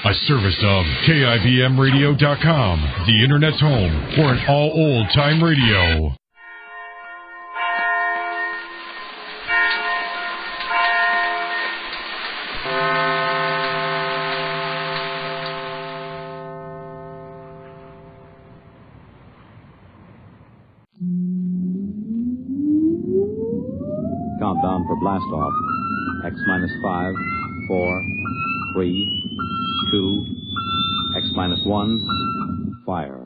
A service of KIBMradio.com, the Internet's home for an all old-time radio. Countdown for blast off. X minus 5, 4, 3, 2, X minus 1, fire.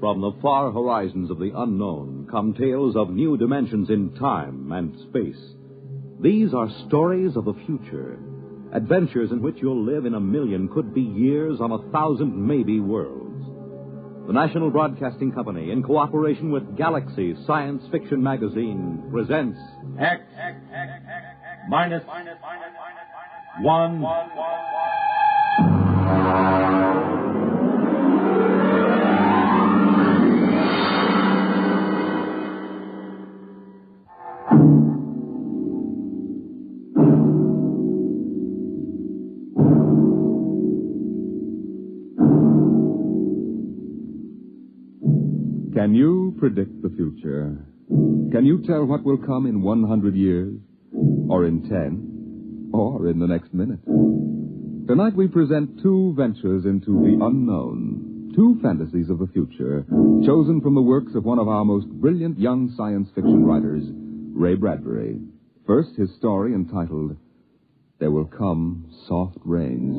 From the far horizons of the unknown come tales of new dimensions in time and space. These are stories of the future, adventures in which you'll live in a million, could be years, on 1,000 maybe worlds. The National Broadcasting Company, in cooperation with Galaxy Science Fiction Magazine, presents X minus 1. Can you predict the future? Can you tell what will come in 100 years? Or in 10? Or in the next minute? Tonight we present two ventures into the unknown. Two fantasies of the future, chosen from the works of one of our most brilliant young science fiction writers, Ray Bradbury. First, his story entitled, There Will Come Soft Rains.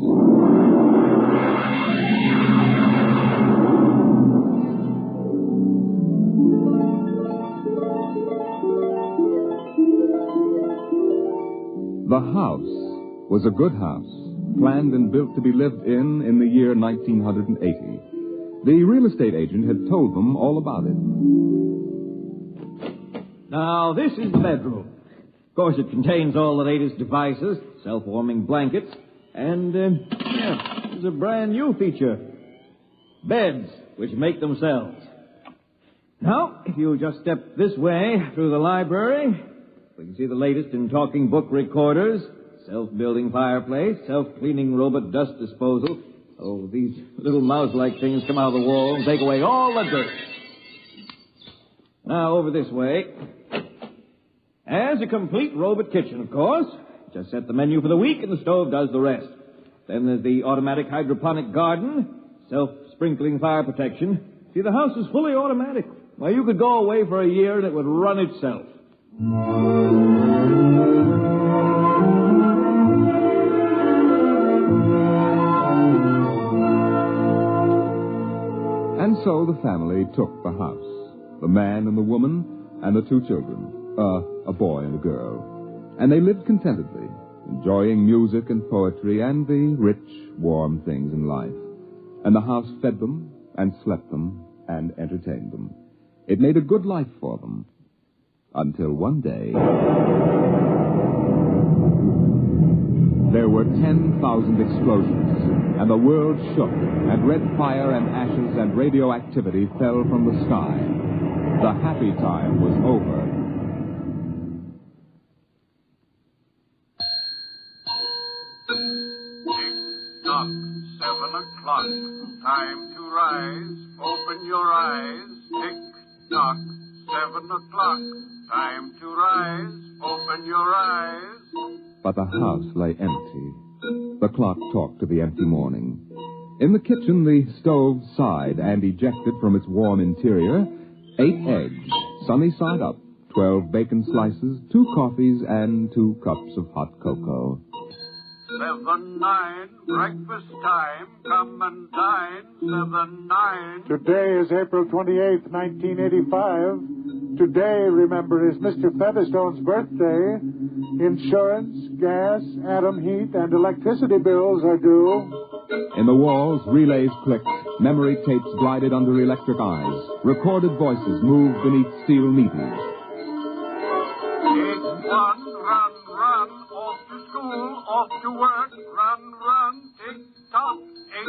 The house was a good house, planned and built to be lived in the year 1980. The real estate agent had told them all about it. Now, this is the bedroom. Of course, it contains all the latest devices, self-warming blankets, and, there's a brand new feature. Beds, which make themselves. Now, if you just step this way through the library, we can see the latest in talking book recorders, self-building fireplace, self-cleaning robot dust disposal. Oh, these little mouse-like things come out of the wall and take away all the dirt. Now, over this way. As a complete robot kitchen, of course. Just set the menu for the week and the stove does the rest. Then there's the automatic hydroponic garden, self-sprinkling fire protection. See, the house is fully automatic. Why, you could go away for a year and it would run itself. And so the family took the house. The man and the woman and the two children. A boy and a girl. And they lived contentedly, enjoying music and poetry and the rich, warm things in life. And the house fed them and slept them and entertained them. It made a good life for them. Until one day, there were 10,000 explosions, and the world shook, and red fire and ashes and radioactivity fell from the sky. The happy time was over. Tick-tock, 7 o'clock, time to rise, open your eyes. Tick-tock, 7 o'clock, time to rise, open your eyes. But the house lay empty. The clock talked to the empty morning. In the kitchen, the stove sighed and ejected from its warm interior 8 eggs, sunny side up, 12 bacon slices, 2 coffees, and 2 cups of hot cocoa. 7-9, breakfast time, come and dine. 7-9. Today is April 28th, 1985. Today, remember, is Mr. Featherstone's birthday. Insurance, gas, atom heat, and electricity bills are due. In the walls, relays clicked, Memory tapes glided under electric eyes. Recorded voices moved beneath steel meters. 8-1, run, run, off to school, off to work, run, run, tick-tock,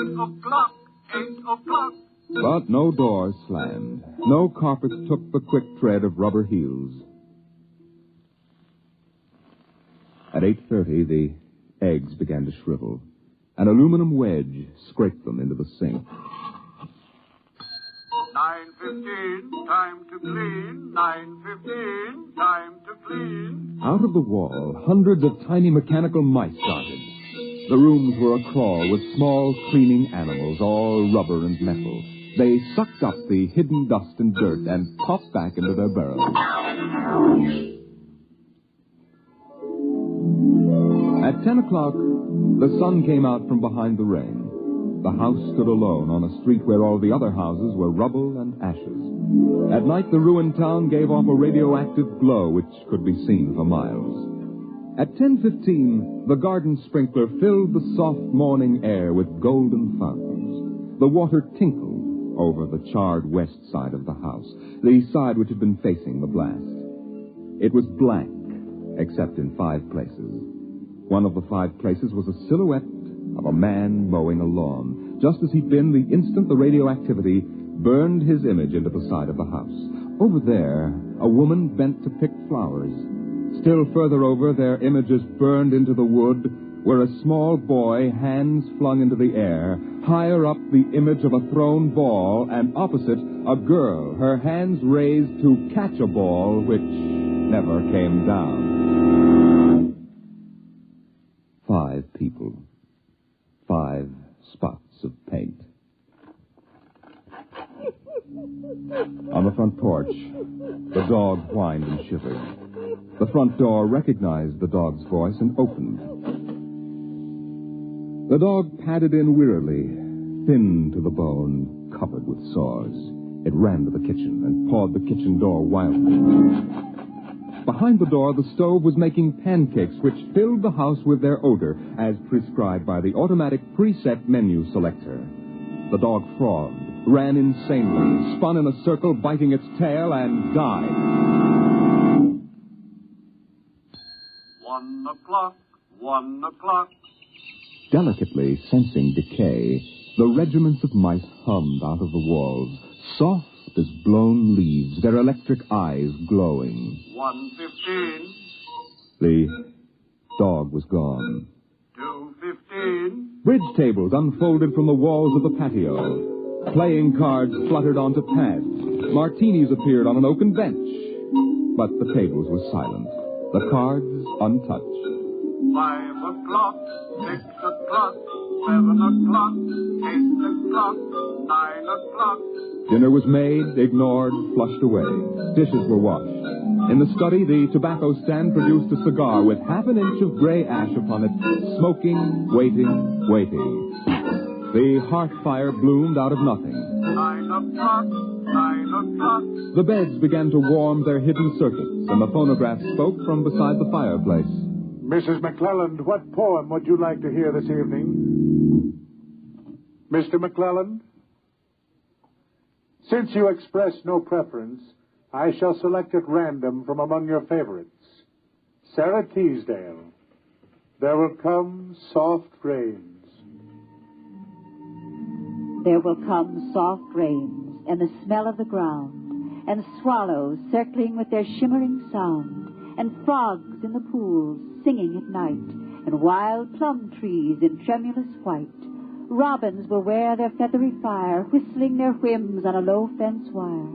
8 o'clock, 8 o'clock. But no doors slammed. No carpets took the quick tread of rubber heels. At 8:30, the eggs began to shrivel. An aluminum wedge scraped them into the sink. 9:15, time to clean. 9:15, time to clean. Out of the wall, hundreds of tiny mechanical mice darted. The rooms were acrawl with small, cleaning animals, all rubber and metal. They sucked up the hidden dust and dirt and popped back into their burrows. At 10 o'clock, the sun came out from behind the rain. The house stood alone on a street where all the other houses were rubble and ashes. At night, the ruined town gave off a radioactive glow which could be seen for miles. At 10:15, the garden sprinkler filled the soft morning air with golden fountains. The water tinkled over the charred west side of the house, the side which had been facing the blast. It was blank, except in 5 places. One of the 5 places was a silhouette of a man mowing a lawn, just as he'd been the instant the radioactivity burned his image into the side of the house. Over there, a woman bent to pick flowers. Still further over, their images burned into the wood, where a small boy, hands flung into the air. Higher up, the image of a thrown ball, and opposite, a girl, her hands raised to catch a ball which never came down. 5 people. 5 spots of paint. On the front porch, the dog whined and shivered. The front door recognized the dog's voice and opened. The dog padded in wearily, thin to the bone, covered with sores. It ran to the kitchen and pawed the kitchen door wildly. Behind the door, the stove was making pancakes which filled the house with their odor, as prescribed by the automatic preset menu selector. The dog frothed, ran insanely, spun in a circle, biting its tail, and died. 1 o'clock, 1 o'clock. Delicately sensing decay, the regiments of mice hummed out of the walls, soft as blown leaves, their electric eyes glowing. 1:15. The dog was gone. 2:15. Bridge tables unfolded from the walls of the patio. Playing cards fluttered onto pads. Martinis appeared on an oaken bench. But the tables were silent, the cards untouched. 5 o'clock, 6 o'clock, 7 o'clock, 8 o'clock, 9 o'clock. Dinner was made, ignored, flushed away. Dishes were washed. In the study, the tobacco stand produced a cigar with half an inch of gray ash upon it, smoking, waiting, waiting. The hearth fire bloomed out of nothing. 9 o'clock, 9 o'clock. The beds began to warm their hidden circuits, and the phonograph spoke from beside the fireplace. Mrs. McClelland, what poem would you like to hear this evening? Mr. McClelland? Since you express no preference, I shall select at random from among your favorites. Sarah Teasdale, There Will Come Soft Rains. There will come soft rains, and the smell of the ground, and swallows circling with their shimmering sound, and frogs in the pools singing at night, and wild plum trees in tremulous white. Robins will wear their feathery fire, whistling their whims on a low fence wire,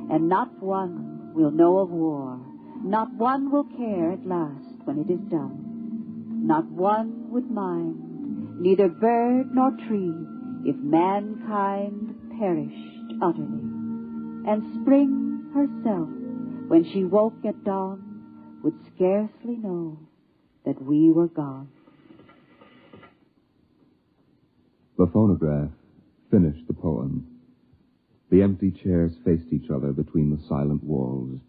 and not one will know of war. Not one will care at last when it is done. Not one would mind, neither bird nor tree, if mankind perished utterly. And spring herself, when she woke at dawn, would scarcely know that we were gone. The phonograph finished the poem. The empty chairs faced each other between the silent walls.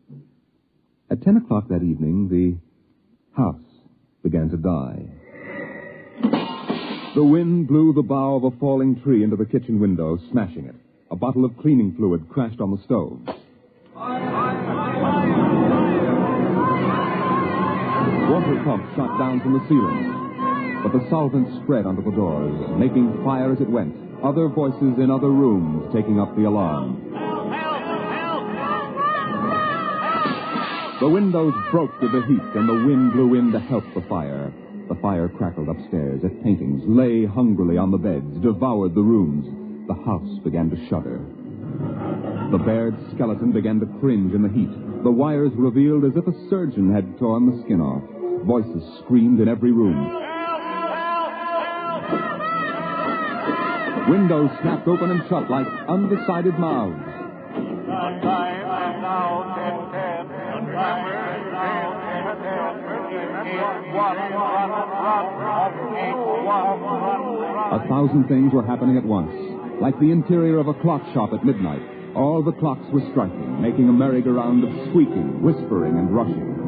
At 10 o'clock that evening, the house began to die. The wind blew the bough of a falling tree into the kitchen window, smashing it. A bottle of cleaning fluid crashed on the stove. Water pumps shot down from the ceiling. But the solvent spread onto the doors, making fire as it went. Other voices in other rooms taking up the alarm. The windows broke with the heat, and the wind blew in to help the fire. The fire crackled upstairs as paintings lay hungrily on the beds, devoured the rooms. The house began to shudder. The bared skeleton began to cringe in the heat. The wires revealed as if a surgeon had torn the skin off. Voices screamed in every room. Windows snapped open and shut like undecided mouths. A thousand things were happening at once. Like the interior of a clock shop at midnight, all the clocks were striking, making a merry-go-round of squeaking, whispering, and rushing.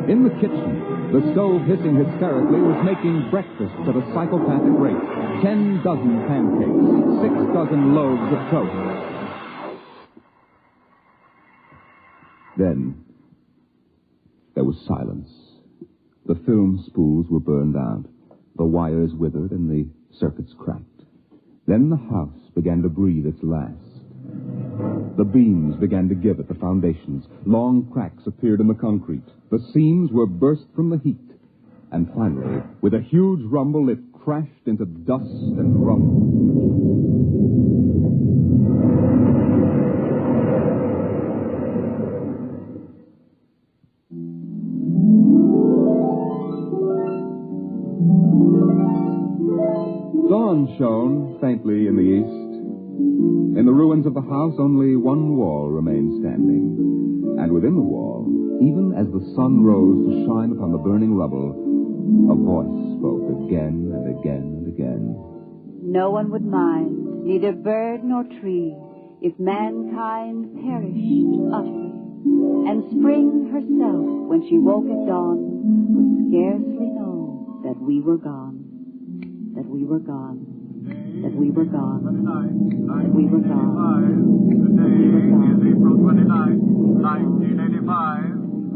In the kitchen, the stove hissing hysterically was making breakfast at a psychopathic rate. 10 dozen pancakes, 6 dozen loaves of toast. Then, there was silence. The film spools were burned out. The wires withered and the circuits cracked. Then the house began to breathe its last. The beams began to give at the foundations. Long cracks appeared in the concrete. The seams were burst from the heat. And finally, with a huge rumble, it crashed into dust and rumble. Dawn shone faintly in the east. In the ruins of the house, only one wall remained standing. And within the wall, even as the sun rose to shine upon the burning rubble, a voice spoke again and again and again. No one would mind, neither bird nor tree, if mankind perished utterly. And spring herself, when she woke at dawn, would scarcely know that we were gone. That we were gone. That we were gone. That we were gone. Today is April 29th, 1985.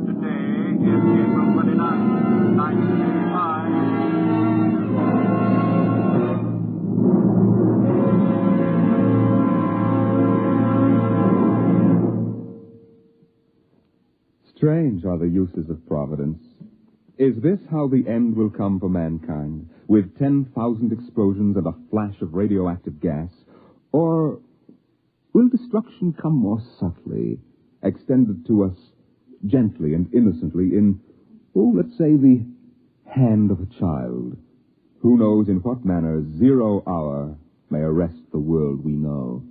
Today is April 29th, 1985. Strange are the uses of providence. Is this how the end will come for mankind, with 10,000 explosions and a flash of radioactive gas? Or will destruction come more subtly, extended to us gently and innocently in, let's say, the hand of a child? Who knows in what manner 0 hour may arrest the world we know?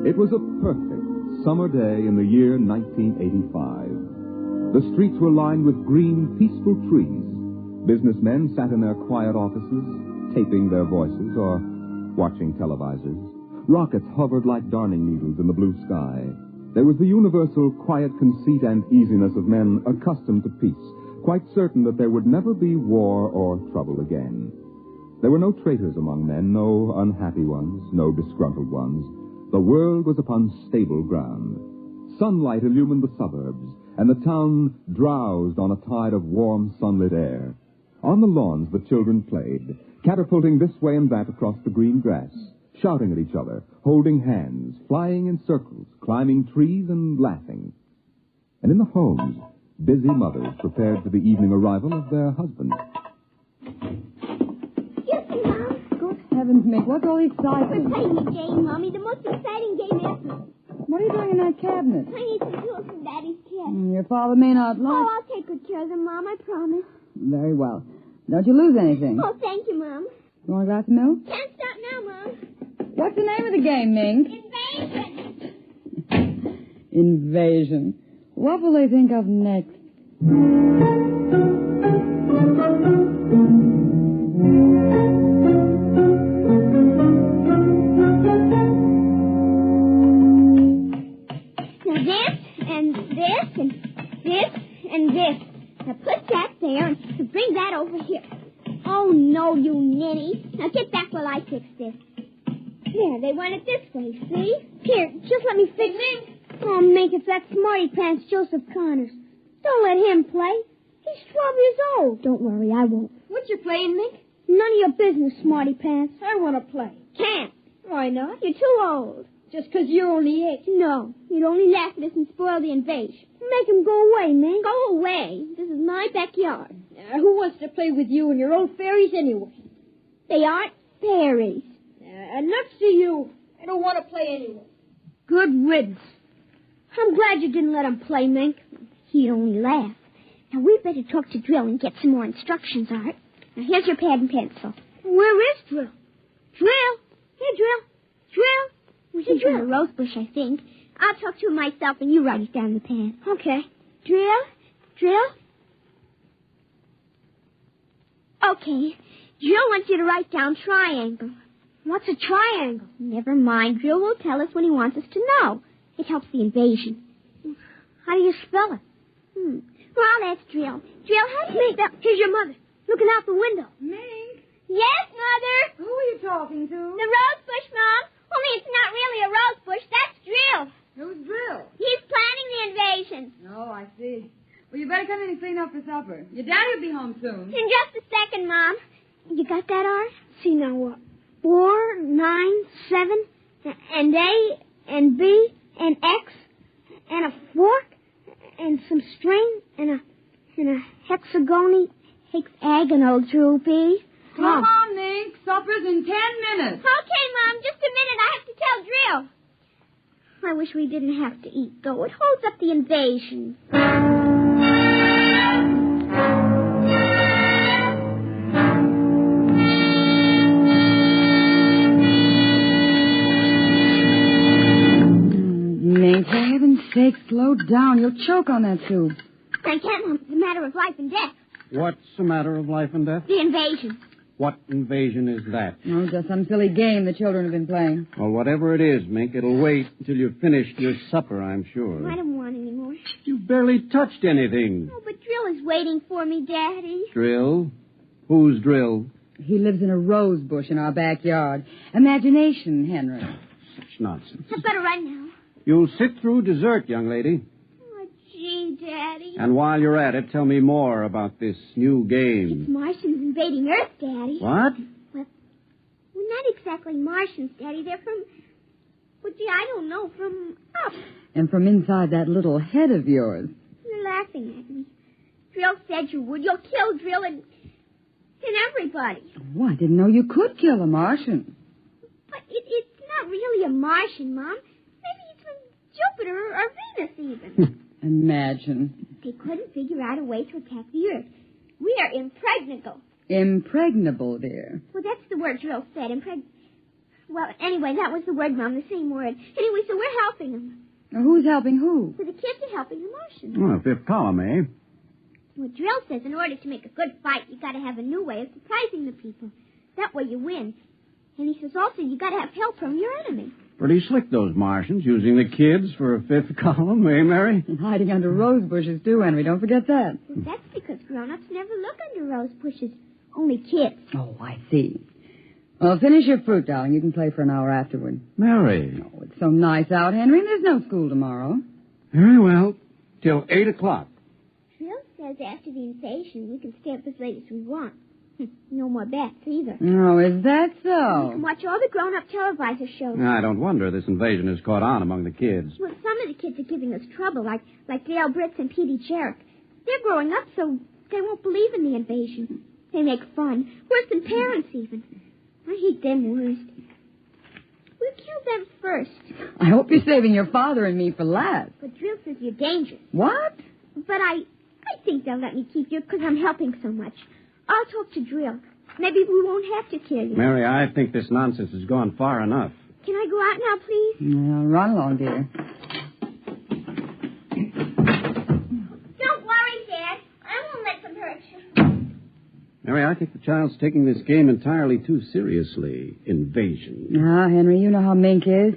It was a perfect summer day in the year 1985. The streets were lined with green, peaceful trees. Businessmen sat in their quiet offices, taping their voices or watching televisors. Rockets hovered like darning needles in the blue sky. There was the universal quiet conceit and easiness of men accustomed to peace, quite certain that there would never be war or trouble again. There were no traitors among men, no unhappy ones, no disgruntled ones. The world was upon stable ground. Sunlight illumined the suburbs, and the town drowsed on a tide of warm, sunlit air. On the lawns, the children played, catapulting this way and that across the green grass, shouting at each other, holding hands, flying in circles, climbing trees and laughing. And in the homes, busy mothers prepared for the evening arrival of their husbands. Heavens, Mick, what's all the excitement? We're playing a game, Mommy. The most exciting game ever. What are you doing in that cabinet? I need some tools from Daddy's kit. Your father may not like... Oh, I'll take good care of them, Mom. I promise. Very well. Don't you lose anything. Oh, thank you, Mom. You want a glass of milk? Can't stop now, Mom. What's the name of the game, Mink? Invasion. Invasion. What will they think of next? this and this and this. Now put that there and bring that over here. Oh, no, you ninny. Now get back while I fix this. There, they want it this way, see? Here, just let me fix it. Oh, Mink, it's that smarty pants Joseph Connors. Don't let him play. He's 12 years old. Don't worry, I won't. What you playing, Mink? None of your business, smarty pants. I want to play. Can't. Why not? You're too old. Just 'cause you're only 8. No, you'd only laugh at us and spoil the invasion. Make him go away, Mink. Go away. This is my backyard. Who wants to play with you and your old fairies anyway? They aren't fairies. Nuts to you. I don't want to play anyway. Good riddance. I'm glad you didn't let him play, Mink. He'd only laugh. Now, we better talk to Drill and get some more instructions, Art. Now, here's your pad and pencil. Where is Drill? Drill? Here, Drill. Drill? He's in the rose bush, I think. I'll talk to him myself, and you write it down in the pad. Okay. Drill? Okay. Drill wants you to write down triangle. What's a triangle? Never mind. Drill will tell us when he wants us to know. It helps the invasion. How do you spell it? Well, that's Drill. Drill, how do you make that? Here's your mother, looking out the window. Mink? Yes, Mother? Who are you talking to? The rose bush, Mom. Only it's not really a rose bush. That's Drill. Who's Drill? He's planning the invasion. Oh, I see. Well, you better come in and clean up for supper. Your daddy will be home soon. In just a second, Mom. You got that, Art? See, now what? 4, 9, 7, and A, and B, and X, and a fork, and some string, and a hexagonal droopy. Come on, Mink. Supper's in 10 minutes. Okay, Mom. Just a minute. I have to tell Drill. I wish we didn't have to eat, though. It holds up the invasion. Mink, for heaven's sake, slow down. You'll choke on that soup. I can't, Mom. It's a matter of life and death. What's a matter of life and death? The invasion. What invasion is that? Oh, just some silly game the children have been playing. Well, whatever it is, Mink, it'll wait until you've finished your supper, I'm sure. I don't want any more. You've barely touched anything. Oh, but Drill is waiting for me, Daddy. Drill? Who's Drill? He lives in a rose bush in our backyard. Imagination, Henry. Such nonsense. I'd better run now. You'll sit through dessert, young lady. Oh, gee, Daddy. And while you're at it, tell me more about this new game. It's Martians invading Earth, Daddy. What? Well, not exactly Martians, Daddy. They're from... Well, gee, I don't know. From up. And from inside that little head of yours. You're laughing at me. Drill said you would. You'll kill Drill and everybody. Oh, I didn't know you could kill a Martian. But it's not really a Martian, Mom. Maybe it's from Jupiter or Venus, even. Imagine. They couldn't figure out a way to attack the Earth. We are impregnable. Impregnable, dear. Well, that's the word Drill said. Well, anyway, that was the word, Mom, the same word. Anyway, so we're helping them. Now, who's helping who? So the kids are helping the Martians. Oh, fifth column, eh? Well, Drill says in order to make a good fight, you got to have a new way of surprising the people. That way you win. And he says also you got to have help from your enemy. Pretty slick, those Martians, using the kids for a fifth column, eh, Mary? And hiding under rose bushes, too, Henry. Don't forget that. Well, that's because grown-ups never look under rose bushes. Only kids. Oh, I see. Well, finish your fruit, darling. You can play for an hour afterward. Mary. Oh, it's so nice out, Henry. There's no school tomorrow. Very well. Till 8 o'clock. Drill says after the invasion, we can stay up as late as we want. No more bets, either. Oh, is that so? We can watch all the grown-up televisor shows. I don't wonder this invasion has caught on among the kids. Well, some of the kids are giving us trouble, like Dale Britz and Petey Jarrett. They're growing up, so they won't believe in the invasion. They make fun. Worse than parents, even. I hate them worst. We'll kill them first. I hope you're saving your father and me for last. But Drill says you're dangerous. What? But I think they'll let me keep you because I'm helping so much. I'll talk to Drill. Maybe we won't have to kill you. Mary, I think this nonsense has gone far enough. Can I go out now, please? Yeah, run along, dear. Don't worry, Dad. I won't let them hurt you. Mary, I think the child's taking this game entirely too seriously. Invasion. Ah, Henry, you know how Mink is.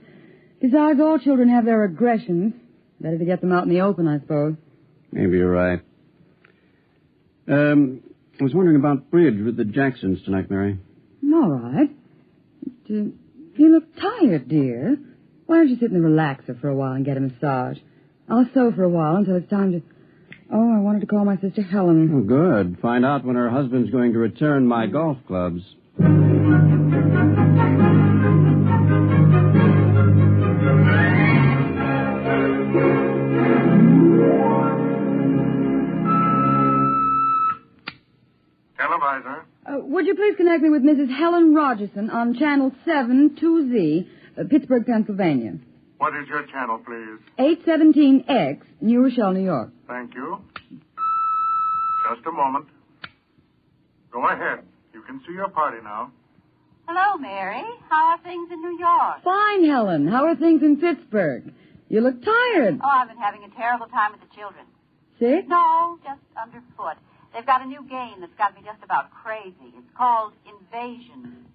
Besides, all children have their aggressions. Better to get them out in the open, I suppose. Maybe you're right. I was wondering about bridge with the Jacksons tonight, Mary. All right. But, you look tired, dear. Why don't you sit in the relaxer for a while and get a massage? I'll sew for a while until it's time to... Oh, I wanted to call my sister Helen. Oh, good. Find out when her husband's going to return my golf clubs. Televisor. Would you please connect me with Mrs. Helen Rogerson on Channel 7-2Z, Pittsburgh, Pennsylvania. What is your channel, please? 817X, New Rochelle, New York. Thank you. Just a moment. Go ahead. You can see your party now. Hello, Mary. How are things in New York? Fine, Helen. How are things in Pittsburgh? You look tired. Oh, I've been having a terrible time with the children. Sick? No, just underfoot. They've got a new game that's got me just about crazy. It's called Invasion.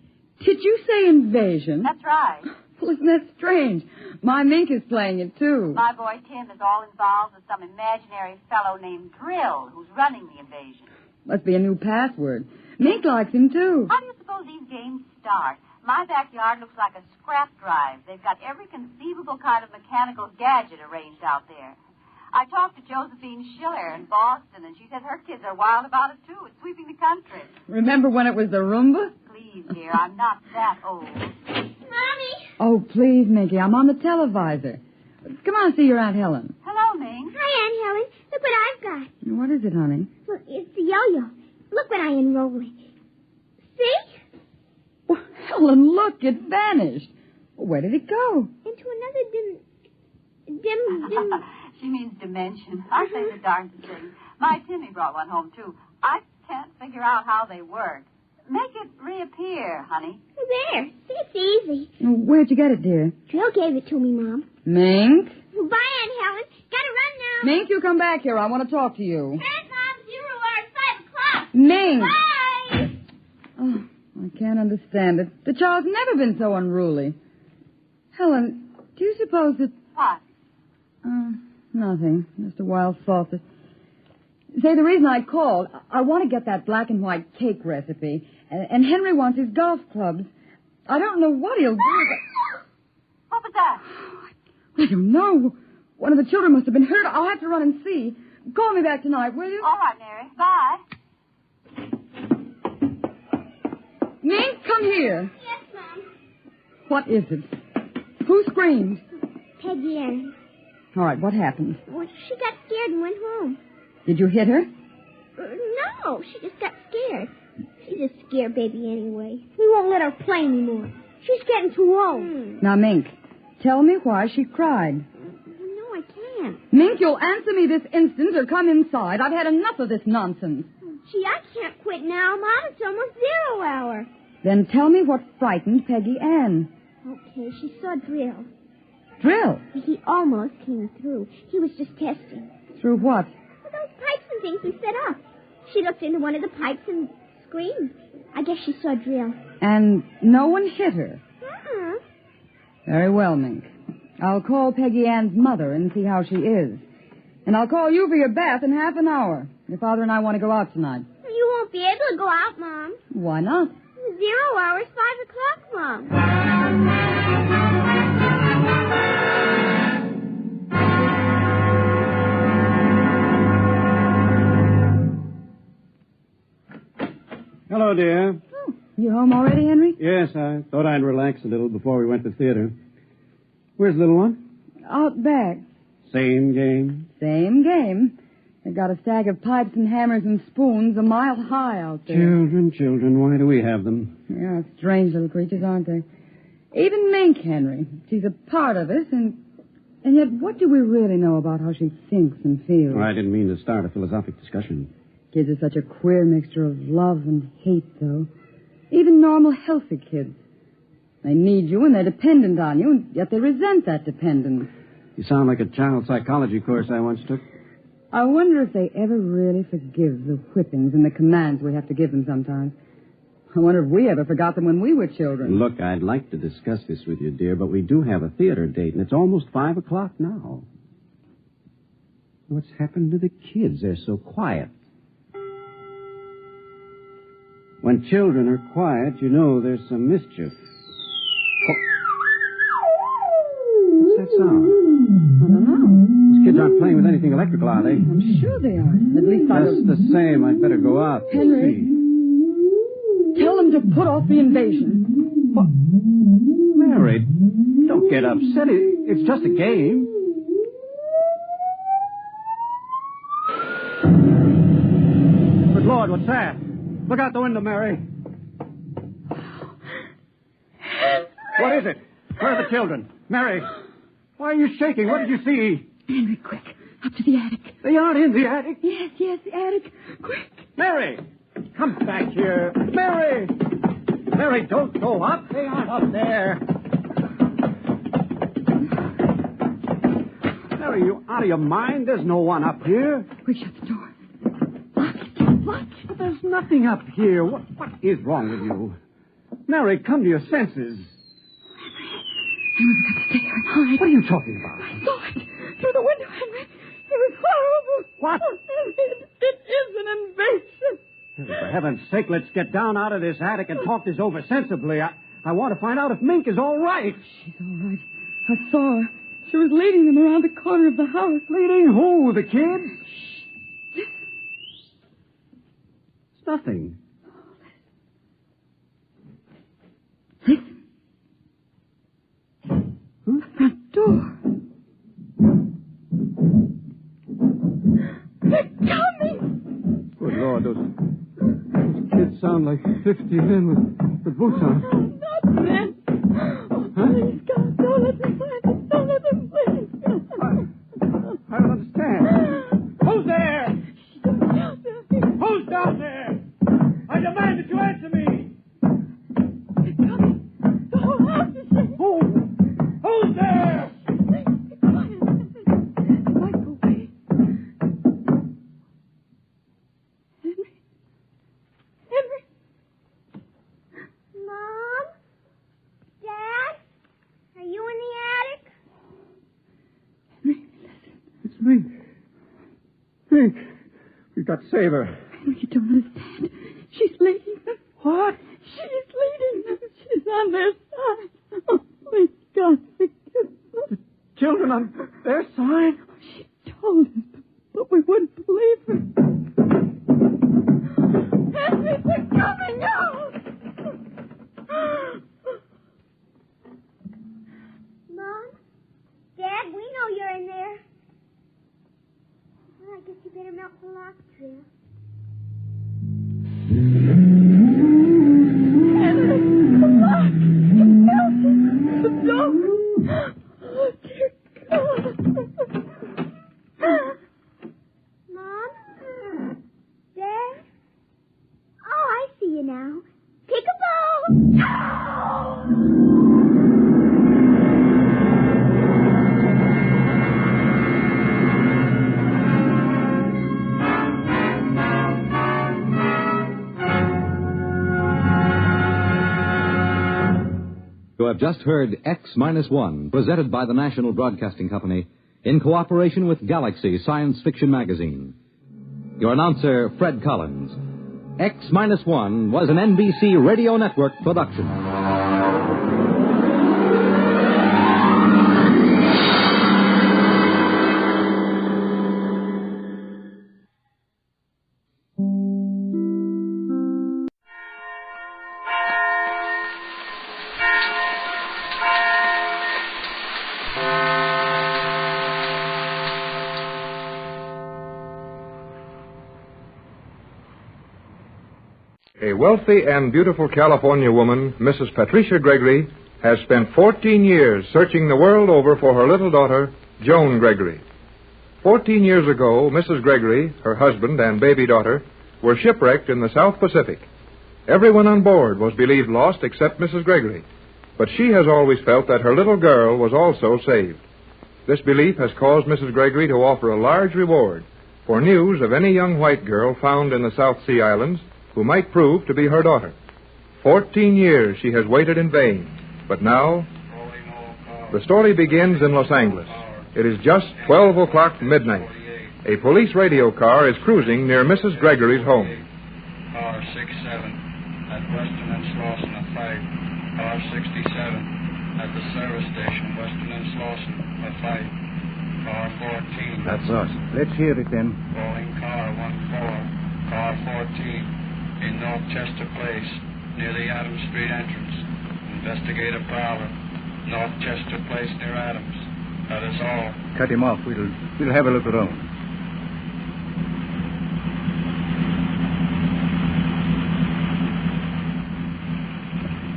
Did you say Invasion? That's right. Well, isn't that strange? My Mink is playing it, too. My boy Tim is all involved with some imaginary fellow named Drill who's running the invasion. Must be a new password. Mink likes him, too. How do you suppose these games start? My backyard looks like a scrap drive. They've got every conceivable kind of mechanical gadget arranged out there. I talked to Josephine Schiller in Boston, and she said her kids are wild about it, too. It's sweeping the country. Remember when it was the Roomba? Please, dear, I'm not that old. Mommy! Oh, please, Minky, I'm on the televisor. Come on, see your Aunt Helen. Hello, Ming. Hi, Aunt Helen. Look what I've got. What is it, honey? Look, it's a yo-yo. Look what I enrolled in. See? Well, Helen, look, it vanished. Where did it go? Into another dim... She means dimension. Aren't they the darndest thing? My Timmy brought one home, too. I can't figure out how they work. Make it reappear, honey. There. See, it's easy. Where'd you get it, dear? Jill gave it to me, Mom. Mink? Bye, Aunt Helen. Gotta run now. Mink, you come back here. I want to talk to you. Hey, Mom. 0 hour, 5 o'clock. Mink! Bye! Oh, I can't understand it. The child's never been so unruly. Helen, do you suppose that... What? Nothing. Just a wild thought that... Say, the reason I called, I want to get that black and white cake recipe, and Henry wants his golf clubs. I don't know what he'll do, but... What was that? I don't know. One of the children must have been hurt. I'll have to run and see. Call me back tonight, will you? All right, Mary. Bye. Mink, come here. Yes, Mom. What is it? Who screamed? Peggy Ann. All right, what happened? Well, she got scared and went home. Did you hit her? No, she just got scared. She's a scare baby anyway. We won't let her play anymore. She's getting too old. Now, Mink, tell me why she cried. No, I can't. Mink, you'll answer me this instant or come inside. I've had enough of this nonsense. Gee, I can't quit now, Mom. It's almost 0 hour. Then tell me what frightened Peggy Ann. Okay, she saw Drill. Drill? He almost came through. He was just testing. Through what? Well, those pipes and things we set up. She looked into one of the pipes and screamed. I guess she saw Drill. And no one hit her? Uh-uh. Very well, Mink. I'll call Peggy Ann's mother and see how she is. And I'll call you for your bath in half an hour. Your father and I want to go out tonight. You won't be able to go out, Mom. Why not? 0 hour is 5 o'clock, Mom. Hello, dear. Oh, you home already, Henry? Yes, I thought I'd relax a little before we went to theater. Where's the little one? Out back. Same game? Same game. They've got a stack of pipes and hammers and spoons a mile high out there. Children, why do we have them? Yeah, strange little creatures, aren't they? Even Mink, Henry. She's a part of us, and yet what do we really know about how she thinks and feels? Well, I didn't mean to start a philosophic discussion. Kids are such a queer mixture of love and hate, though. Even normal, healthy kids. They need you and they're dependent on you, and yet they resent that dependence. You sound like a child psychology course I once took. I wonder if they ever really forgive the whippings and the commands we have to give them sometimes. I wonder if we ever forgot them when we were children. Look, I'd like to discuss this with you, dear, but we do have a theater date, and it's almost 5 o'clock now. What's happened to the kids? They're so quiet. When children are quiet, you know there's some mischief. What's that sound? I don't know. Those kids aren't playing with anything electrical, are they? I'm sure they are. At least I Just the same. I'd better go out. Henry. Tell them to put off the invasion. What? Mary, don't get upset. It's just a game. Good Lord, what's that? Look out the window, Mary. What is it? Where are the children? Mary, why are you shaking? What did you see? Henry, quick. Up to the attic. They aren't in the attic. Yes, the attic. Quick. Mary, come back here. Mary! Mary, don't go up. They aren't up there. Mary, you out of your mind? There's no one up here. Quick, shut the door. Lock. But there's nothing up here. What is wrong with you? Mary, come to your senses. Henry, we've got to stay here and hide. What are you talking about? I saw it. Through the window, Henry. It was horrible. What? It is an invasion. For heaven's sake, let's get down out of this attic and talk this over sensibly. I want to find out if Mink is all right. She's all right. I saw her. She was leading them around the corner of the house. Leading who? The kids? Shh. It's nothing. Listen. The front door. They're coming. Good Lord, those kids sound like 50 men with boots on. Not men. Please, God, don't let them find us. Don't let them find us. I don't understand. Who's there? Who's down there? I demand that you answer me. They're coming. The whole house is shaking. Who's there? Be quiet. They might go away. Henry. Mom? Dad? Are you in the attic? Henry, listen. It's Mink. Mink. We've got to save her. Henry, you don't understand. She's leading them. What? She's leading them. She's on their side. Oh, my God, forgive them. The children on their side? She told us, but we wouldn't believe her. Henry, they're coming out! Mom? Dad, we know you're in there. Well, I guess you better melt the lock, Trill. Henry, the lock! It's melting! The door! Oh, dear God! Mom? Dad? Oh, I see you now. Peek-a-boo! You have just heard X-1, presented by the National Broadcasting Company in cooperation with Galaxy Science Fiction Magazine. Your announcer, Fred Collins. X-1 was an NBC Radio Network production. A wealthy and beautiful California woman, Mrs. Patricia Gregory, has spent 14 years searching the world over for her little daughter, Joan Gregory. 14 years ago, Mrs. Gregory, her husband, and baby daughter were shipwrecked in the South Pacific. Everyone on board was believed lost except Mrs. Gregory, but she has always felt that her little girl was also saved. This belief has caused Mrs. Gregory to offer a large reward for news of any young white girl found in the South Sea Islands who might prove to be her daughter. 14 years she has waited in vain, but now the story begins in Los Angeles. It is just 12 o'clock midnight. A police radio car is cruising near Mrs. Gregory's home. Car 67 at Western and Slauson, a 5. Car 67 at the service station, Western and Slauson, a 5. Car 14. That's us. Let's hear it then. Calling car 14. Car 14 in North Chester Place, near the Adams Street entrance. Investigate a prowler. North Chester Place near Adams. That is all. Cut him off. We'll have a look around.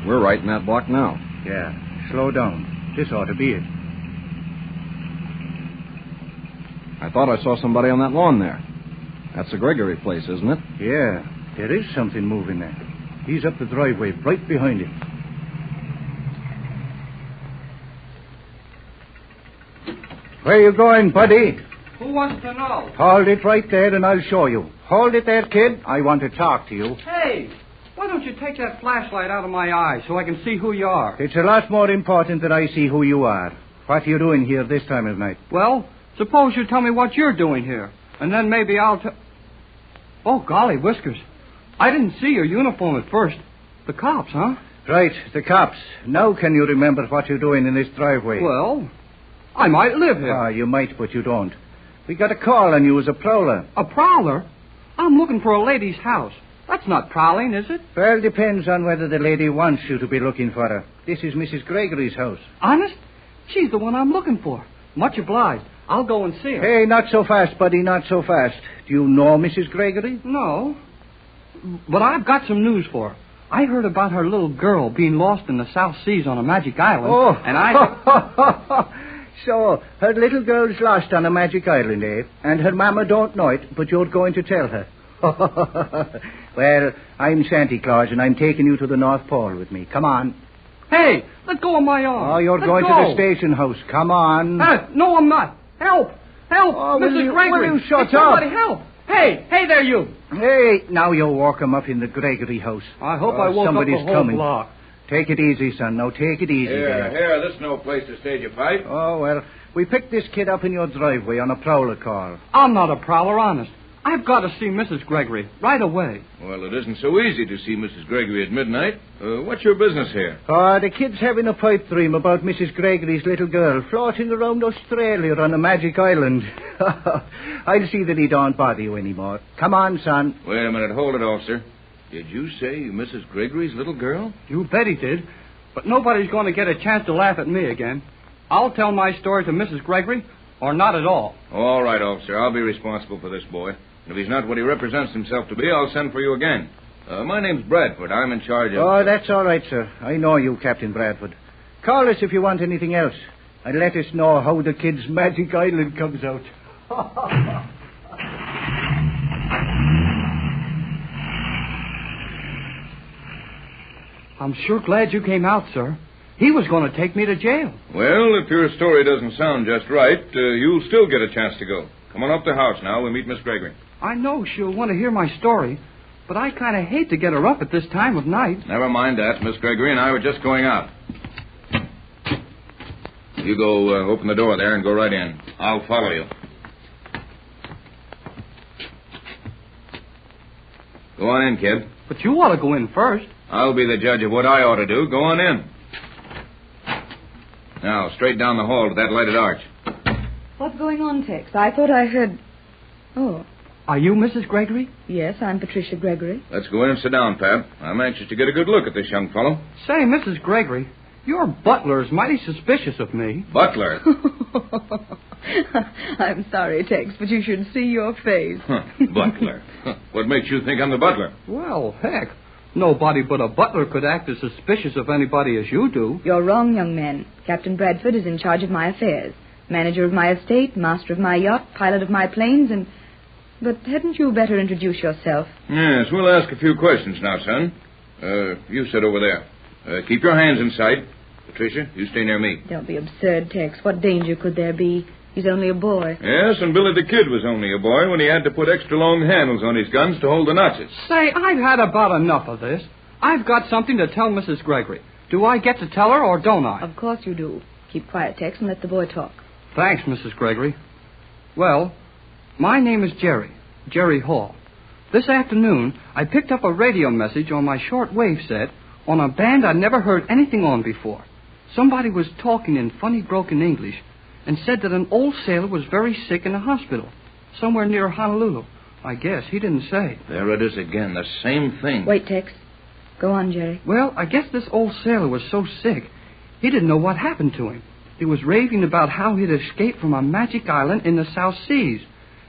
We're right in that block now. Yeah. Slow down. This ought to be it. I thought I saw somebody on that lawn there. That's the Gregory place, isn't it? Yeah. There is something moving there. He's up the driveway, right behind him. Where you going, buddy? Who wants to know? Hold it right there and I'll show you. Hold it there, kid. I want to talk to you. Hey, why don't you take that flashlight out of my eye so I can see who you are? It's a lot more important that I see who you are. What are you doing here this time of night? Well, suppose you tell me what you're doing here, and then maybe I'll tell... Oh, golly, Whiskers. I didn't see your uniform at first. The cops, huh? Right, the cops. Now can you remember what you're doing in this driveway? Well, I might live here. Ah, you might, but you don't. We got a call on you as a prowler. A prowler? I'm looking for a lady's house. That's not prowling, is it? Well, depends on whether the lady wants you to be looking for her. This is Mrs. Gregory's house. Honest? She's the one I'm looking for. Much obliged. I'll go and see her. Hey, not so fast, buddy, not so fast. Do you know Mrs. Gregory? No. But I've got some news for her. I heard about her little girl being lost in the South Seas on a magic island. Oh. And I... So, her little girl's lost on a magic island, eh? And her mama don't know it, but you're going to tell her. Well, I'm Santa Claus, and I'm taking you to the North Pole with me. Come on. Hey, let go of my arm. Oh, you're going to the station house. Come on. No, I'm not. Help! Help! Oh, Mrs. Gregory! Will you shut up? Somebody help! Hey there, you! Hey, now you woke him up in the Gregory house. I hope I woke somebody's up the whole coming. block. Take it easy, son. Now, take it easy. Here, this is no place to stage a fight. Oh, well, we picked this kid up in your driveway on a prowler car. I'm not a prowler, honest. I've got to see Mrs. Gregory right away. Well, it isn't so easy to see Mrs. Gregory at midnight. What's your business here? The kid's having a pipe dream about Mrs. Gregory's little girl floating around Australia on a magic island. I'll see that he don't bother you anymore. Come on, son. Wait a minute. Hold it, officer. Did you say Mrs. Gregory's little girl? You bet he did. But nobody's going to get a chance to laugh at me again. I'll tell my story to Mrs. Gregory, or not at all. All right, officer. I'll be responsible for this boy. If he's not what he represents himself to be, I'll send for you again. My name's Bradford. I'm in charge of... Oh, that's all right, sir. I know you, Captain Bradford. Call us if you want anything else. And let us know how the kid's magic island comes out. I'm sure glad you came out, sir. He was going to take me to jail. Well, if your story doesn't sound just right, you'll still get a chance to go. Come on up to the house now. We'll meet Miss Gregory. I know she'll want to hear my story, but I kind of hate to get her up at this time of night. Never mind that. Miss Gregory and I were just going out. You go open the door there and go right in. I'll follow you. Go on in, kid. But you ought to go in first. I'll be the judge of what I ought to do. Go on in. Now, straight down the hall to that lighted arch. What's going on, Tex? I thought I heard... Oh. Are you Mrs. Gregory? Yes, I'm Patricia Gregory. Let's go in and sit down, Pab. I'm anxious to get a good look at this young fellow. Say, Mrs. Gregory, your butler is mighty suspicious of me. Butler? I'm sorry, Tex, but you should see your face. Butler. What makes you think I'm the butler? Well, heck, nobody but a butler could act as suspicious of anybody as you do. You're wrong, young man. Captain Bradford is in charge of my affairs. Manager of my estate, master of my yacht, pilot of my planes, and... But hadn't you better introduce yourself? Yes, we'll ask a few questions now, son. You sit over there. Keep your hands in sight. Patricia, you stay near me. Don't be absurd, Tex. What danger could there be? He's only a boy. Yes, and Billy the Kid was only a boy when he had to put extra long handles on his guns to hold the notches. Say, I've had about enough of this. I've got something to tell Mrs. Gregory. Do I get to tell her or don't I? Of course you do. Keep quiet, Tex, and let the boy talk. Thanks, Mrs. Gregory. Well, My name is Jerry Hall. This afternoon, I picked up a radio message on my shortwave set on a band I'd never heard anything on before. Somebody was talking in funny broken English and said that an old sailor was very sick in a hospital somewhere near Honolulu. I guess he didn't say. There it is again, the same thing. Wait, Tex. Go on, Jerry. Well, I guess this old sailor was so sick, he didn't know what happened to him. He was raving about how he'd escaped from a magic island in the South Seas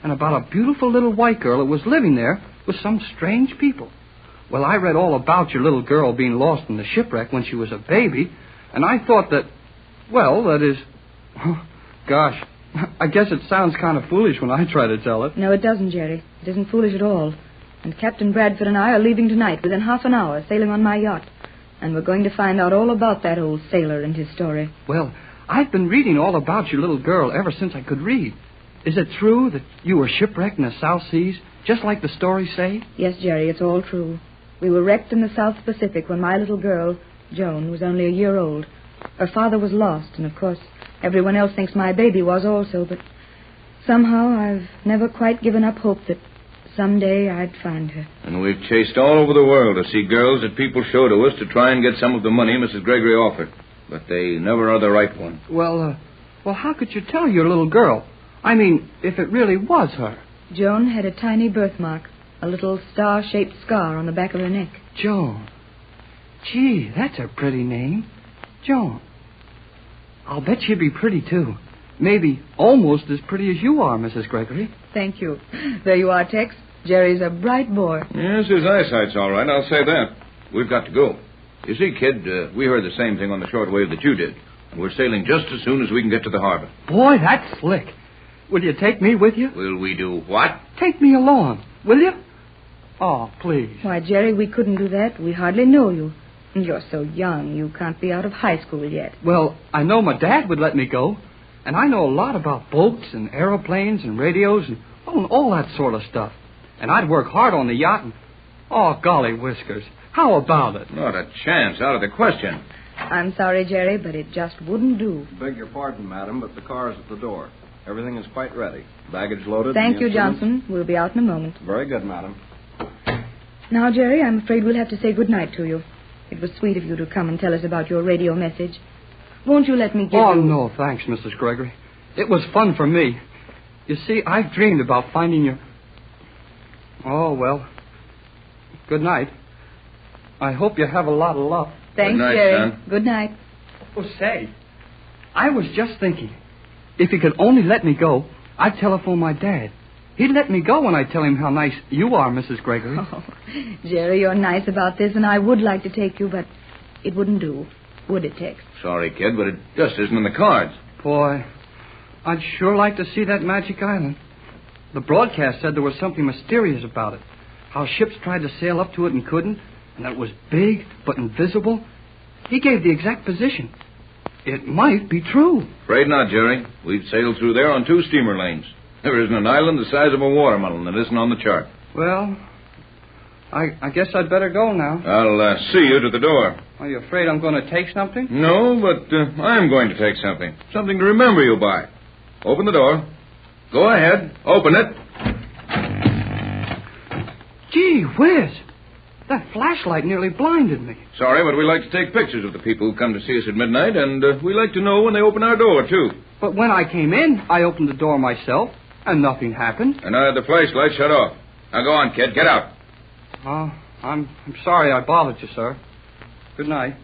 and about a beautiful little white girl that was living there with some strange people. Well, I read all about your little girl being lost in the shipwreck when she was a baby, and I thought that, well, that is... Gosh, I guess it sounds kind of foolish when I try to tell it. No, it doesn't, Jerry. It isn't foolish at all. And Captain Bradford and I are leaving tonight within half an hour, sailing on my yacht. And we're going to find out all about that old sailor and his story. Well, I've been reading all about your little girl ever since I could read. Is it true that you were shipwrecked in the South Seas, just like the stories say? Yes, Jerry, it's all true. We were wrecked in the South Pacific when my little girl, Joan, was only a year old. Her father was lost, and of course, everyone else thinks my baby was also, but somehow I've never quite given up hope that someday I'd find her. And we've chased all over the world to see girls that people show to us to try and get some of the money Mrs. Gregory offered. But they never are the right one. Well, how could you tell your little girl? I mean, if it really was her. Joan had a tiny birthmark, a little star-shaped scar on the back of her neck. Joan. Gee, that's a pretty name. Joan. I'll bet she'd be pretty, too. Maybe almost as pretty as you are, Mrs. Gregory. Thank you. There you are, Tex. Jerry's a bright boy. Yes, his eyesight's all right, I'll say that. We've got to go. You see, kid, we heard the same thing on the shortwave that you did. We're sailing just as soon as we can get to the harbor. Boy, that's slick. Will you take me with you? Will we do what? Take me along, will you? Oh, please. Why, Jerry, we couldn't do that. We hardly know you. And you're so young, you can't be out of high school yet. Well, I know my dad would let me go. And I know a lot about boats and aeroplanes and radios and all that sort of stuff. And I'd work hard on the yacht and... Oh, golly whiskers. How about it? Not a chance. Out of the question. I'm sorry, Jerry, but it just wouldn't do. Beg your pardon, madam, but the car's at the door. Everything is quite ready. Baggage loaded. Thank you, Johnson. We'll be out in a moment. Very good, madam. Now, Jerry, I'm afraid we'll have to say goodnight to you. It was sweet of you to come and tell us about your radio message. Won't you let me give you... Oh, no, thanks, Mrs. Gregory. It was fun for me. You see, I've dreamed about finding your... Oh, well. Good night. I hope you have a lot of luck. Thanks, good night, Jerry. son. Good night. Oh, say, I was just thinking, if he could only let me go, I'd telephone my dad. He'd let me go when I tell him how nice you are, Mrs. Gregory. Oh, Jerry, you're nice about this, and I would like to take you, but it wouldn't do, would it, Tex? Sorry, kid, but it just isn't in the cards. Boy, I'd sure like to see that magic island. The broadcast said there was something mysterious about it. How ships tried to sail up to it and couldn't, and that it was big but invisible. He gave the exact position. It might be true. Afraid not, Jerry. We've sailed through there on 2 steamer lanes. There isn't an island the size of a watermelon that isn't on the chart. Well, I guess I'd better go now. I'll see you to the door. Are you afraid I'm going to take something? No, but I'm going to take something. Something to remember you by. Open the door. Go ahead. Open it. Gee whiz. That flashlight nearly blinded me. Sorry, but we like to take pictures of the people who come to see us at midnight, and we like to know when they open our door, too. But when I came in, I opened the door myself, and nothing happened. And I had the flashlight shut off. Now go on, kid. Get out. Oh, I'm sorry I bothered you, sir. Good night.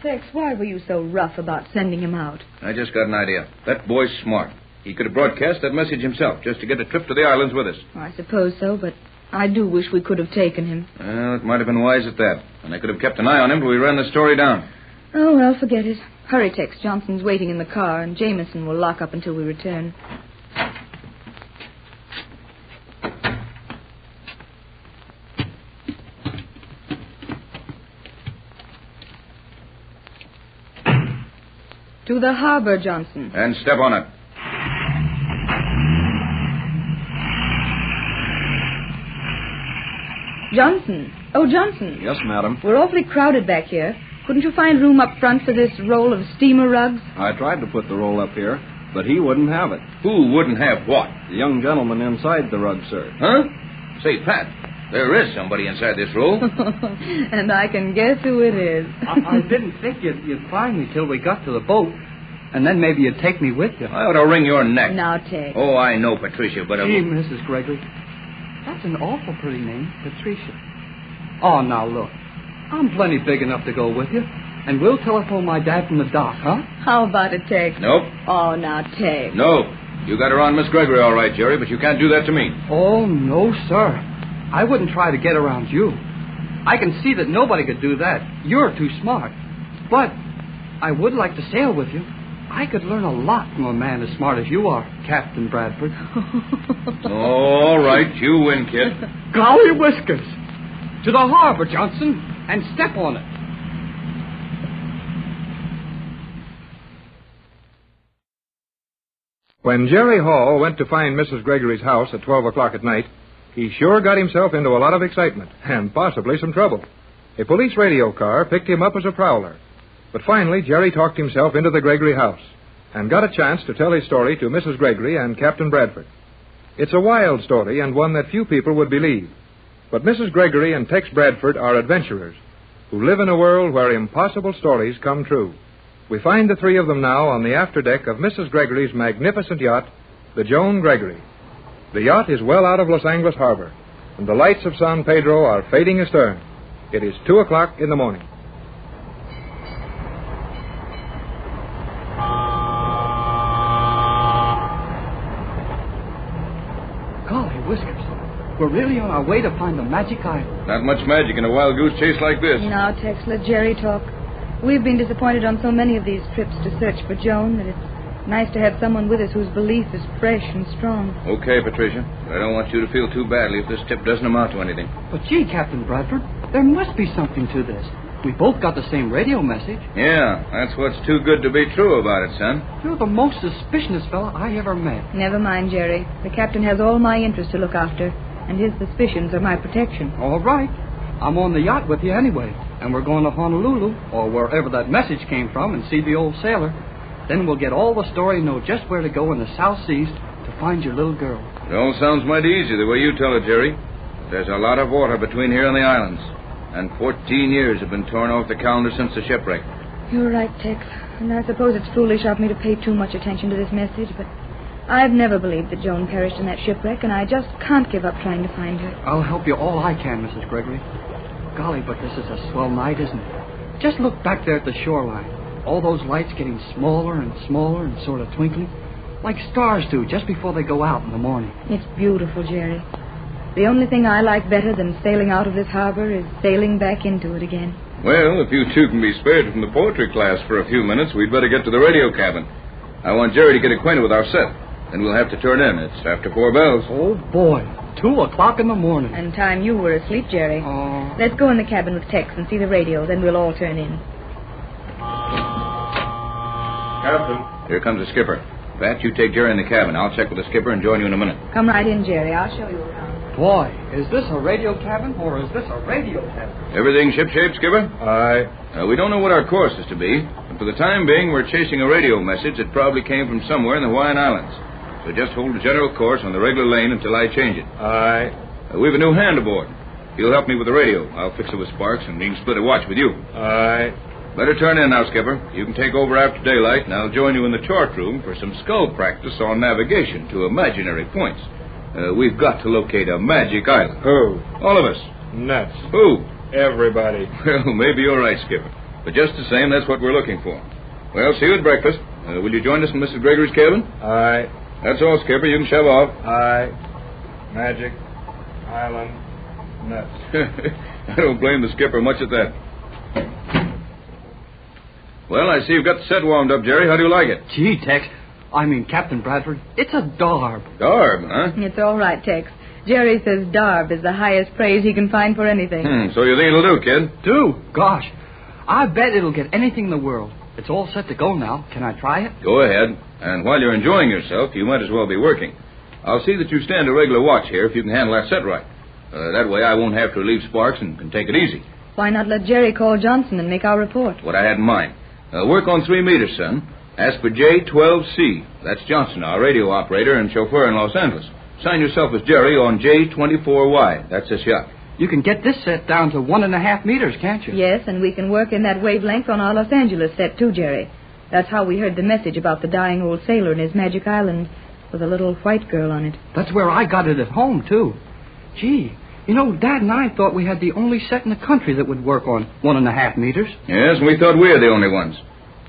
Tex, why were you so rough about sending him out? I just got an idea. That boy's smart. He could have broadcast that message himself just to get a trip to the islands with us. I suppose so, but I do wish we could have taken him. Well, it might have been wise at that. And I could have kept an eye on him till we ran the story down. Oh, well, forget it. Hurry, Tex. Johnson's waiting in the car, and Jameson will lock up until we return. To the harbor, Johnson. And step on it. Johnson. Oh, Johnson. Yes, madam. We're awfully crowded back here. Couldn't you find room up front for this roll of steamer rugs? I tried to put the roll up here, but he wouldn't have it. Who wouldn't have what? The young gentleman inside the rug, sir. Huh? Say, Pat, there is somebody inside this roll. And I can guess who it is. I didn't think you'd find me till we got to the boat. And then maybe you'd take me with you. I ought to wring your neck. Now, Tex. Oh, I know, Patricia, but... Gee, Mrs. Gregory, that's an awful pretty name, Patricia. Oh, now, look. I'm plenty big enough to go with you. And we'll telephone my dad from the dock, huh? How about it, Tex? Nope. Oh, now, Tex. No. You got her on Miss Gregory all right, Jerry, but you can't do that to me. Oh, no, sir. I wouldn't try to get around you. I can see that nobody could do that. You're too smart. But I would like to sail with you. I could learn a lot from a man as smart as you are, Captain Bradford. All right, you win, kid. Golly whiskers! To the harbor, Johnson, and step on it. When Jerry Hall went to find Mrs. Gregory's house at 12 o'clock at night, he sure got himself into a lot of excitement, and possibly some trouble. A police radio car picked him up as a prowler. But finally, Jerry talked himself into the Gregory house and got a chance to tell his story to Mrs. Gregory and Captain Bradford. It's a wild story and one that few people would believe. But Mrs. Gregory and Tex Bradford are adventurers who live in a world where impossible stories come true. We find the three of them now on the afterdeck of Mrs. Gregory's magnificent yacht, the Joan Gregory. The yacht is well out of Los Angeles Harbor, and the lights of San Pedro are fading astern. It is 2 o'clock in the morning. Golly whiskers. We're really on our way to find the magic island. Not much magic in a wild goose chase like this. Now, Tex, let Jerry talk. We've been disappointed on so many of these trips to search for Joan that it's nice to have someone with us whose belief is fresh and strong. Okay, Patricia. I don't want you to feel too badly if this tip doesn't amount to anything. But gee, Captain Bradford, there must be something to this. We both got the same radio message. Yeah, that's what's too good to be true about it, son. You're the most suspicious fella I ever met. Never mind, Jerry. The captain has all my interests to look after, and his suspicions are my protection. All right. I'm on the yacht with you anyway, and we're going to Honolulu, or wherever that message came from, and see the old sailor. Then we'll get all the story and know just where to go in the South Seas to find your little girl. It all sounds mighty easy the way you tell it, Jerry. There's a lot of water between here and the islands, and 14 years have been torn off the calendar since the shipwreck. You're right, Tex, and I suppose it's foolish of me to pay too much attention to this message, but I've never believed that Joan perished in that shipwreck, and I just can't give up trying to find her. I'll help you all I can, Mrs. Gregory. Golly, but this is a swell night, isn't it? Just look back there at the shoreline. All those lights getting smaller and smaller and sort of twinkling, like stars do just before they go out in the morning. It's beautiful, Jerry. The only thing I like better than sailing out of this harbor is sailing back into it again. Well, if you two can be spared from the poetry class for a few minutes, we'd better get to the radio cabin. I want Jerry to get acquainted with our set. Then we'll have to turn in. It's after 4 bells. Oh, boy. 2 o'clock in the morning. And time you were asleep, Jerry. Oh. Let's go in the cabin with Tex and see the radio, then we'll all turn in. Captain. Here comes the skipper. Pat, you take Jerry in the cabin. I'll check with the skipper and join you in a minute. Come right in, Jerry. I'll show you around. Boy, is this a radio cabin or is this a radio cabin? Everything shipshape, skipper? Aye. We don't know what our course is to be, but for the time being, we're chasing a radio message that probably came from somewhere in the Hawaiian Islands. So just hold the general course on the regular lane until I change it. Aye. We've a new hand aboard. He'll help me with the radio. I'll fix it with Sparks, and he can split a watch with you. Aye. Better turn in now, skipper. You can take over after daylight, and I'll join you in the chart room for some skull practice on navigation to imaginary points. We've got to locate a magic island. Who? All of us. Nuts. Who? Everybody. Well, maybe you're right, skipper. But just the same, that's what we're looking for. Well, see you at breakfast. Will you join us in Mrs. Gregory's cabin? Aye. That's all, skipper. You can shove off. Aye. Magic Island nuts. I don't blame the skipper much at that. Well, I see you've got the set warmed up, Jerry. How do you like it? Gee, Tex. Captain Bradford, it's a darb. Darb, huh? It's all right, Tex. Jerry says darb is the highest praise he can find for anything. So you think it'll do, kid? Do? Gosh. I bet it'll get anything in the world. It's all set to go now. Can I try it? Go ahead. And while you're enjoying yourself, you might as well be working. I'll see that you stand a regular watch here if you can handle that set right. That way I won't have to relieve Sparks and can take it easy. Why not let Jerry call Johnson and make our report? What I had in mind. Work on 3 meters, son. Ask for J12C. That's Johnson, our radio operator and chauffeur in Los Angeles. Sign yourself as Jerry on J24Y. That's this yacht. You can get this set down to 1.5 meters, can't you? Yes, and we can work in that wavelength on our Los Angeles set, too, Jerry. That's how we heard the message about the dying old sailor in his magic island with a little white girl on it. That's where I got it at home, too. Gee, you know, Dad and I thought we had the only set in the country that would work on 1.5 meters. Yes, and we thought we were the only ones.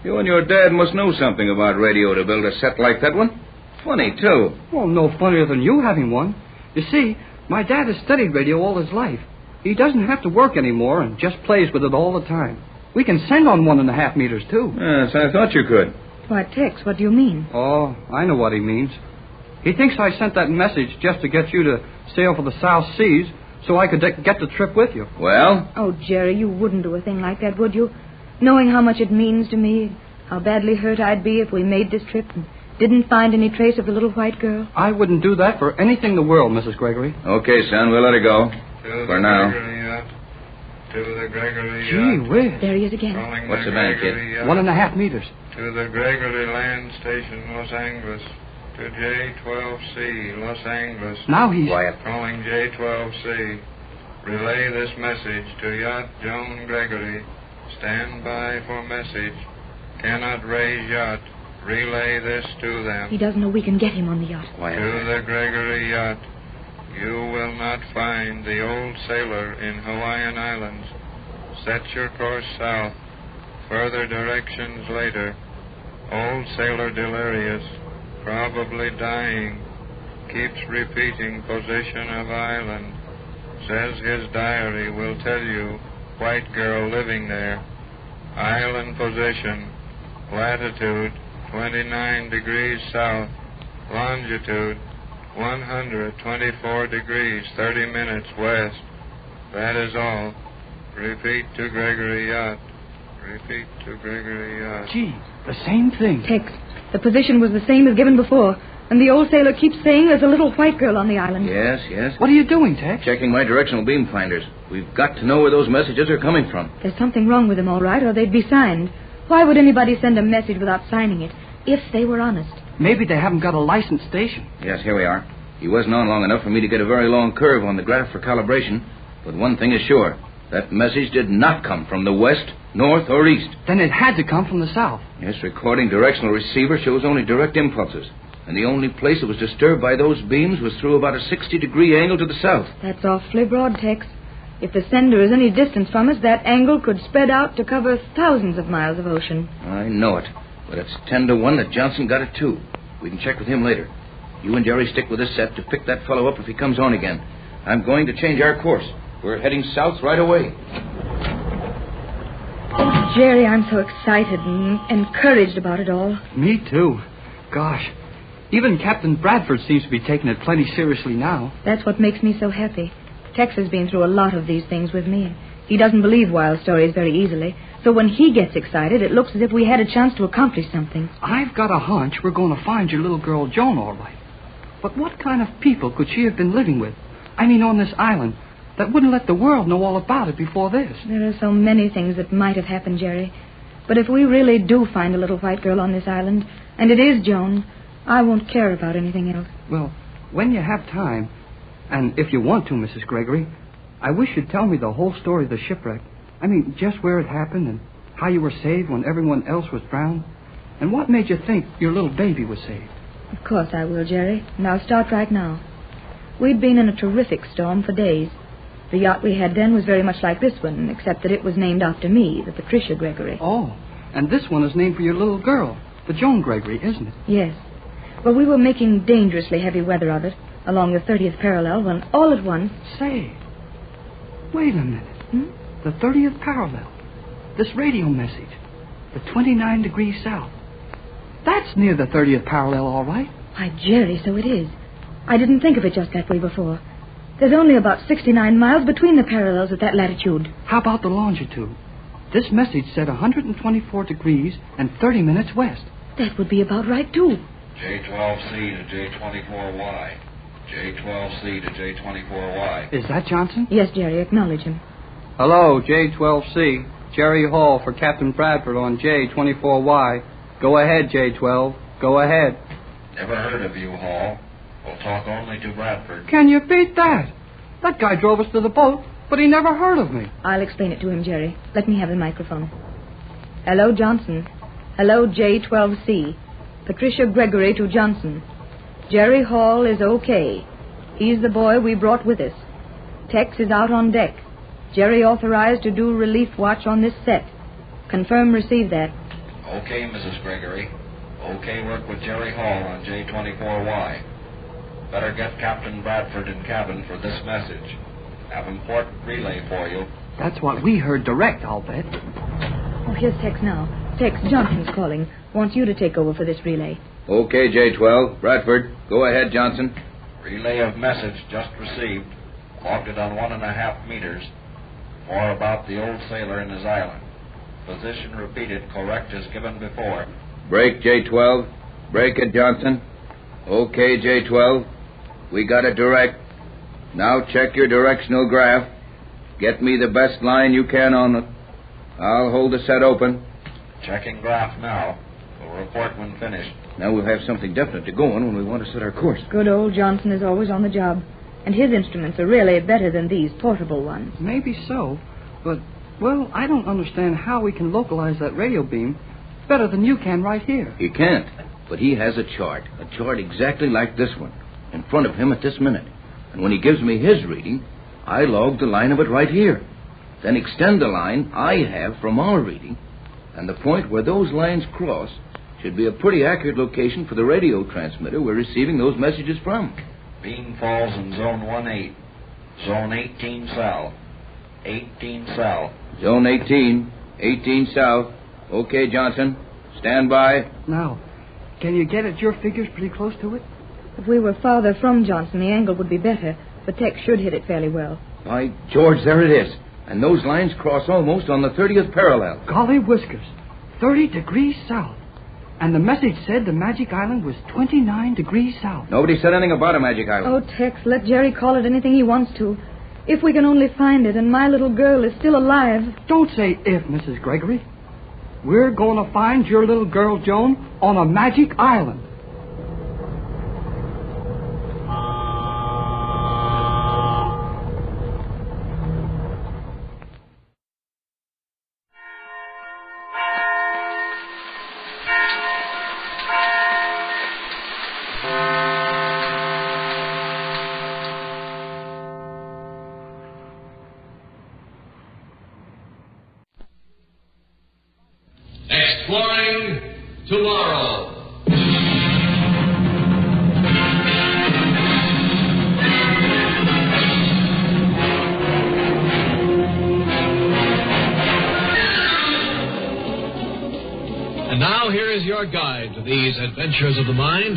You and your dad must know something about radio to build a set like that one. Funny, too. Well, no funnier than you having one. You see, my dad has studied radio all his life. He doesn't have to work anymore and just plays with it all the time. We can send on 1.5 meters, too. Yes, I thought you could. Why, Tex, what do you mean? Oh, I know what he means. He thinks I sent that message just to get you to sail for the South Seas so I could get the trip with you. Well? Oh, Jerry, you wouldn't do a thing like that, would you? Knowing how much it means to me, how badly hurt I'd be if we made this trip and didn't find any trace of the little white girl. I wouldn't do that for anything in the world, Mrs. Gregory. Okay, son, we'll let her go. For now. To the Gregory Gee whiz. There he is again. What's the matter, kid? 1.5 meters. To the Gregory Land Station, Los Angeles. To J12C, Los Angeles. Now he's... Quiet. Calling J12C. Relay this message to Yacht Joan Gregory. Stand by for message. Cannot raise yacht. Relay this to them. He doesn't know we can get him on the yacht. Quiet. To the Gregory Yacht. You will not find the old sailor in Hawaiian Islands. Set your course south. Further directions later. Old sailor delirious, probably dying. Keeps repeating position of island. Says his diary will tell you white girl living there. Island position. Latitude 29 degrees south. Longitude 124 degrees, 30 minutes west. That is all. Repeat to Gregory Yacht. Repeat to Gregory Yacht. Gee, the same thing. Tex, the position was the same as given before, and the old sailor keeps saying there's a little white girl on the island. Yes, yes. What are you doing, Tex? Checking my directional beam finders. We've got to know where those messages are coming from. There's something wrong with them, all right, or they'd be signed. Why would anybody send a message without signing it, if they were honest? Maybe they haven't got a licensed station. Yes, here we are. He wasn't on long enough for me to get a very long curve on the graph for calibration. But one thing is sure. That message did not come from the west, north, or east. Then it had to come from the south. Yes, recording directional receiver shows only direct impulses. And the only place it was disturbed by those beams was through about a 60-degree angle to the south. That's awfully broad, Tex. If the sender is any distance from us, that angle could spread out to cover thousands of miles of ocean. I know it. But it's 10 to 1 that Johnson got it, too. We can check with him later. You and Jerry stick with this set to pick that fellow up if he comes on again. I'm going to change our course. We're heading south right away. Oh, Jerry, I'm so excited and encouraged about it all. Me, too. Gosh, even Captain Bradford seems to be taking it plenty seriously now. That's what makes me so happy. Tex has been through a lot of these things with me. He doesn't believe wild stories very easily. So when he gets excited, it looks as if we had a chance to accomplish something. I've got a hunch we're going to find your little girl, Joan, all right. But what kind of people could she have been living with? I mean, on this island, that wouldn't let the world know all about it before this. There are so many things that might have happened, Jerry. But if we really do find a little white girl on this island, and it is Joan, I won't care about anything else. Well, when you have time, and if you want to, Mrs. Gregory, I wish you'd tell me the whole story of the shipwreck. I mean, just where it happened and how you were saved when everyone else was drowned. And what made you think your little baby was saved? Of course I will, Jerry. And I'll start right now. We'd been in a terrific storm for days. The yacht we had then was very much like this one, except that it was named after me, the Patricia Gregory. Oh, and this one is named for your little girl, the Joan Gregory, isn't it? Yes. Well, we were making dangerously heavy weather of it, along the 30th parallel, when all at once... Say, wait a minute. The 30th parallel. This radio message. The 29 degrees south. That's near the 30th parallel, all right. Why, Jerry, so it is. I didn't think of it just that way before. There's only about 69 miles between the parallels at that latitude. How about the longitude? This message said 124 degrees and 30 minutes west. That would be about right, too. J12C to J24Y. J12C to J24Y. Is that Johnson? Yes, Jerry, acknowledge him. Hello, J12C. Jerry Hall for Captain Bradford on J24Y. Go ahead, J12. Go ahead. Never heard of you, Hall. We'll talk only to Bradford. Can you beat that? That guy drove us to the boat, but he never heard of me. I'll explain it to him, Jerry. Let me have the microphone. Hello, Johnson. Hello, J12C. Patricia Gregory to Johnson. Jerry Hall is okay. He's the boy we brought with us. Tex is out on deck. Jerry authorized to do relief watch on this set. Confirm receive that. Okay, Mrs. Gregory. Okay, work with Jerry Hall on J24Y. Better get Captain Bradford in cabin for this message. Have important relay for you. That's what we heard direct, I'll bet. Oh, here's Tex now. Tex, Johnson's calling. Wants you to take over for this relay. Okay, J12. Bradford, go ahead, Johnson. Relay of message just received. Logged it on 1.5 meters. More about the old sailor and his island. Position repeated, correct as given before. Break, J12. Break it, Johnson. Okay, J12. We got it direct. Now check your directional graph. Get me the best line you can on it. I'll hold the set open. Checking graph now. We'll report when finished. Now we'll have something definite to go on when we want to set our course. Good old Johnson is always on the job. And his instruments are really better than these portable ones. Maybe so, but, well, I don't understand how we can localize that radio beam better than you can right here. He can't, but he has a chart exactly like this one, in front of him at this minute. And when he gives me his reading, I log the line of it right here. Then extend the line I have from our reading, and the point where those lines cross should be a pretty accurate location for the radio transmitter we're receiving those messages from. Beam falls in Zone 1-8. Zone 18 south. 18 south. Zone 18. 18 south. Okay, Johnson. Stand by. Now, can you get at your figures pretty close to it? If we were farther from Johnson, the angle would be better. But Tex should hit it fairly well. By George, there it is. And those lines cross almost on the 30th parallel. Golly whiskers. 30 degrees south. And the message said the Magic Island was 29 degrees south. Nobody said anything about a Magic Island. Oh, Tex, let Jerry call it anything he wants to. If we can only find it and my little girl is still alive. Don't say if, Mrs. Gregory. We're going to find your little girl, Joan, on a Magic Island. Exploring tomorrow. And now here is your guide to these adventures of the mind,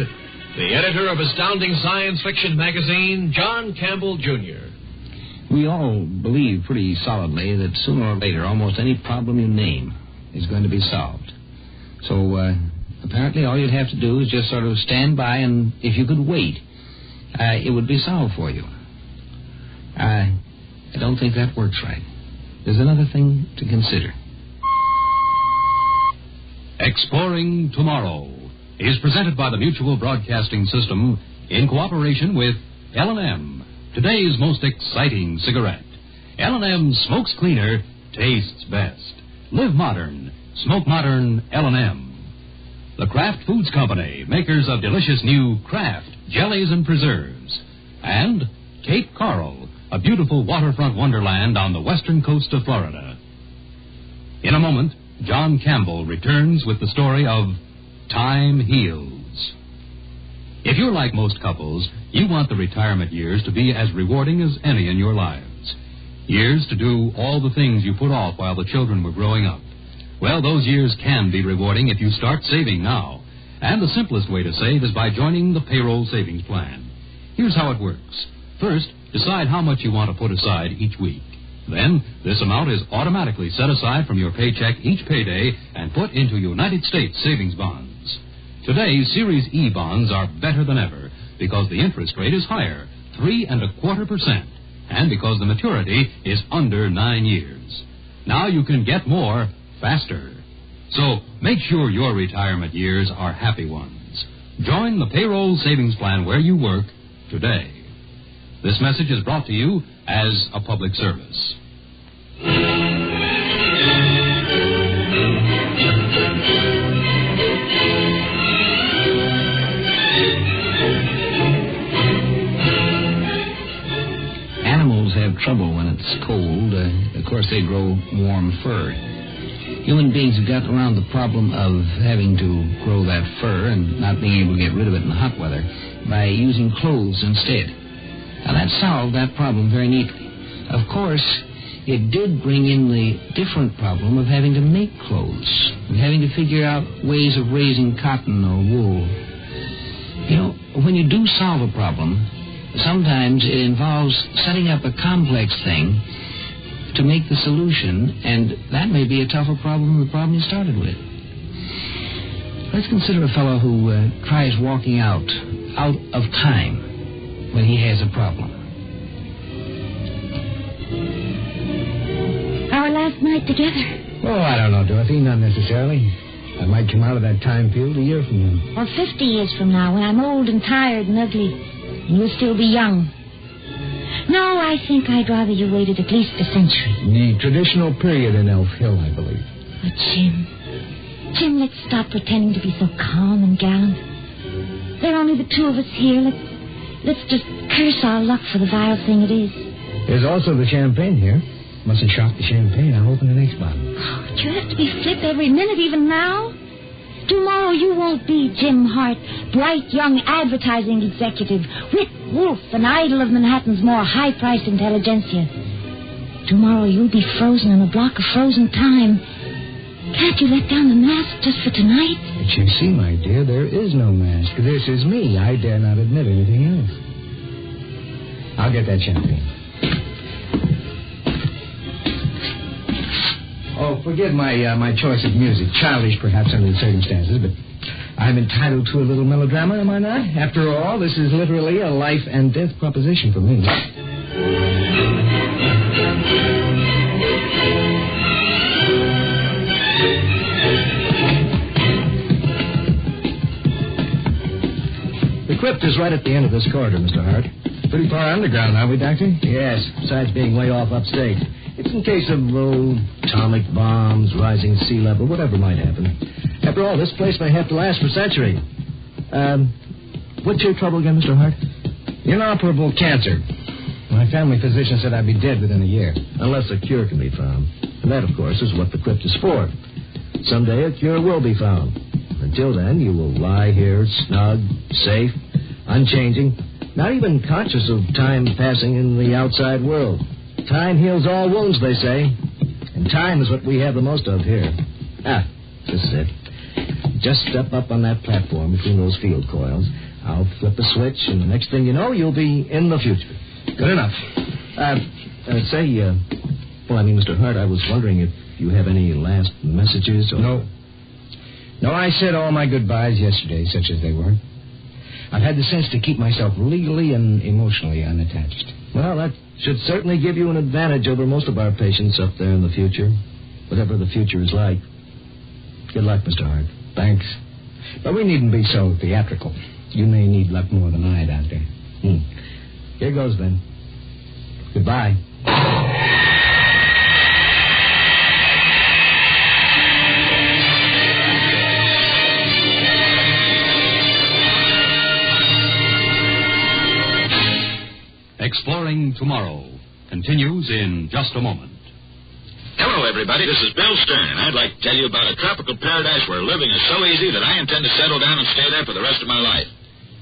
the editor of Astounding Science Fiction magazine, John Campbell, Jr. We all believe pretty solidly that sooner or later almost any problem you name is going to be solved. So, apparently all you'd have to do is just sort of stand by, and if you could wait, it would be solved for you. I don't think that works right. There's another thing to consider. Exploring Tomorrow is presented by the Mutual Broadcasting System in cooperation with L&M, today's most exciting cigarette. L&M smokes cleaner, tastes best. Live modern. Smoke modern L&M. The Kraft Foods Company, makers of delicious new Kraft jellies and preserves. And Cape Coral, a beautiful waterfront wonderland on the western coast of Florida. In a moment, John Campbell returns with the story of Time Heals. If you're like most couples, you want the retirement years to be as rewarding as any in your lives. Years to do all the things you put off while the children were growing up. Well, those years can be rewarding if you start saving now. And the simplest way to save is by joining the payroll savings plan. Here's how it works. First, decide how much you want to put aside each week. Then, this amount is automatically set aside from your paycheck each payday and put into United States savings bonds. Today, Series E bonds are better than ever because the interest rate is higher, 3.25%, and because the maturity is under 9 years. Now you can get more faster. So make sure your retirement years are happy ones. Join the payroll savings plan where you work today. This message is brought to you as a public service. Animals have trouble when it's cold. Of course, they grow warm fur. Human beings have gotten around the problem of having to grow that fur and not being able to get rid of it in the hot weather by using clothes instead. Now, that solved that problem very neatly. Of course, it did bring in the different problem of having to make clothes and having to figure out ways of raising cotton or wool. You know, when you do solve a problem, sometimes it involves setting up a complex thing to make the solution, and that may be a tougher problem than the problem you started with. Let's consider a fellow who tries walking out of time when he has a problem. Our last night together. Oh, I don't know, Dorothy, not necessarily. I might come out of that time field a year from now. Or 50 years from now, when I'm old and tired and ugly, and you'll still be young. No, I think I'd rather you waited at least a century. The traditional period in Elf Hill, I believe. But, Jim, let's stop pretending to be so calm and gallant. There are only the two of us here. Let's just curse our luck for the vile thing it is. There's also the champagne here. Mustn't shock the champagne. I'll open the next bottle. Oh, but you have to be flip every minute, even now. Tomorrow you won't be Jim Hart, bright young advertising executive, wit wolf, an idol of Manhattan's more high-priced intelligentsia. Tomorrow you'll be frozen in a block of frozen time. Can't you let down the mask just for tonight? But you see, my dear, there is no mask. This is me. I dare not admit anything else. I'll get that champagne. Oh, forgive my choice of music. Childish, perhaps, under the circumstances, but I'm entitled to a little melodrama, am I not? After all, this is literally a life and death proposition for me. The crypt is right at the end of this corridor, Mr. Hart. Pretty far underground, aren't we, Doctor? Yes, besides being way off upstate. It's in case of, atomic bombs, rising sea level, whatever might happen. After all, this place may have to last for a century. What's your trouble again, Mr. Hart? Inoperable cancer. My family physician said I'd be dead within a year, unless a cure can be found. And that, of course, is what the crypt is for. Someday a cure will be found. Until then, you will lie here, snug, safe, unchanging, not even conscious of time passing in the outside world. Time heals all wounds, they say. And time is what we have the most of here. This is it. Just step up on that platform between those field coils. I'll flip a switch, and the next thing you know, you'll be in the future. Good enough. Mr. Hart, I was wondering if you have any last messages or... No, I said all my goodbyes yesterday, such as they were. I've had the sense to keep myself legally and emotionally unattached. Well, that should certainly give you an advantage over most of our patients up there in the future, whatever the future is like. Good luck, Mr. Hart. Thanks. But we needn't be so theatrical. You may need luck more than I, Doctor. Here goes, then. Goodbye. Exploring Tomorrow continues in just a moment. Hello, everybody. This is Bill Stern, and I'd like to tell you about a tropical paradise where living is so easy that I intend to settle down and stay there for the rest of my life.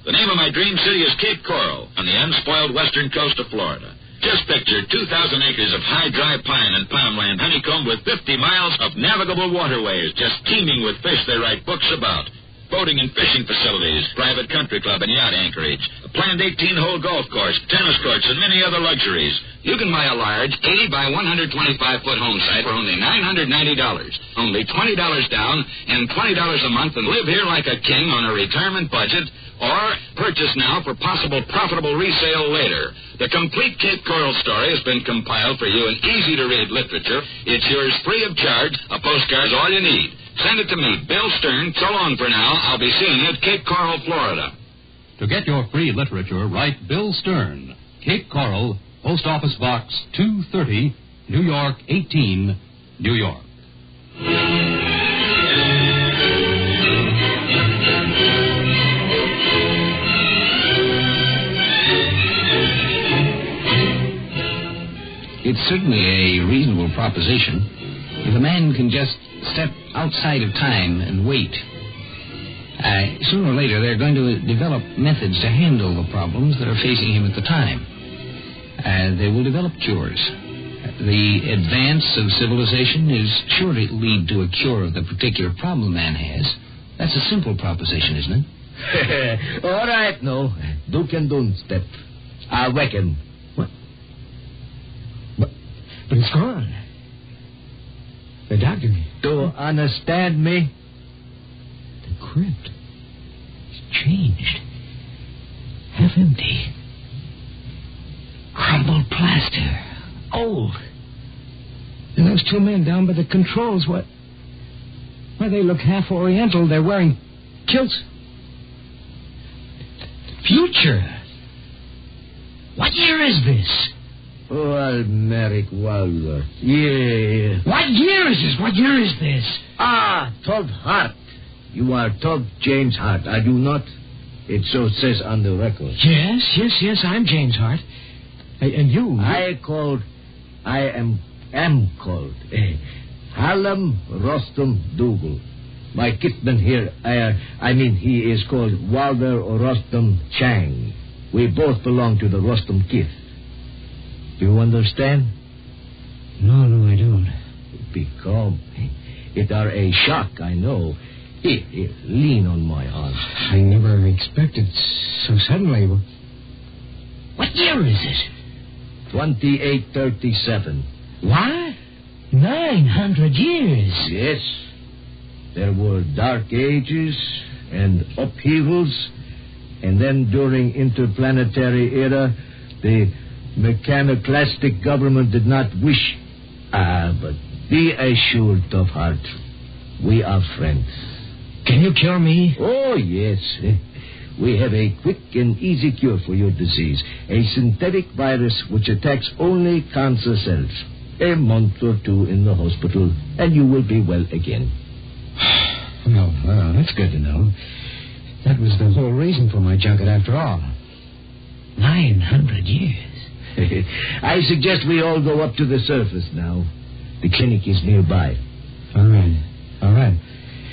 The name of my dream city is Cape Coral on the unspoiled western coast of Florida. Just picture 2,000 acres of high, dry pine and palmland honeycombed with 50 miles of navigable waterways just teeming with fish they write books about. Boating and fishing facilities, private country club and yacht anchorage, a planned 18-hole golf course, tennis courts, and many other luxuries. You can buy a large 80 by 125-foot home site for only $990. Only $20 down and $20 a month and live here like a king on a retirement budget, or purchase now for possible profitable resale later. The complete Cape Coral story has been compiled for you in easy-to-read literature. It's yours free of charge. A postcard's all you need. Send it to me, Bill Stern. So long for now. I'll be seeing you at Cape Coral, Florida. To get your free literature, write Bill Stern, Cape Coral, Post Office Box 230, New York 18, New York. It's certainly a reasonable proposition if a man can just step outside of time and wait. Sooner or later, they're going to develop methods to handle the problems that are facing him at the time. They will develop cures. The advance of civilization is sure to lead to a cure of the particular problem man has. That's a simple proposition, isn't it? All right, no. Do can don't step. I reckon. What? But it's gone. The doctor. Do understand me? The crypt. It's changed. Half empty. Crumbled plaster. Old. And those two men down by the controls, what? Why, they look half Oriental. They're wearing kilts. Future. What year is this? Oh, Almeric Walworth. Yeah. What year is this? What year is this? Todd Hart. You are Todd James Hart, are you not? It so says on the record. Yes, I'm James Hart. And you? I am called Hallam Rostam Dougal. My kitman here, he is called Walter Rostam Chang. We both belong to the Rostam kith. Do you understand? No, I don't. Be calm. It are a shock, I know. Here, lean on my arm. I never expected so suddenly. What year is it? 2837. What? 900 years. Yes. There were dark ages and upheavals, and then during interplanetary era, the mechaniclastic government did not wish. But be assured, Tough Heart, we are friends. Can you cure me? Oh, yes. We have a quick and easy cure for your disease. A synthetic virus which attacks only cancer cells. A month or two in the hospital, and you will be well again. Well, that's good to know. That was the whole reason for my junket after all. 900 years. I suggest we all go up to the surface now. The clinic is nearby. All right.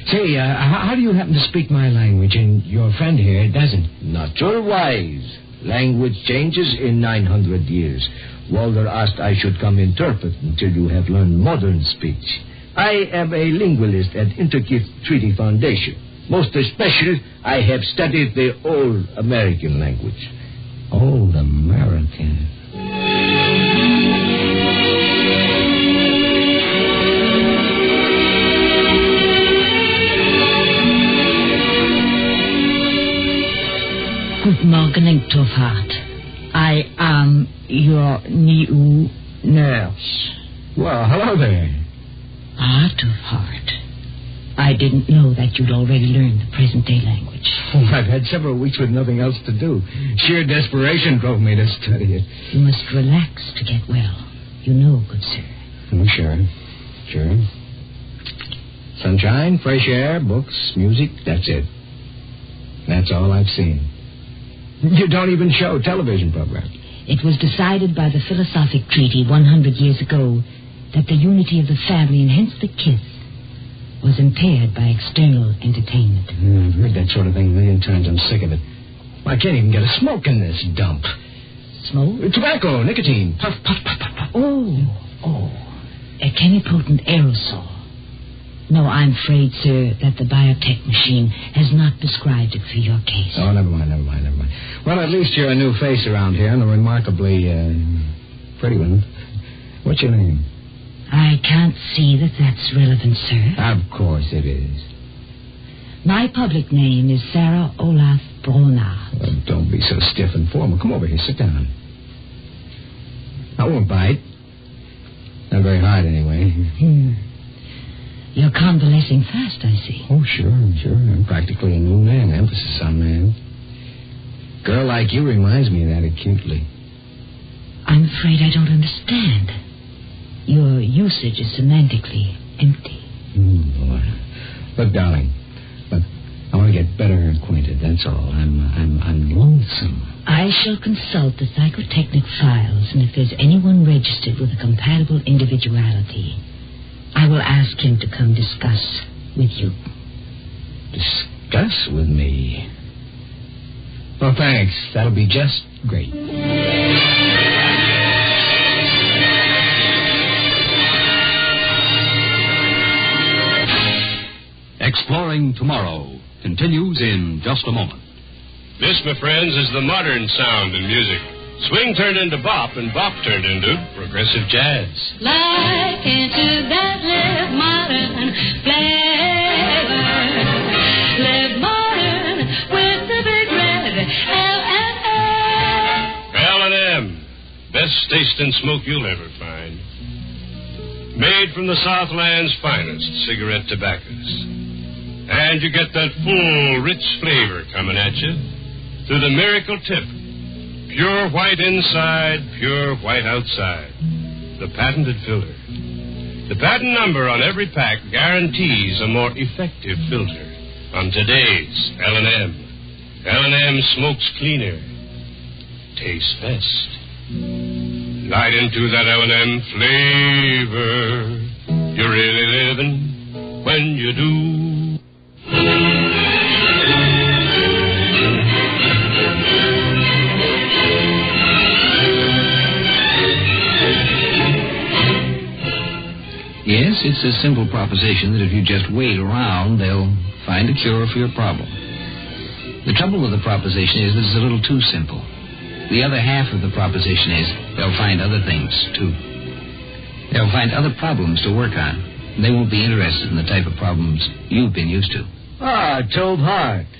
Say, how do you happen to speak my language and your friend here doesn't? Natural wise. Language changes in 900 years. Walter asked I should come interpret until you have learned modern speech. I am a linguist at Interkith Treaty Foundation. Most especially, I have studied the Old American language. Old American? Good morning, Tough Heart. I am your new nurse. Well, hello there. Tough Heart. I didn't know that you'd already learned the present-day language. Oh, I've had several weeks with nothing else to do. Sheer desperation drove me to study it. You must relax to get well. You know, good sir. Oh, sure. Sunshine, fresh air, books, music, that's it. That's all I've seen. You don't even show television programs. It was decided by the Philosophic Treaty 100 years ago that the unity of the family and hence the kith was impaired by external entertainment. I've heard that sort of thing a million times. I'm sick of it. I can't even get a smoke in this dump. Smoke? Tobacco, nicotine. Puff, puff, puff, puff, puff. Oh. A chemipotent aerosol. No, I'm afraid, sir, that the biotech machine has not prescribed it for your case. Oh, never mind. Well, at least you're a new face around here and a remarkably, pretty one. What's your name? I can't see that that's relevant, sir. Of course it is. My public name is Sarah Olaf Brunner. Well, don't be so stiff and formal. Come over here. Sit down. I won't bite. Not very hard, anyway. You're convalescing fast, I see. Oh, sure. I'm practically a new man. Emphasis on man. Girl like you reminds me of that acutely. I'm afraid I don't understand. Your usage is semantically empty. Boy. Look, darling. Look, I want to get better acquainted, that's all. I'm lonesome. I shall consult the psychotechnic files, and if there's anyone registered with a compatible individuality, I will ask him to come discuss with you. Discuss with me? Well, thanks. That'll be just great. Exploring Tomorrow continues in just a moment. This, my friends, is the modern sound in music. Swing turned into bop, and bop turned into progressive jazz. Like into that live modern flavor. Live modern with the big red L&M. L&M. Best taste and smoke you'll ever find. Made from the Southland's finest cigarette tobaccos. And you get that full, rich flavor coming at you through the miracle tip. Pure white inside, pure white outside. The patented filter. The patent number on every pack guarantees a more effective filter on today's L&M. L&M smokes cleaner. Tastes best. Light into that L&M flavor. You're really living when you do. Yes, it's a simple proposition that if you just wait around, they'll find a cure for your problem. The trouble with the proposition is that it's a little too simple. The other half of the proposition is they'll find other things, too. They'll find other problems to work on. And they won't be interested in the type of problems you've been used to. Ah, Tobe Hart.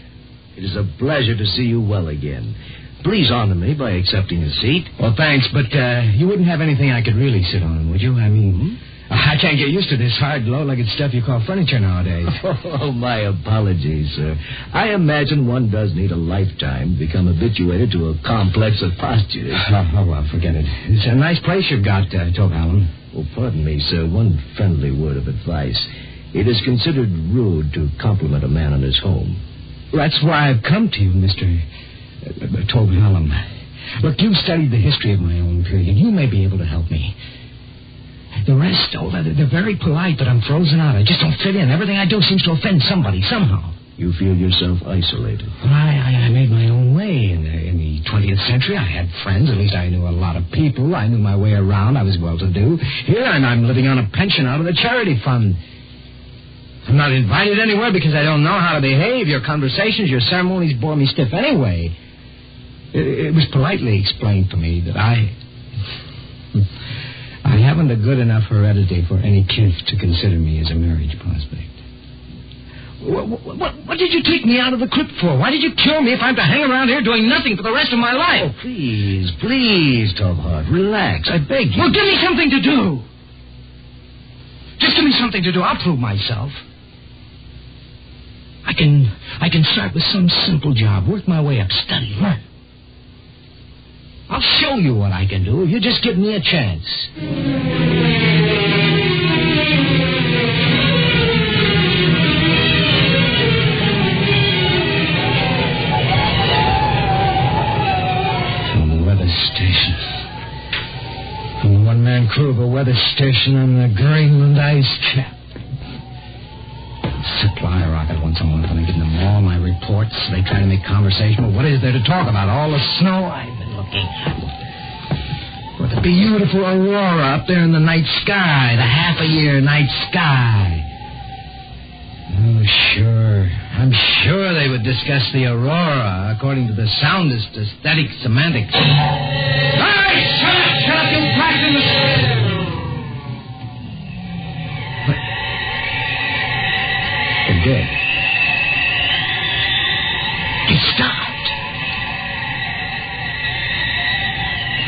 It is a pleasure to see you well again. Please honor me by accepting a seat. Well, thanks, but you wouldn't have anything I could really sit on, would you? I mean, I can't get used to this hard, low-legged stuff you call furniture nowadays. Oh, my apologies, sir. I imagine one does need a lifetime to become habituated to a complex of postures. Oh, well, forget it. It's a nice place you've got, Tobe Allen. Well, pardon me, sir. One friendly word of advice. It is considered rude to compliment a man on his home. That's why I've come to you, Mr. Tobe Allen. Look, you've studied the history of my own period. You may be able to help me. The rest, they're very polite, but I'm frozen out. I just don't fit in. Everything I do seems to offend somebody, somehow. You feel yourself isolated? Well, I made my own way in the 20th century. I had friends. At least I knew a lot of people. I knew my way around. I was well-to-do. Here I'm living on a pension out of the charity fund. I'm not invited anywhere because I don't know how to behave. Your conversations, your ceremonies bore me stiff anyway. It was politely explained to me that I haven't a good enough heredity for any kids to consider me as a marriage prospect. What did you take me out of the crypt for? Why did you cure me if I'm to hang around here doing nothing for the rest of my life? Oh, please, Tobe Hart, relax. I beg you. Well, give me something to do. Just give me something to do. I'll prove myself. I can start with some simple job, work my way up, study, learn. I'll show you what I can do if you just give me a chance. From the weather station. From the one-man crew of a weather station on the Greenland ice cap. Supply rocket once a month, and I give them all my reports. They try to make conversation. Well, what is there to talk about? All the snow I've been looking at. What the beautiful aurora up there in the night sky, the half-a-year night sky. Oh, sure. I'm sure they would discuss the aurora according to the soundest aesthetic semantics. Hey, shut up, you cracked in the sky. They're dead. They stopped.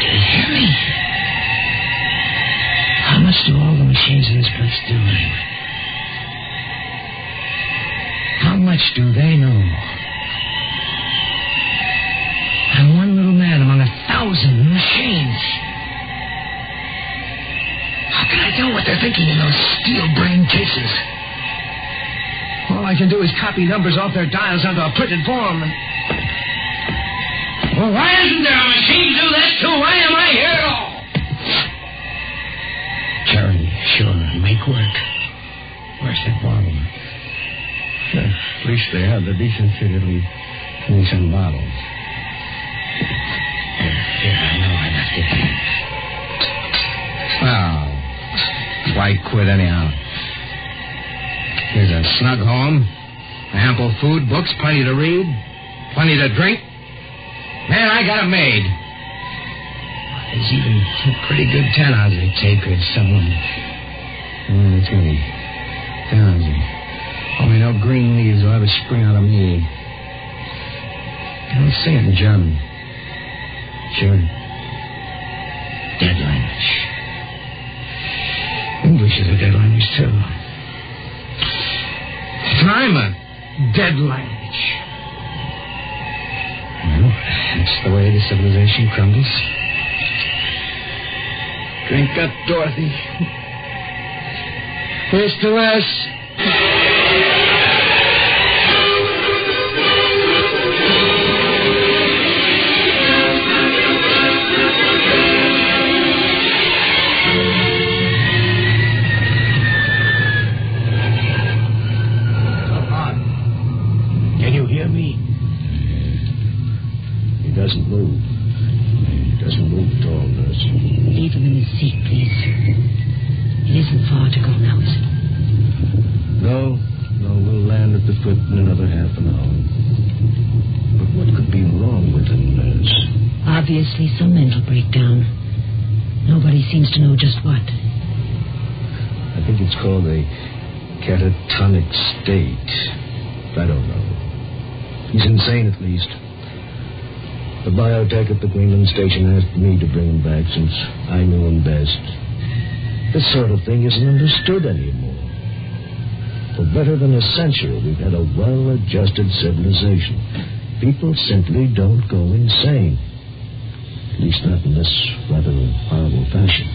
Can you hear me? How much do all the machines in this place do anyway? much do they know? I'm one little man among 1,000 machines. How can I tell what they're thinking in those steel-brained cases? All I can do is copy numbers off their dials onto a printed form. Well, why isn't there a machine to do that, too? Why am I here at all? Charity, sure, make work. Where's the bottle? At least they have the decency to leave me some bottles. Here, I know I left it. Well, why quit anyhow? Here's a snug home, ample food, books, plenty to read, plenty to drink. Man, I got it made. There's even a pretty good 10-ounce acreage somewhere. It's me. 10-ounce. Only no green leaves will ever spring out of me. I'll sing it in German. Sure. Dead language. English is a dead language, too. I'm a dead language. Well, that's the way the civilization crumbles. Drink up, Dorothy. Here's to us. Doesn't move. He doesn't move at all, nurse. Leave him in his seat, please. It isn't far to go now, is it? No, we'll land at the foot in another half an hour. But what could be wrong with him, nurse? Obviously some mental breakdown. Nobody seems to know just what. I think it's called a catatonic state. I don't know. He's insane, at least. The biotech at the Greenland station asked me to bring him back since I knew him best. This sort of thing isn't understood anymore. For better than a century, we've had a well-adjusted civilization. People simply don't go insane. At least not in this rather horrible fashion.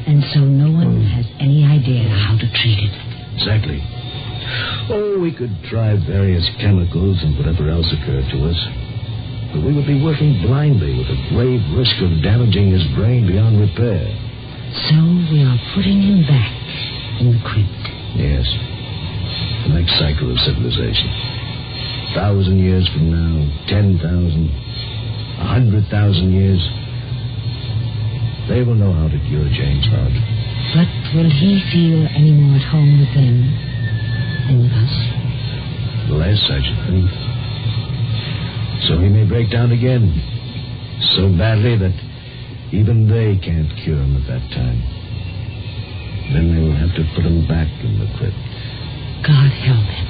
And so no one has any idea how to treat it. Exactly. Oh, we could try various chemicals and whatever else occurred to us. But we would be working blindly with a grave risk of damaging his brain beyond repair. So we are putting him back in the crypt. Yes. The next cycle of civilization. 1,000 years from now, 10,000, 100,000 years. They will know how to cure James' heart. But will he feel any more at home with them than with us? Less, I should think. So he may break down again. So badly that even they can't cure him at that time. Then they will have to put him back in the crypt. God help him.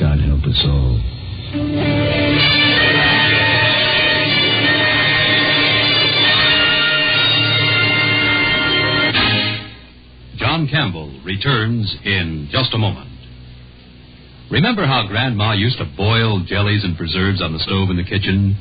God help us all. John Campbell returns in just a moment. Remember how Grandma used to boil jellies and preserves on the stove in the kitchen?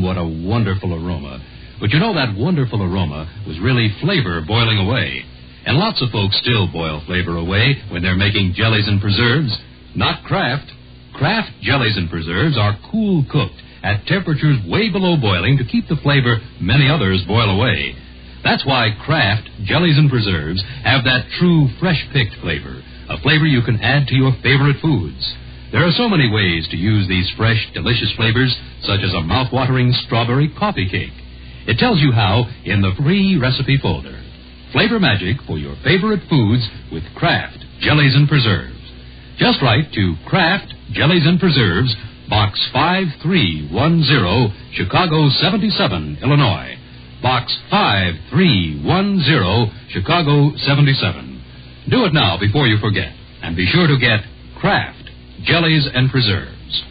What a wonderful aroma. But you know that wonderful aroma was really flavor boiling away. And lots of folks still boil flavor away when they're making jellies and preserves. Not Kraft. Kraft jellies and preserves are cool cooked at temperatures way below boiling to keep the flavor many others boil away. That's why Kraft jellies and preserves have that true fresh-picked flavor. A flavor you can add to your favorite foods. There are so many ways to use these fresh, delicious flavors, such as a mouth-watering strawberry coffee cake. It tells you how in the free recipe folder. Flavor magic for your favorite foods with Kraft Jellies and Preserves. Just write to Kraft Jellies and Preserves, Box 5310, Chicago 77, Illinois. Box 5310, Chicago 77. Do it now before you forget. And be sure to get Kraft Jellies and Preserves.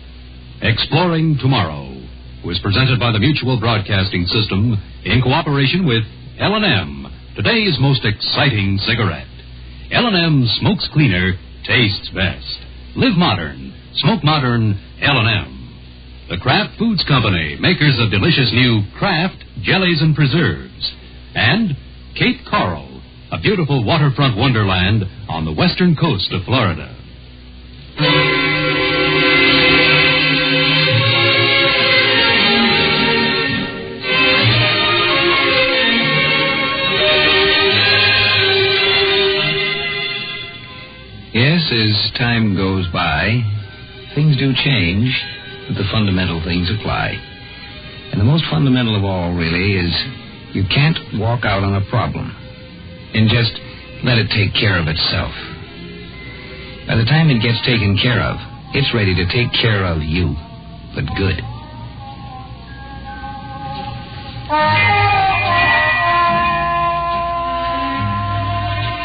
Exploring Tomorrow was presented by the Mutual Broadcasting System in cooperation with L&M, today's most exciting cigarette. L&M smokes cleaner, tastes best. Live modern. Smoke modern. L&M. The Kraft Foods Company, makers of delicious new Kraft jellies and preserves. And Cape Coral, a beautiful waterfront wonderland on the western coast of Florida. Yes, as time goes by, things do change, but the fundamental things apply. And the most fundamental of all, really, is you can't walk out on a problem and just let it take care of itself. By the time it gets taken care of, it's ready to take care of you, but good.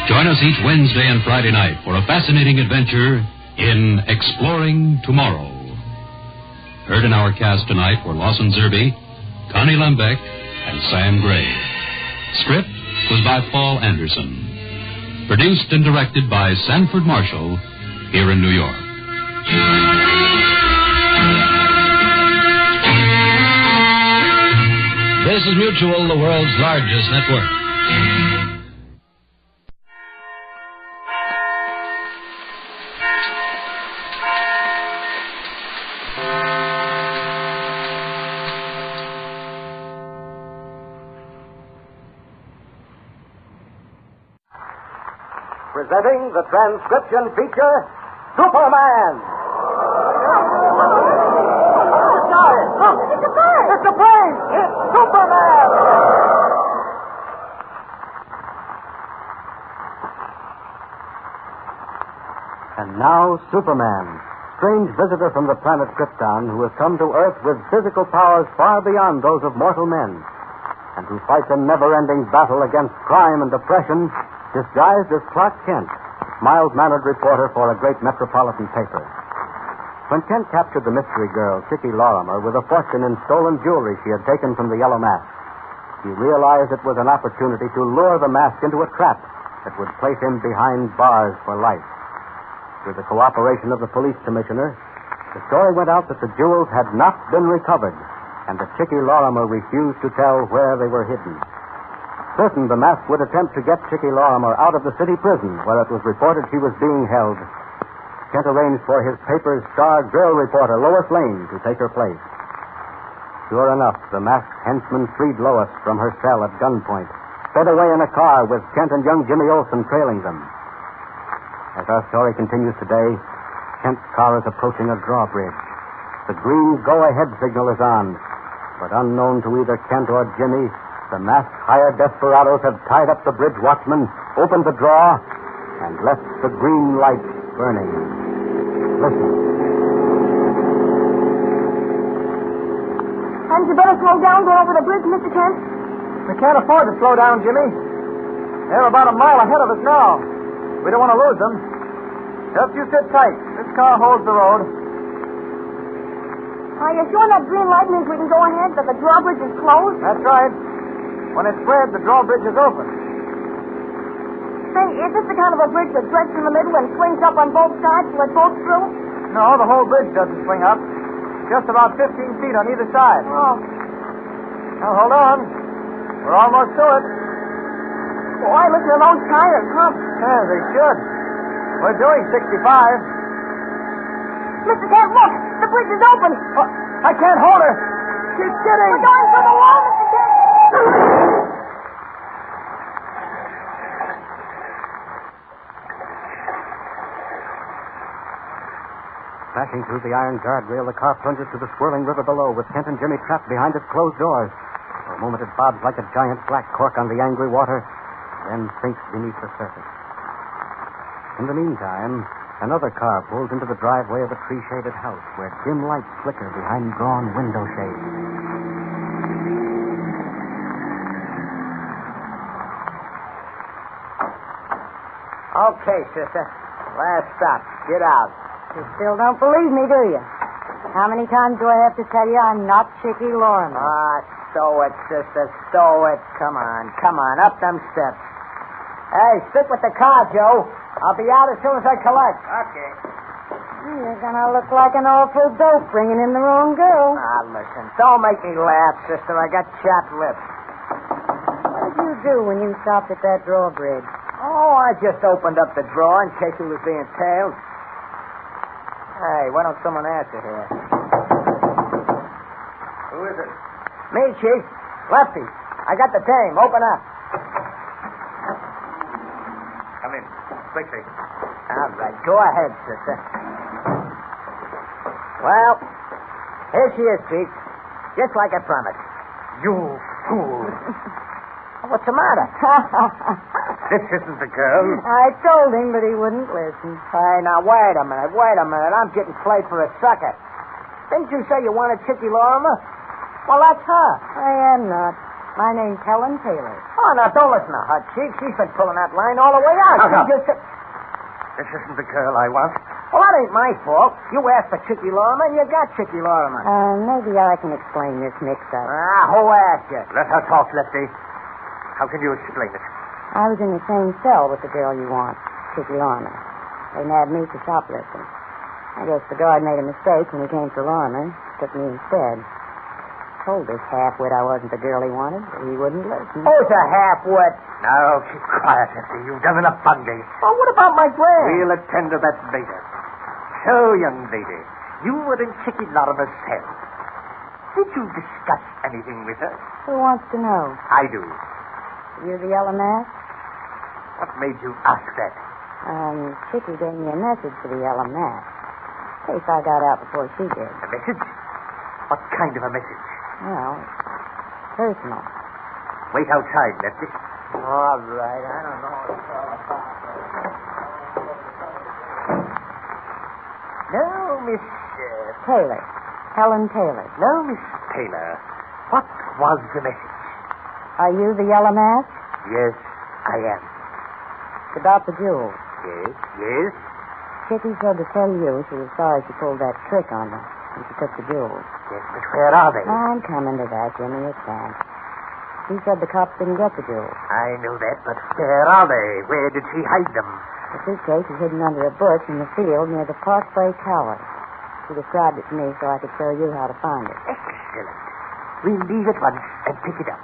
Join us each Wednesday and Friday night for a fascinating adventure in Exploring Tomorrow. Heard in our cast tonight were Lawson Zerbe, Connie Lembeck, and Sam Gray. Script was by Paul Anderson. Produced and directed by Sanford Marshall here in New York. This is Mutual, the world's largest network. Presenting the transcription feature, Superman. Look, it's a bird. It's a plane. It's Superman. And now, Superman, strange visitor from the planet Krypton, who has come to Earth with physical powers far beyond those of mortal men, and who fights a never-ending battle against crime and oppression, disguised as Clark Kent, mild-mannered reporter for a great metropolitan paper. When Kent captured the mystery girl, Chicky Lorimer, with a fortune in stolen jewelry she had taken from the Yellow Mask, he realized it was an opportunity to lure the mask into a trap that would place him behind bars for life. With the cooperation of the police commissioner, the story went out that the jewels had not been recovered, and that Chicky Lorimer refused to tell where they were hidden. Certain the mask would attempt to get Chicky Lorimer out of the city prison where it was reported she was being held. Kent arranged for his paper's star girl reporter, Lois Lane, to take her place. Sure enough, the masked henchman freed Lois from her cell at gunpoint, sped away in a car with Kent and young Jimmy Olsen trailing them. As our story continues today, Kent's car is approaching a drawbridge. The green go-ahead signal is on, but unknown to either Kent or Jimmy, the masked hired desperados have tied up the bridge watchman, opened the draw, and left the green light burning. Listen. Hadn't you better slow down going over the bridge, Mr. Kent? We can't afford to slow down, Jimmy. They're about a mile ahead of us now. We don't want to lose them. Just you sit tight. This car holds the road. Are you sure that green light means we can go ahead, that the drawbridge is closed? That's right. When it's red, the drawbridge is open. Say, is this the kind of a bridge that breaks in the middle and swings up on both sides to let boats through? No, the whole bridge doesn't swing up. Just about 15 feet on either side. Oh. Now, hold on. We're almost to it. Boy, listen to those tires, huh? Yeah, they should. We're doing 65. Mr. Kent, look! The bridge is open! Oh, I can't hold her. She's skidding. We're going for the wall, Mr. Kent! Crashing through the iron guardrail, the car plunges to the swirling river below, with Kent and Jimmy trapped behind its closed doors. For a moment it bobs like a giant black cork on the angry water, then sinks beneath the surface. In the meantime, another car pulls into the driveway of a tree-shaded house, where dim lights flicker behind drawn window shades. Okay, sister. Last stop. Get out. You still don't believe me, do you? How many times do I have to tell you I'm not Chicky Lorimer? Ah, stow it, sister. Stow it. Come on. Come on. Up them steps. Hey, stick with the car, Joe. I'll be out as soon as I collect. Okay. You're gonna look like an awful dope bringing in the wrong girl. Ah, listen. Don't make me laugh, sister. I got chapped lips. What did you do when you stopped at that drawbridge? Oh, I just opened up the drawer in case he was being tailed. Hey, why don't someone answer here? Who is it? Me, Chief. Lefty. I got the dame. Open up. Come in. Quickly. All right. Go ahead, sister. Well, here she is, Chief. Just like I promised. You fool. What's the matter? This isn't the girl. I told him, but he wouldn't listen. Hey, now, wait a minute. I'm getting played for a sucker. Didn't you say you wanted Chicky Lorimer? Well, that's her. I am not. My name's Helen Taylor. Oh, now, don't listen to her, Chief. She's been pulling that line all the way out. Shut up. She just said... This isn't the girl I want. Well, that ain't my fault. You asked for Chicky Lorimer, and you got Chicky Lorimer. Maybe I can explain this mix-up. Who asked you? Let her talk, Lefty. How can you explain it? I was in the same cell with the girl you want, Chicky Lorimer. They nabbed me for shoplifting. I guess the guard made a mistake when he came for Lorimer. Took me instead. Told this half-wit I wasn't the girl he wanted, but he wouldn't listen. Who's a half-wit? Now, keep quiet, Lefty. You've done enough bungling. Well, what about my grand? We'll attend to that later. So, young lady, you were in Chicky Lorimer's cell. Did you discuss anything with her? Who wants to know? I do. You the yellow mask? What made you ask that? Chicky gave me a message for the yellow mask. In case I got out before she did. A message? What kind of a message? Well, personal. Wait outside, Lefty. All right, I don't know what it's all about. Now, Miss... Taylor. Helen Taylor. Now, Miss Taylor, what was the message? Are you the yellow mask? Yes, I am. It's about the jewels. Yes? Chicky said to tell you she was sorry she pulled that trick on her when she took the jewels. Yes, but where are they? I'm coming to that, Jimmy. You can't. She said the cops didn't get the jewels. I know that, but where are they? Where did she hide them? The suitcase is hidden under a bush in the field near the Parkway Tower. She described it to me so I could show you how to find it. Excellent. We'll leave at once and pick it up.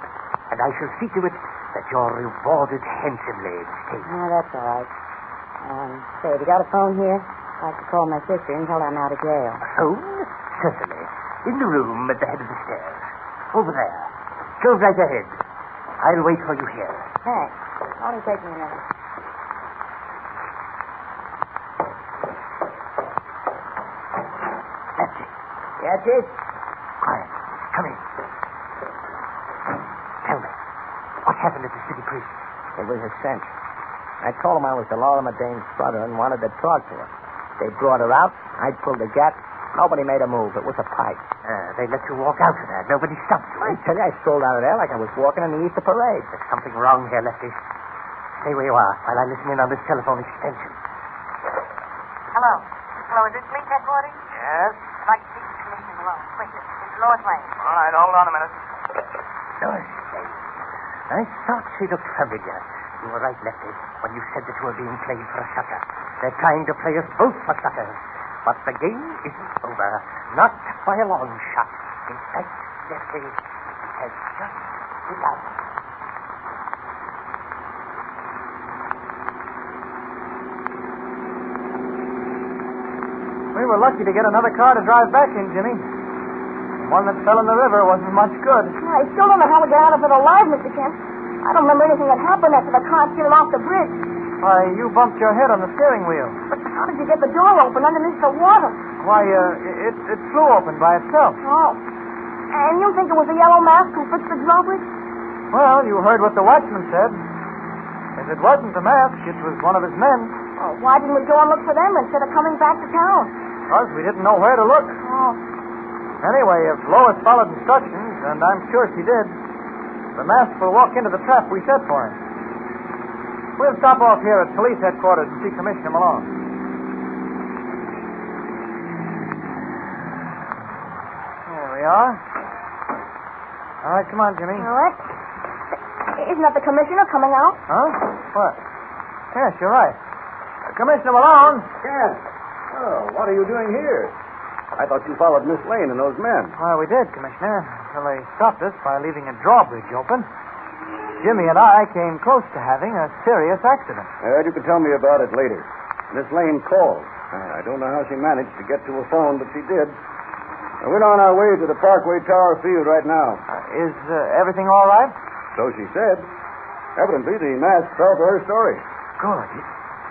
And I shall see to it that you're rewarded handsomely, Miss Taylor. No, that's all right. Say, have you got a phone here? I'd like to call my sister and tell her I'm out of jail. A phone? Certainly. In the room at the head of the stairs. Over there. Go right ahead. I'll wait for you here. Thanks. Only take me a minute. That's it. Yeah, Chief? Quiet. Come in. Tell me, what happened at the city prison? It was a cinch. I told him I was the Lorimer dame's brother and wanted to talk to her. They brought her out. I pulled the gap. Nobody made a move. It was a pipe. They let you walk out of there. Nobody stopped you. I tell you, I strolled out of there like I was walking in the Easter parade. There's something wrong here, Lefty. Stay where you are while I listen in on this telephone extension. Hello. Hello, is this police headquarters? Yes? I'd like to speak to Commissioner Malone. Quickly. It's Lois Lane. All right, hold on a minute. Lois Lane. I thought she looked familiar. You were right, Lefty, when you said that you were being played for a sucker. They're trying to play us both for suckers. But the game isn't over. Not by a long shot. In fact, Lefty, it has just begun. We were lucky to get another car to drive back in, Jimmy. The one that fell in the river wasn't much good. I still don't know how we got out of it alive, Mr. Kent. I don't remember anything that happened after the car steered off the bridge. Why, you bumped your head on the steering wheel. But how did you get the door open underneath the water? Why, it flew open by itself. Oh. And you think it was the yellow mask who fixed the drawbridge? Well, you heard what the watchman said. If it wasn't the mask, it was one of his men. Oh, why didn't we go and look for them instead of coming back to town? Because we didn't know where to look. Oh. Anyway, if Lois followed instructions, and I'm sure she did, the mask will walk into the trap we set for him. We'll stop off here at police headquarters and see Commissioner Malone. There we are. All right, come on, Jimmy. All right. Isn't that the commissioner coming out? Huh? What? Yes, you're right. Commissioner Malone. Kent. Oh, what are you doing here? I thought you followed Miss Lane and those men. Well, we did, Commissioner, until they stopped us by leaving a drawbridge open. Jimmy and I came close to having a serious accident. You can tell me about it later. Miss Lane called. I don't know how she managed to get to a phone, but she did. We're on our way to the Parkway Tower field right now. Is everything all right? So she said. Evidently, the mask fell for her story. Good.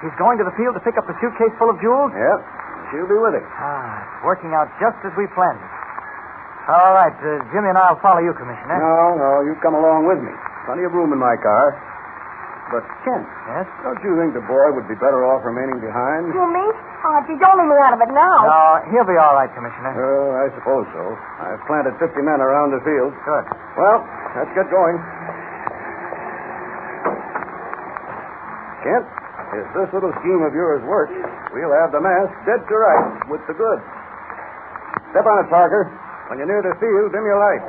He's going to the field to pick up the suitcase full of jewels? Yep. She'll be with him. It's working out just as we planned it. All right, Jimmy and I'll follow you, Commissioner. No, you come along with me. Plenty of room in my car. But, Kent. Yes? Don't you think the boy would be better off remaining behind? You me? Oh, if you don't leave me out of it now. No, he'll be all right, Commissioner. I suppose so. I've planted 50 men around the field. Good. Well, let's get going. Kent, if this little scheme of yours works, we'll have the mask dead to rights with the goods. Step on it, Parker. When you're near the field, dim your light.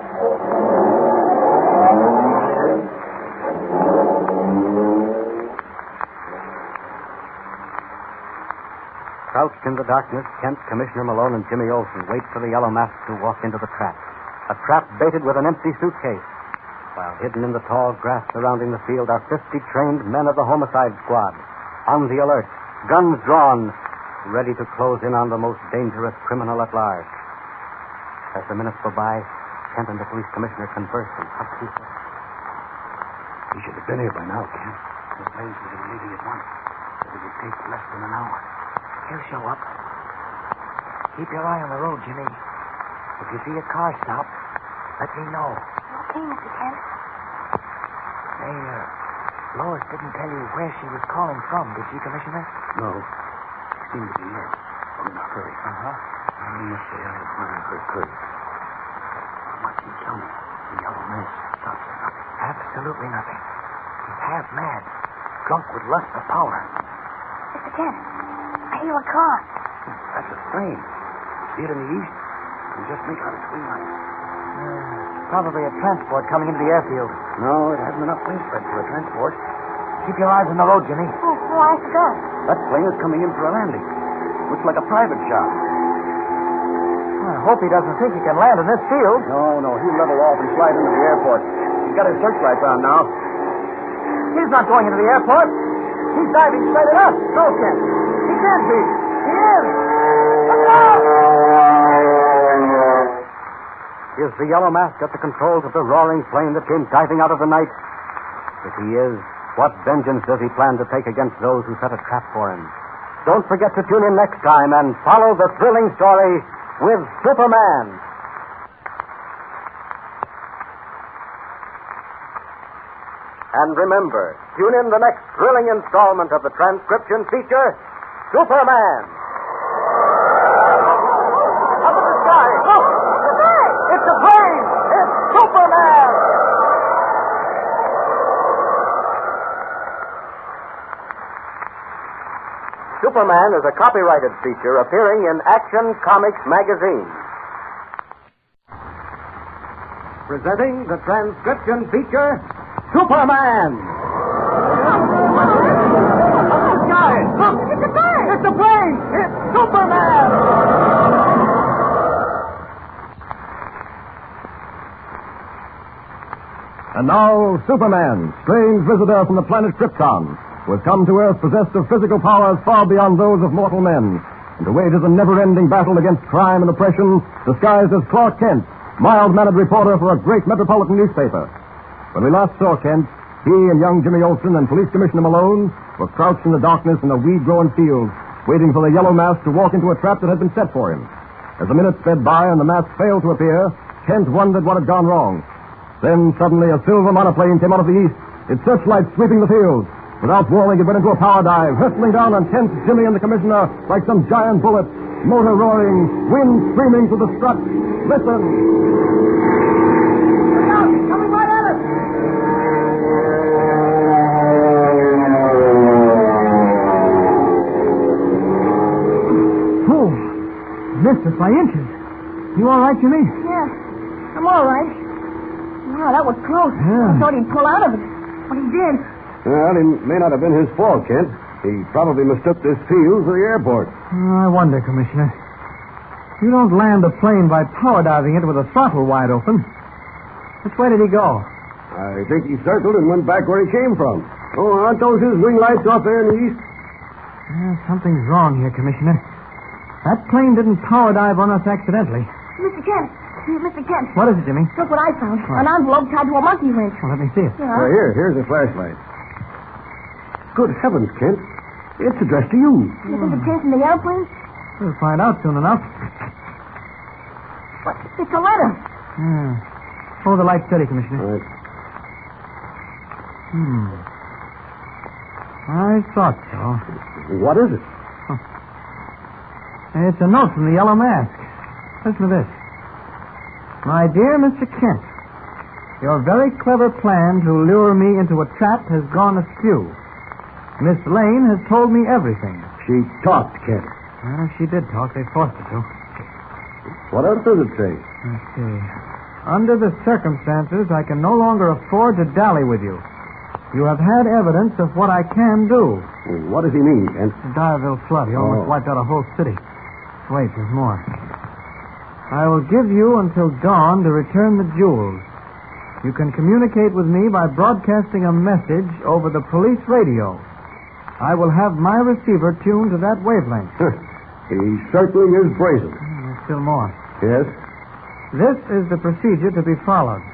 Crouched in the darkness, Kent, Commissioner Malone, and Jimmy Olsen wait for the yellow mask to walk into the trap. A trap baited with an empty suitcase. While hidden in the tall grass surrounding the field are 50 trained men of the homicide squad, on the alert, guns drawn, ready to close in on the most dangerous criminal at large. As the minutes go by, Kent and the police commissioner converse in hushed whispers. He should have been here by now, Kent. The planes would have been leaving at once. It would take less than an hour. He'll show up. Keep your eye on the road, Jimmy. If you see a car stop, let me know. Okay, Mr. Kent. Hey, Lois didn't tell you where she was calling from, did she, Commissioner? No. She seemed to be in. I'm in a hurry. I must say I admire her courage. What can you tell me? The yellow mask stops at nothing. Absolutely nothing. He's half mad, drunk with lust for power. Mr. Kent, I hear a car. That's a plane. See it in the east? You can just make out its wing lights. Probably a transport coming into the airfield. No, it hasn't enough plane spread for a transport. Keep your eyes on the road, Jimmy. Oh, I forgot. That plane is coming in for a landing. Looks like a private shot. I hope he doesn't think he can land in this field. No, he'll level off and slide into the airport. He's got his searchlights on now. He's not going into the airport. He's diving straight at us. No, Kent. He can't be. He is. Look out! Is the yellow mask at the controls of the roaring plane that came diving out of the night? If he is, what vengeance does he plan to take against those who set a trap for him? Don't forget to tune in next time and follow the thrilling story with Superman. And remember, tune in the next thrilling installment of the transcription feature, Superman. Up in the sky. Look! It's a plane! It's Superman! Superman is a copyrighted feature appearing in Action Comics magazine. Presenting the transcription feature, Superman! Up the sky! Look! It's a plane! It's a plane! It's Superman! And now, Superman, strange visitor from the planet Krypton, who has come to Earth possessed of physical powers far beyond those of mortal men, and who wages a never-ending battle against crime and oppression, disguised as Clark Kent, mild-mannered reporter for a great metropolitan newspaper. When we last saw Kent, he and young Jimmy Olsen and Police Commissioner Malone were crouched in the darkness in a weed-grown field, waiting for the yellow mask to walk into a trap that had been set for him. As the minutes sped by and the mask failed to appear, Kent wondered what had gone wrong. Then suddenly a silver monoplane came out of the east, its searchlights sweeping the field. Without warning, it went into a power dive, hurtling down on Kent, Jimmy, and the commissioner like some giant bullet. Motor roaring, wind screaming through the struts. Listen! Look out! He's coming right at us! Oh, missed us by inches. You all right, Jimmy? Yeah, I'm all right. Wow, that was close. Yeah. I thought he'd pull out of it, but he did. Well, it may not have been his fault, Kent. He probably mistook this field for the airport. I wonder, Commissioner. You don't land a plane by power diving it with a throttle wide open. Which way did he go? I think he circled and went back where he came from. Oh, aren't those his wing lights off there in the east? Something's wrong here, Commissioner. That plane didn't power dive on us accidentally. Mr. Kent. Mr. Kent. What is it, Jimmy? Look what I found. What? An envelope tied to a monkey wrench. Well, let me see it. Yeah. Here's a flashlight. Good heavens, Kent. It's addressed to you. You think it came from the airplane? We'll find out soon enough. What? It's a letter. Hold the light steady, Commissioner. All right. I thought so. What is it? It's a note from the Yellow Mask. Listen to this. My dear Mr. Kent, your very clever plan to lure me into a trap has gone askew. Miss Lane has told me everything. She talked, Kent. Well, if she did talk, they forced her to. What else does it say? Let's see. Under the circumstances, I can no longer afford to dally with you. You have had evidence of what I can do. What does he mean, Kent? The Dyerville flood. He almost wiped out a whole city. Wait, there's more. I will give you until dawn to return the jewels. You can communicate with me by broadcasting a message over the police radio. I will have my receiver tuned to that wavelength. He certainly is brazen. There's still more. Yes? This is the procedure to be followed.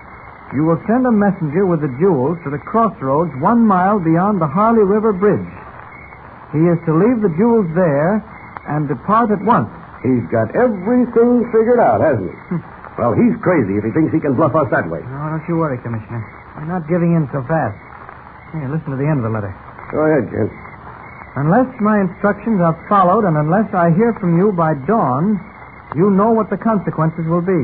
You will send a messenger with the jewels to the crossroads 1 mile beyond the Harley River Bridge. He is to leave the jewels there and depart at once. He's got everything figured out, hasn't he? Well, he's crazy if he thinks he can bluff us that way. No, don't you worry, Commissioner. We're not giving in so fast. Here, listen to the end of the letter. Go ahead, Kent. Unless my instructions are followed and unless I hear from you by dawn, you know what the consequences will be.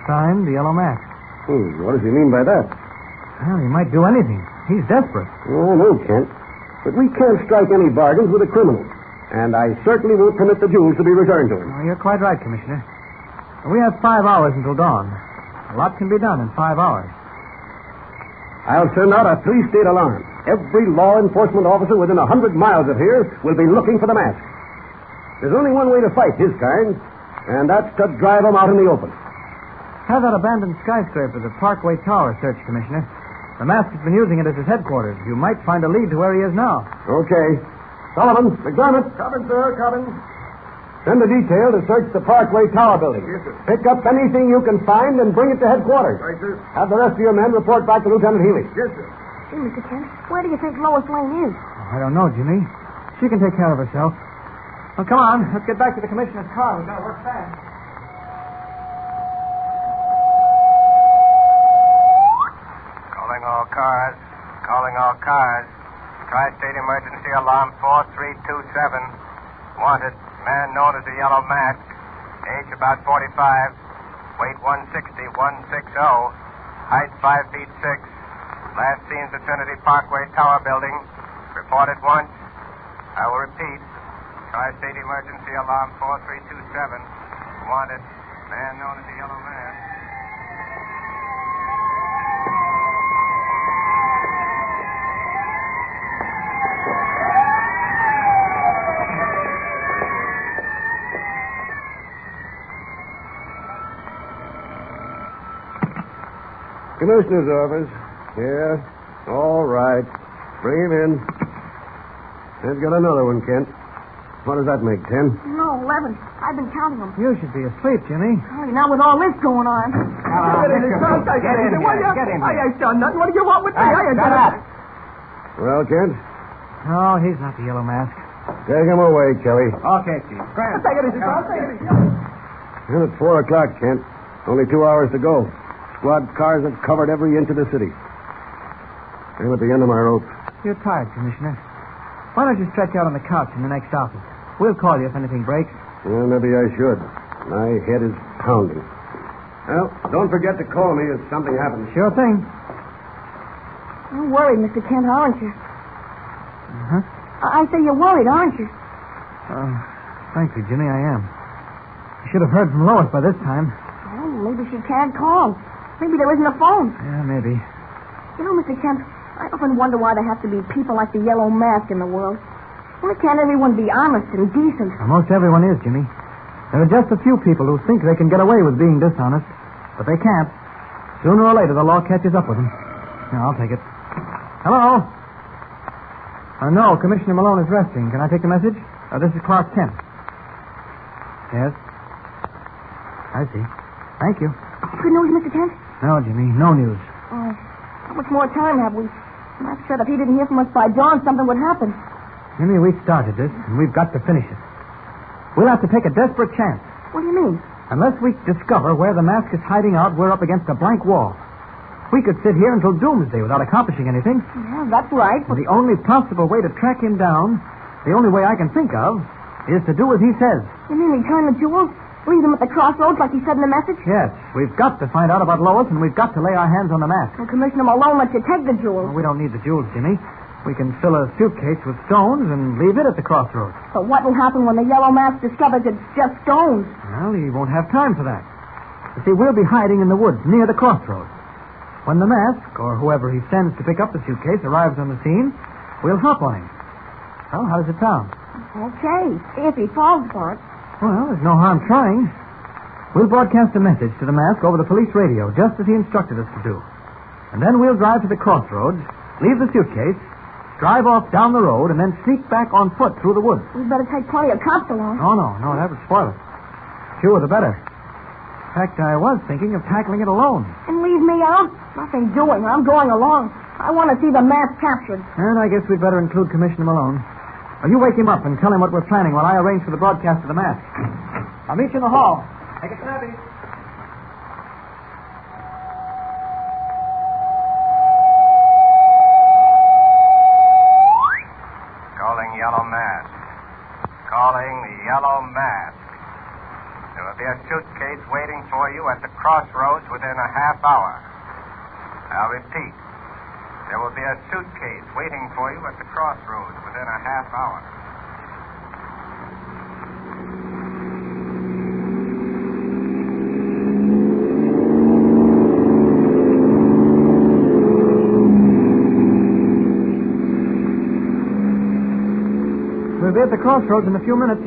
Signed, the Yellow Mask. What does he mean by that? Well, he might do anything. He's desperate. Oh, no, Kent. But we can't strike any bargains with a criminal. And I certainly won't permit the jewels to be returned to him. Oh, you're quite right, Commissioner. We have 5 hours until dawn. A lot can be done in 5 hours. I'll send out a 3-state alarm. Every law enforcement officer within 100 miles of here will be looking for the mask. There's only one way to fight his kind, and that's to drive him out in the open. Have that abandoned skyscraper, the Parkway Tower, searched, Commissioner. The Mask has been using it as his headquarters. You might find a lead to where he is now. Okay. Sullivan, McDermott. Coming, sir, coming. Send a detail to search the Parkway Tower building. Yes, sir. Pick up anything you can find and bring it to headquarters. Right, sir. Have the rest of your men report back to Lieutenant Healy. Yes, sir. Hey, Mr. Kent, where do you think Lois Lane is? I don't know, Jimmy. She can take care of herself. Well, come on. Let's get back to the Commissioner's car. We've got to work fast. Calling all cars. Calling all cars. Tri-State Emergency Alarm 4327. Wanted. Man known as the Yellow Mask. Age about 45. Weight 160, 160. Height 5 feet 6. Last seen vicinity Parkway Tower building. Reported once. I will repeat. Tri-State Emergency Alarm 4327. Wanted. Man known as the Yellow Mask. Commissioner's office. Yeah. All right. Bring him in. Let's get another one, Kent. What does that make, 10? No, 11. I've been counting them. You should be asleep, Jimmy. Hey, now with all this going on. Get in here. Get in here. I ain't done nothing. What do you want with me? I ain't done nothing. Well, Kent? No, he's not the Yellow Mask. Take him away, Kelly. Okay, Chief. Take it easy, Tom. Take it easy. And it's 4 o'clock, Kent. Only 2 hours to go. Squad cars have covered every inch of the city. I'm at the end of my rope. You're tired, Commissioner. Why don't you stretch out on the couch in the next office? We'll call you if anything breaks. Well, maybe I should. My head is pounding. Well, don't forget to call me if something happens. Sure thing. You're worried, Mr. Kent, aren't you? Huh? I say you're worried, aren't you? Frankly, Jimmy, I am. I should have heard from Lois by this time. Well, maybe she can't call. Maybe there isn't a phone. Yeah, maybe. You know, Mr. Kent, I often wonder why there have to be people like the Yellow Mask in the world. Why can't everyone be honest and decent? Well, most everyone is, Jimmy. There are just a few people who think they can get away with being dishonest, but they can't. Sooner or later, the law catches up with them. Here, I'll take it. Hello? No, Commissioner Malone is resting. Can I take the message? This is Clark Kent. Yes? I see. Thank you. Good news, Mr. Kent? No, Jimmy, no news. Oh, how much more time have we? Max said if he didn't hear from us by dawn, something would happen. Jimmy, we started this, and we've got to finish it. We'll have to take a desperate chance. What do you mean? Unless we discover where the mask is hiding out, we're up against a blank wall. We could sit here until doomsday without accomplishing anything. Yeah, that's right. And the only possible way to track him down, the only way I can think of, is to do as he says. You mean return the jewels? Leave them at the crossroads like he said in the message? Yes. We've got to find out about Lois, and we've got to lay our hands on the mask. Well, Commissioner Malone let you take the jewels. Well, we don't need the jewels, Jimmy. We can fill a suitcase with stones and leave it at the crossroads. But what will happen when the Yellow Mask discovers it's just stones? Well, he won't have time for that. You see, we'll be hiding in the woods near the crossroads. When the mask, or whoever he sends to pick up the suitcase, arrives on the scene, we'll hop on him. Well, how does it sound? Okay, if he falls for it. Well, there's no harm trying. We'll broadcast a message to the mask over the police radio, just as he instructed us to do. And then we'll drive to the crossroads, leave the suitcase, drive off down the road, and then sneak back on foot through the woods. We'd better take plenty of cops along. Oh, no, that would spoil it. Fewer the better. In fact, I was thinking of tackling it alone. And leave me out? Nothing doing. I'm going along. I want to see the mask captured. And I guess we'd better include Commissioner Malone. Well, you wake him up and tell him what we're planning while I arrange for the broadcast of the mask. I'll meet you in the hall. Take it snappy. Calling Yellow Mask. Calling the Yellow Mask. There will be a suitcase waiting for you at the crossroads within a half hour. I'll repeat. There will be a suitcase waiting for you at the crossroads within a half hour. We'll be at the crossroads in a few minutes.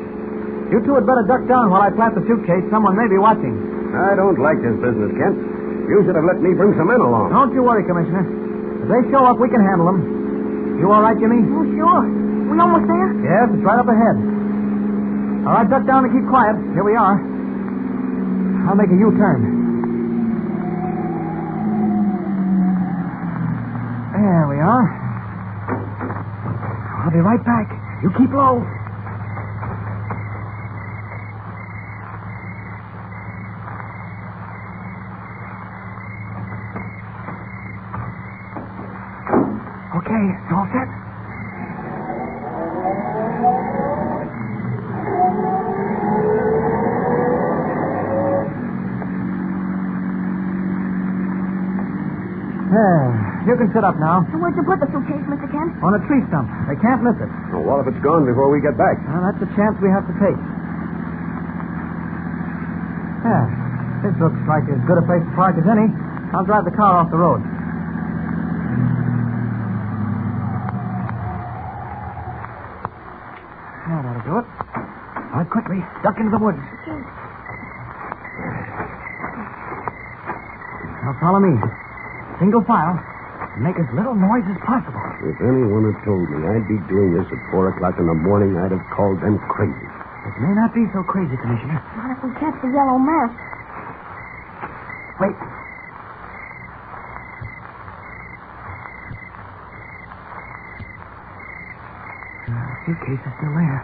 You two had better duck down while I plant the suitcase. Someone may be watching. I don't like this business, Kent. You should have let me bring some men along. Don't you worry, Commissioner. If they show up, we can handle them. You all right, Jimmy? Oh, sure. We almost there? Yes, it's right up ahead. All right, duck down and keep quiet. Here we are. I'll make a U-turn. There we are. I'll be right back. You keep low. Okay, it's all set. There. You can sit up now. So where'd you put the suitcase, Mr. Kent? On a tree stump. They can't miss it. Well, what if it's gone before we get back? Well, that's a chance we have to take. Yeah. This looks like as good a place to park as any. I'll drive the car off the road. Now that'll do it. All right, quickly. Duck into the woods. Now follow me. Single file. Make as little noise as possible. If anyone had told me I'd be doing this at 4 o'clock in the morning, I'd have called them crazy. It may not be so crazy, Commissioner. What if we catch the Yellow Mask? Wait. The suitcase is still there.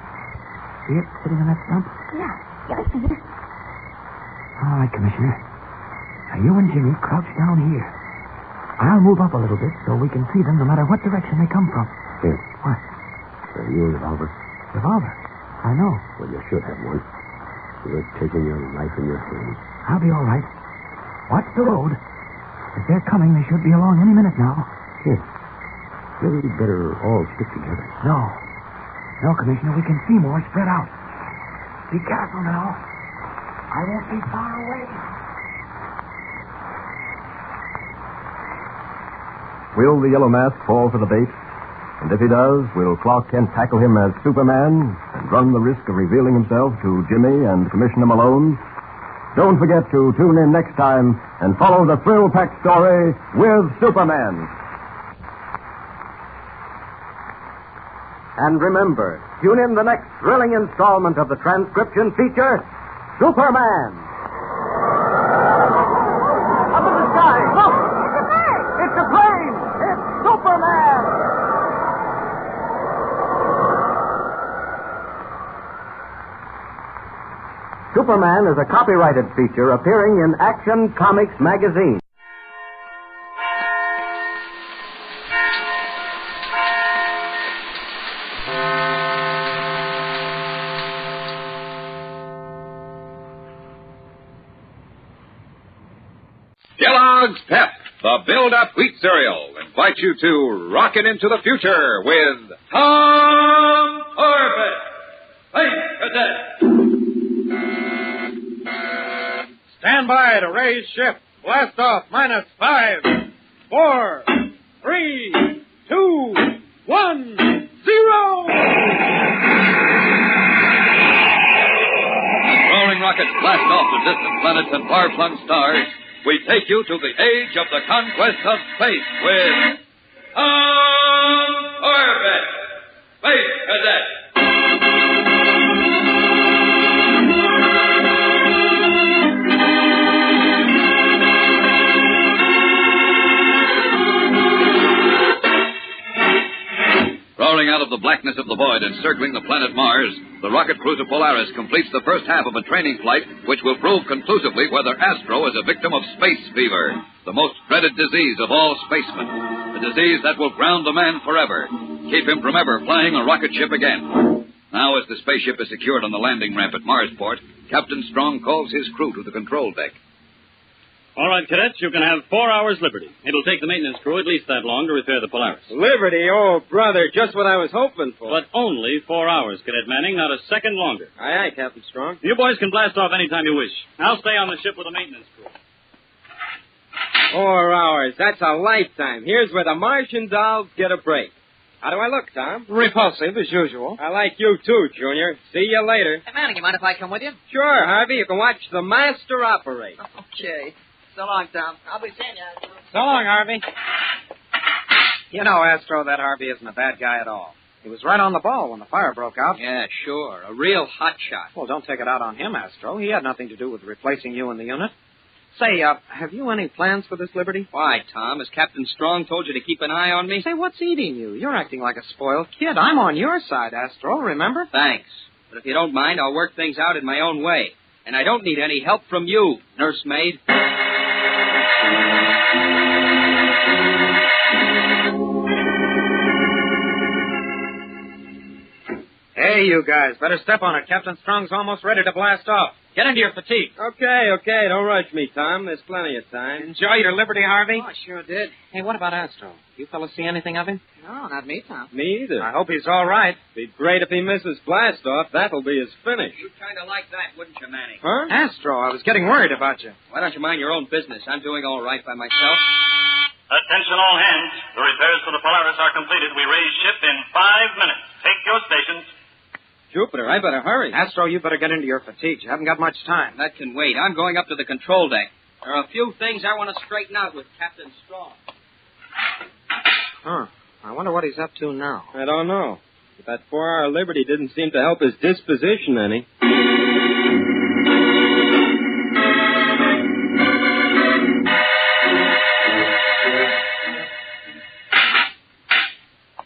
See it sitting on that stump? Yeah, I see it. All right, Commissioner. Now, you and Jimmy crouch down here. I'll move up a little bit so we can see them no matter what direction they come from. Here. What? Your revolver. Revolver? I know. Well, you should have one. You're taking your life in your hands. I'll be all right. Watch the road. If they're coming, they should be along any minute now. Here. Maybe we'd better all stick together. No. No, Commissioner. We can see more spread out. Be careful now. I won't be far away. Will the yellow mask fall for the bait? And if he does, will Clark Kent tackle him as Superman and run the risk of revealing himself to Jimmy and Commissioner Malone? Don't forget to tune in next time and follow the thrill-packed story with Superman. And remember, tune in the next thrilling installment of the transcription feature, Superman. Up in the sky, look! It's a plane! It's Superman! Superman is a copyrighted feature appearing in Action Comics magazine. Kellogg's Pep, the build-up wheat cereal, invites you to rocket into the future with Tom Corbett, Space Cadet. Stand by to raise ship. Blast off -5, 4, 3, 2, 1, 0. Roaring rockets blast off to distant planets and far-flung stars. We take you to the age of the conquest of space with Tom Corbett, Space Cadet. Roaring out of the blackness of the void and circling the planet Mars, the rocket cruiser Polaris completes the first half of a training flight which will prove conclusively whether Astro is a victim of space fever, the most dreaded disease of all spacemen, a disease that will ground the man forever, keep him from ever flying a rocket ship again. Now, as the spaceship is secured on the landing ramp at Marsport, Captain Strong calls his crew to the control deck. All right, cadets, you can have 4 hours liberty. It'll take the maintenance crew at least that long to repair the Polaris. Liberty? Oh, brother, just what I was hoping for. But only 4 hours, Cadet Manning, not a second longer. Aye, aye, Captain Strong. You boys can blast off any time you wish. I'll stay on the ship with the maintenance crew. 4 hours, that's a lifetime. Here's where the Martian dolls get a break. How do I look, Tom? Repulsive, as usual. I like you, too, Junior. See you later. Hey, Manning, you mind if I come with you? Sure, Harvey. You can watch the master operate. Okay. So long, Tom. I'll be seeing you. So long, Harvey. You know, Astro, that Harvey isn't a bad guy at all. He was right on the ball when the fire broke out. Yeah, sure. A real hot shot. Well, don't take it out on him, Astro. He had nothing to do with replacing you in the unit. Say, have you any plans for this liberty? Why, Tom? Has Captain Strong told you to keep an eye on me? Say, what's eating you? You're acting like a spoiled kid. I'm on your side, Astro, remember? Thanks. But if you don't mind, I'll work things out in my own way. And I don't need any help from you, nursemaid. Hey, you guys, better step on it. Captain Strong's almost ready to blast off. Get into your fatigue. Okay, don't rush me, Tom. There's plenty of time. Enjoy your liberty, Harvey. Oh, I sure did. Hey, what about Astro? You fellas see anything of him? No, not me, Tom. Me either. I hope he's all right. Be great if he misses blast-off. That'll be his finish. You'd kind of like that, wouldn't you, Manning? Huh? Astro, I was getting worried about you. Why don't you mind your own business? I'm doing all right by myself. Attention all hands. The repairs to the Polaris are completed. We raise ship in 5 minutes. Take your stations. Jupiter, I better hurry. Astro, you better get into your fatigue. You haven't got much time. That can wait. I'm going up to the control deck. There are a few things I want to straighten out with Captain Strong. Huh. I wonder what he's up to now. I don't know. But that 4-hour liberty didn't seem to help his disposition any.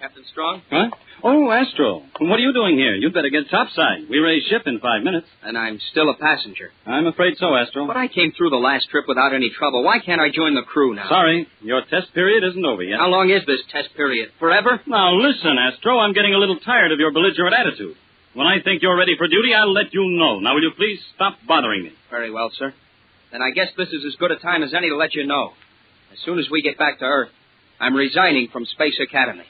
Captain Strong? Huh? Oh, Astro. What are you doing here? You'd better get topside. We raise ship in 5 minutes. And I'm still a passenger. I'm afraid so, Astro. But I came through the last trip without any trouble. Why can't I join the crew now? Sorry. Your test period isn't over yet. How long is this test period? Forever? Now, listen, Astro. I'm getting a little tired of your belligerent attitude. When I think you're ready for duty, I'll let you know. Now, will you please stop bothering me? Very well, sir. Then I guess this is as good a time as any to let you know. As soon as we get back to Earth, I'm resigning from Space Academy.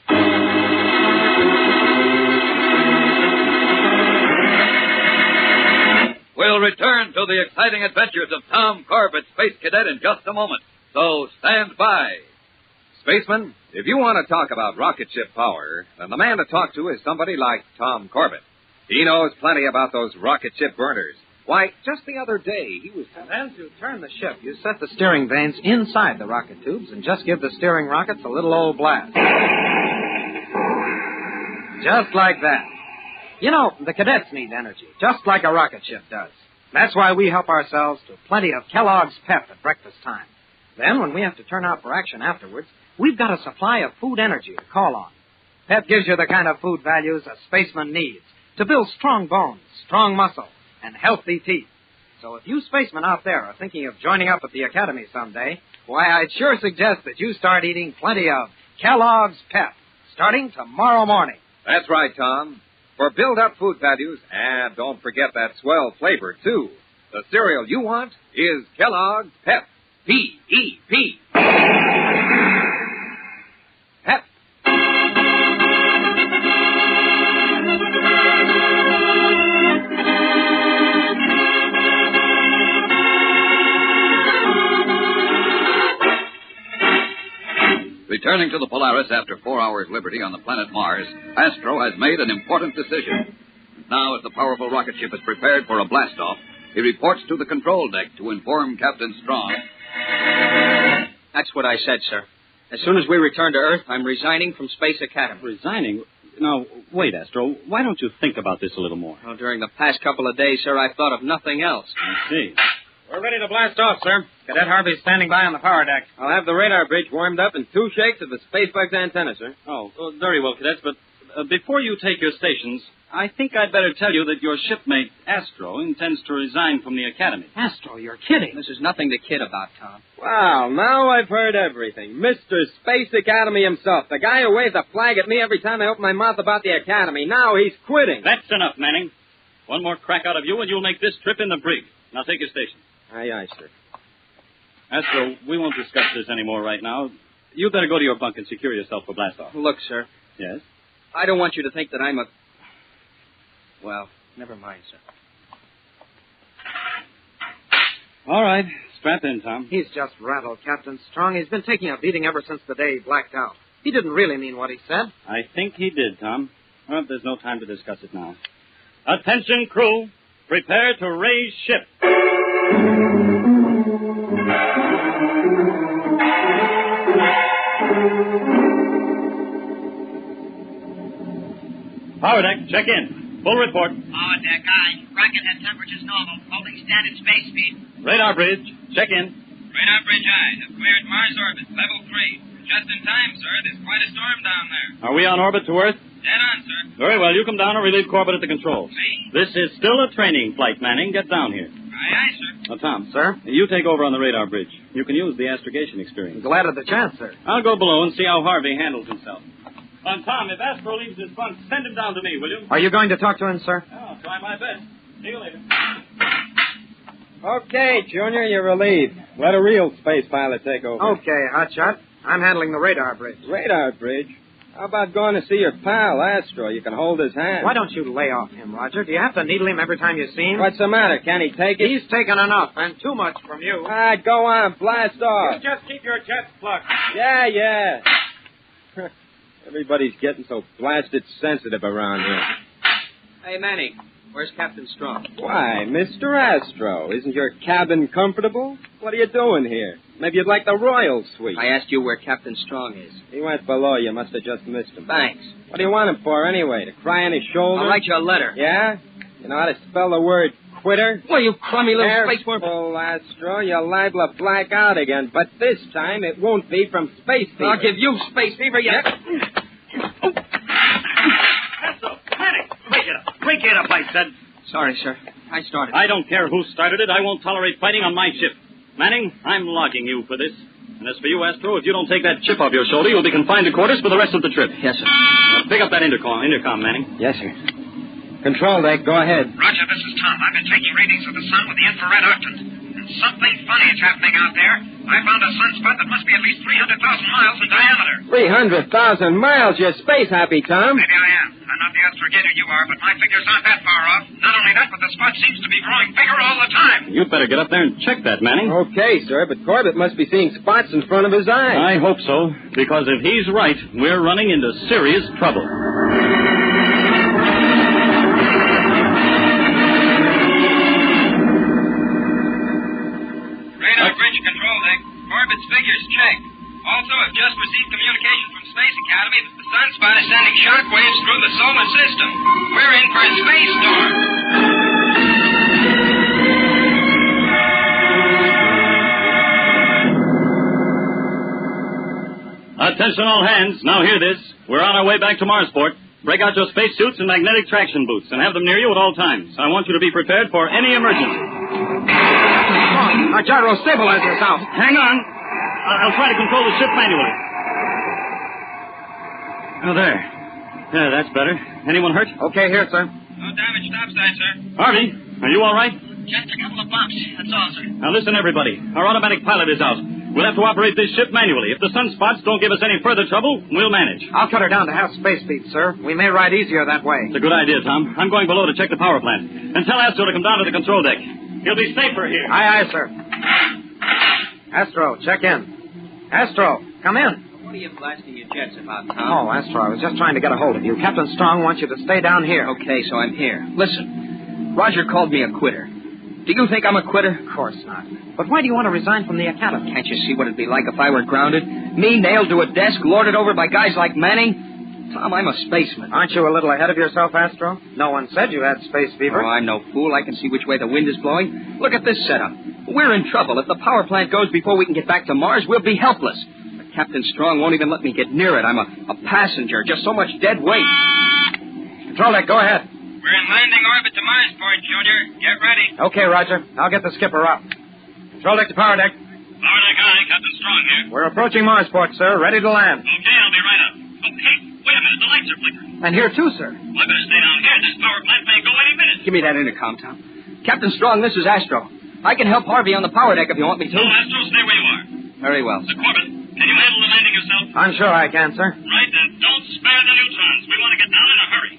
We'll return to the exciting adventures of Tom Corbett, Space Cadet, in just a moment. So stand by. Spaceman, If you want to talk about rocket ship power, then the man to talk to is somebody like Tom Corbett. He knows plenty about those rocket ship burners. Why, just the other day, he was... And then to turn the ship, you set the steering vanes inside the rocket tubes and just give the steering rockets a little old blast. Just like that. You know, the cadets need energy, just like a rocket ship does. That's why we help ourselves to plenty of Kellogg's Pep at breakfast time. Then, when we have to turn out for action afterwards, we've got a supply of food energy to call on. Pep gives you the kind of food values a spaceman needs to build strong bones, strong muscle, and healthy teeth. So if you spacemen out there are thinking of joining up at the Academy someday, why, I'd sure suggest that you start eating plenty of Kellogg's Pep, starting tomorrow morning. That's right, Tom. For build-up food values, and don't forget that swell flavor, too. The cereal you want is Kellogg's Pep. P-E-P. Pep. Returning to the Polaris after 4 hours' liberty on the planet Mars, Astro has made an important decision. Now, as the powerful rocket ship is prepared for a blast-off, he reports to the control deck to inform Captain Strong. That's what I said, sir. As soon as we return to Earth, I'm resigning from Space Academy. Resigning? Now, wait, Astro. Why don't you think about this a little more? Well, during the past couple of days, sir, I've thought of nothing else. I see. We're ready to blast off, sir. Cadet Harvey's standing by on the power deck. I'll have the radar bridge warmed up and 2 shakes of the SpaceBug's antenna, sir. Oh, very well, cadets, but before you take your stations, I think I'd better tell you that your shipmate, Astro, intends to resign from the Academy. Astro, you're kidding. This is nothing to kid about, Tom. Wow, now I've heard everything. Mr. Space Academy himself, the guy who waved the flag at me every time I opened my mouth about the Academy. Now he's quitting. That's enough, Manning. One more crack out of you, and you'll make this trip in the brig. Now take your station. Aye, aye, sir. Astro, we won't discuss this anymore right now. You better go to your bunk and secure yourself for blast-off. Look, sir. Yes? I don't want you to think that I'm a... Well, never mind, sir. All right. Strap in, Tom. He's just rattled, Captain Strong. He's been taking a beating ever since the day he blacked out. He didn't really mean what he said. I think he did, Tom. Well, there's no time to discuss it now. Attention, crew. Prepare to raise ship. Power deck, check in. Full report. Power deck, aye. Rocket head temperature's normal. Holding standard space speed. Radar bridge, check in. Radar bridge, aye. Have cleared Mars orbit, level 3. Just in time, sir. There's quite a storm down there. Are we on orbit to Earth? Dead on, sir. Very well. You come down and relieve Corbett at the controls. Me? This is still a training flight, Manning. Get down here. Aye, aye, sir. Now, Tom. Sir? You take over on the radar bridge. You can use the astrogation experience. Glad of the chance, sir. I'll go below and see how Harvey handles himself. Tom, if Astro leaves his bunk, send him down to me, will you? Are you going to talk to him, sir? I'll try my best. See you later. Okay, Junior, you're relieved. Let a real space pilot take over. Okay, hotshot. I'm handling the radar bridge. Radar bridge? How about going to see your pal, Astro? You can hold his hand. Why don't you lay off him, Roger? Do you have to needle him every time you see him? What's the matter? Can he take it? He's taken enough, and too much from you. All right, go on. Blast off. You just keep your jets plugged. Yeah. Everybody's getting so blasted sensitive around here. Hey, Manning, where's Captain Strong? Why, Mr. Astro, isn't your cabin comfortable? What are you doing here? Maybe you'd like the royal suite. I asked you where Captain Strong is. He went below. You must have just missed him. Thanks. What do you want him for, anyway? To cry on his shoulder? I'll write you a letter. Yeah? You know how to spell the word quitter? Well, you crummy little spaceworm. Careful, Astro. You're liable to black out again. But this time, it won't be from space fever. I'll give you space fever, you... Astro, Manning, break it up. Break it up, I said. Sorry, sir. I started. I don't care who started it. I won't tolerate fighting on my ship. Manning, I'm logging you for this. And as for you, Astro, if you don't take that chip off your shoulder, you'll be confined to quarters for the rest of the trip. Yes, sir. Now, pick up that intercom, Manning. Yes, sir. Control deck, go ahead. Roger, this is Tom. I've been taking readings of the sun with the infrared octant. And something funny is happening out there. I found a sunspot that must be at least 300,000 miles in diameter. 300,000 miles? You're space happy, Tom. Maybe I am. I'm not the astrogator you are, but my figures aren't that far off. Not only that, but the spot seems to be growing bigger all the time. You'd better get up there and check that, Manning. Okay, sir, but Corbett must be seeing spots in front of his eyes. I hope so, because if he's right, we're running into serious trouble. Radar bridge control deck. Corbett's figures checked. Also, I've just received communication from Space Academy that the sunspot is sending shockwaves through the solar system. We're in for a space storm. Attention all hands. Now hear this. We're on our way back to Marsport. Break out your spacesuits and magnetic traction boots and have them near you at all times. I want you to be prepared for any emergency. Our gyro stabilizer's out. Hang on. I'll try to control the ship manually. Oh, there. Yeah, that's better. Anyone hurt? Okay, here, sir. No damage topside, sir. Harvey, are you all right? Just a couple of bumps. That's all, sir. Now listen, everybody. Our automatic pilot is out. We'll have to operate this ship manually. If the sunspots don't give us any further trouble, we'll manage. I'll cut her down to half space speed, sir. We may ride easier that way. It's a good idea, Tom. I'm going below to check the power plant. And tell Astro to come down to the control deck. He'll be safer here. Aye, aye, sir. Astro, check in. Astro, come in. What are you blasting your jets about, Tom? Oh, Astro, I was just trying to get a hold of you. Captain Strong wants you to stay down here. Okay, so I'm here. Listen, Roger called me a quitter. Do you think I'm a quitter? Of course not. But why do you want to resign from the academy? Can't you see what it'd be like if I were grounded? Me nailed to a desk, lorded over by guys like Manning? Tom, I'm a spaceman. Aren't you a little ahead of yourself, Astro? No one said you had space fever. Oh, I'm no fool. I can see which way the wind is blowing. Look at this setup. We're in trouble. If the power plant goes before we can get back to Mars, we'll be helpless. But Captain Strong won't even let me get near it. I'm a passenger, just so much dead weight. Control deck, go ahead. We're in landing orbit to Marsport, Junior. Get ready. Okay, Roger. I'll get the skipper up. Control deck to power deck. Power deck aye. Captain Strong here. We're approaching Marsport, sir. Ready to land. Okay, I'll be right up. Oh, hey, wait a minute. The lights are flickering. And here, too, sir. Well, I better stay down here. This power plant may go any minute. Give me that intercom, Tom. Captain Strong, this is Astro. I can help Harvey on the power deck if you want me to. No, Astro, stay where you are. Very well. Corbett, can you handle the landing yourself? I'm sure I can, sir. Right, then don't spare the neutrons. We want to get down in a hurry.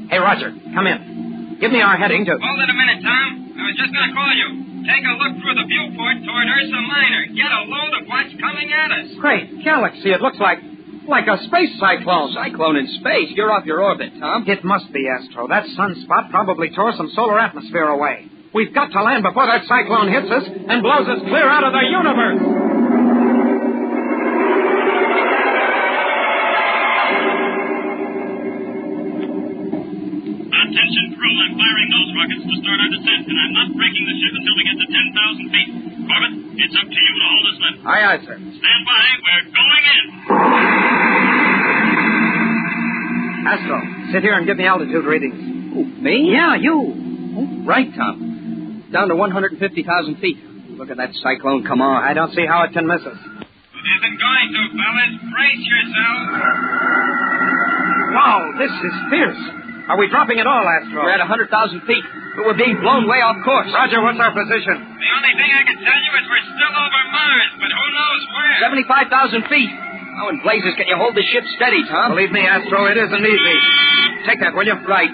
Hey, Roger, come in. Give me our heading to... Hold it a minute, Tom. I was just going to call you. Take a look through the viewport toward Ursa Minor. Get a load of what's coming at us. Great galaxy. It looks like a space cyclone. Cyclone in space? You're off your orbit, Tom. It must be, Astro. That sunspot probably tore some solar atmosphere away. We've got to land before that cyclone hits us and blows us clear out of the universe. Attention, crew. I'm firing those rockets to start our descent, and I'm not braking the ship until we get to 10,000 feet. Corbett, it's up to you to hold us left. Aye, aye, sir. Stand by. We're going in. Astro, sit here and give me altitude readings. Who, me? Yeah, you. Oh, right, Tom. Down to 150,000 feet. Look at that cyclone come on. I don't see how it can miss us. It isn't going to, fellas. Brace yourselves. Wow, this is fierce. Are we dropping at all, Astro? We're at 100,000 feet, but we're being blown way off course. Roger, what's our position? The only thing I can tell you is we're still over Mars, but who knows where? 75,000 feet. How in blazes can you hold the ship steady, Tom? Believe me, Astro, it isn't easy. Take that, will you? Right.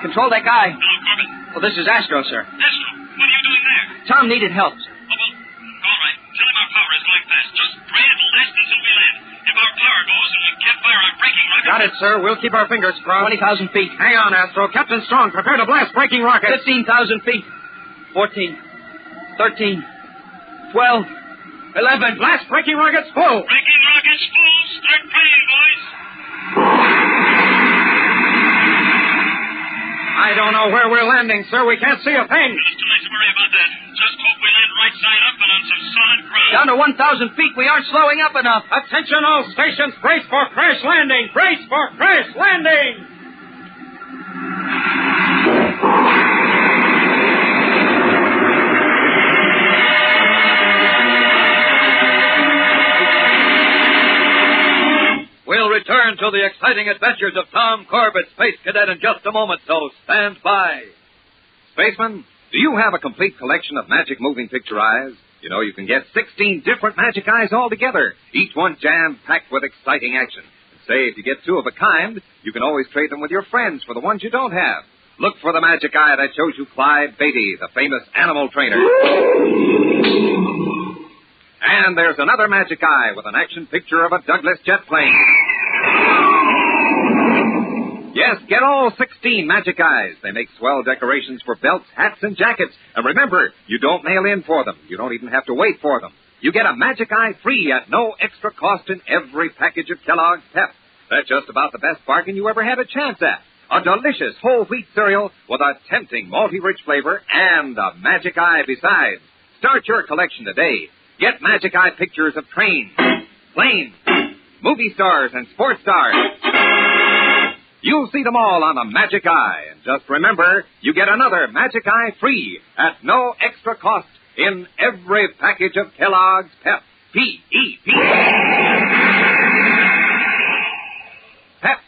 Control deck aye. Hello, Corbett. Well, this is Astro, sir. Astro, what are you doing there? Tom needed help, sir. Oh, well, all right. Tell him our power is going fast. Just pray it'll last until we land. If our power goes and we can't fire our braking rockets... Got it, sir. We'll keep our fingers crossed. 20,000 feet. Hang on, Astro. Captain Strong, prepare to blast braking rockets. 15,000 feet. 14. 13. 12. 11. Blast braking rockets full. Braking rockets full. Start praying, boys. I don't know where we're landing, sir. We can't see a thing. It's too late to worry about that. Just hope we land right side up and on some solid ground. Down to 1,000 feet. We aren't slowing up enough. Attention all stations. Brace for crash landing. Brace for crash landing. We'll return to the exciting adventures of Tom Corbett, Space Cadet, in just a moment, so stand by. Spaceman, do you have a complete collection of magic moving picture eyes? You know, you can get 16 different magic eyes altogether, each one jam-packed with exciting action. Say, if you get two of a kind, you can always trade them with your friends for the ones you don't have. Look for the magic eye that shows you Clyde Beatty, the famous animal trainer. And there's another magic eye with an action picture of a Douglas jet plane. Yes, get all 16 magic eyes. They make swell decorations for belts, hats, and jackets. And remember, you don't mail in for them. You don't even have to wait for them. You get a magic eye free at no extra cost in every package of Kellogg's Pep. That's just about the best bargain you ever had a chance at. A delicious whole wheat cereal with a tempting malty-rich flavor and a magic eye besides. Start your collection today. Get magic eye pictures of trains, planes, movie stars, and sports stars. You'll see them all on a magic eye. And just remember, you get another magic eye free at no extra cost in every package of Kellogg's Pep. P-E-P. Pep.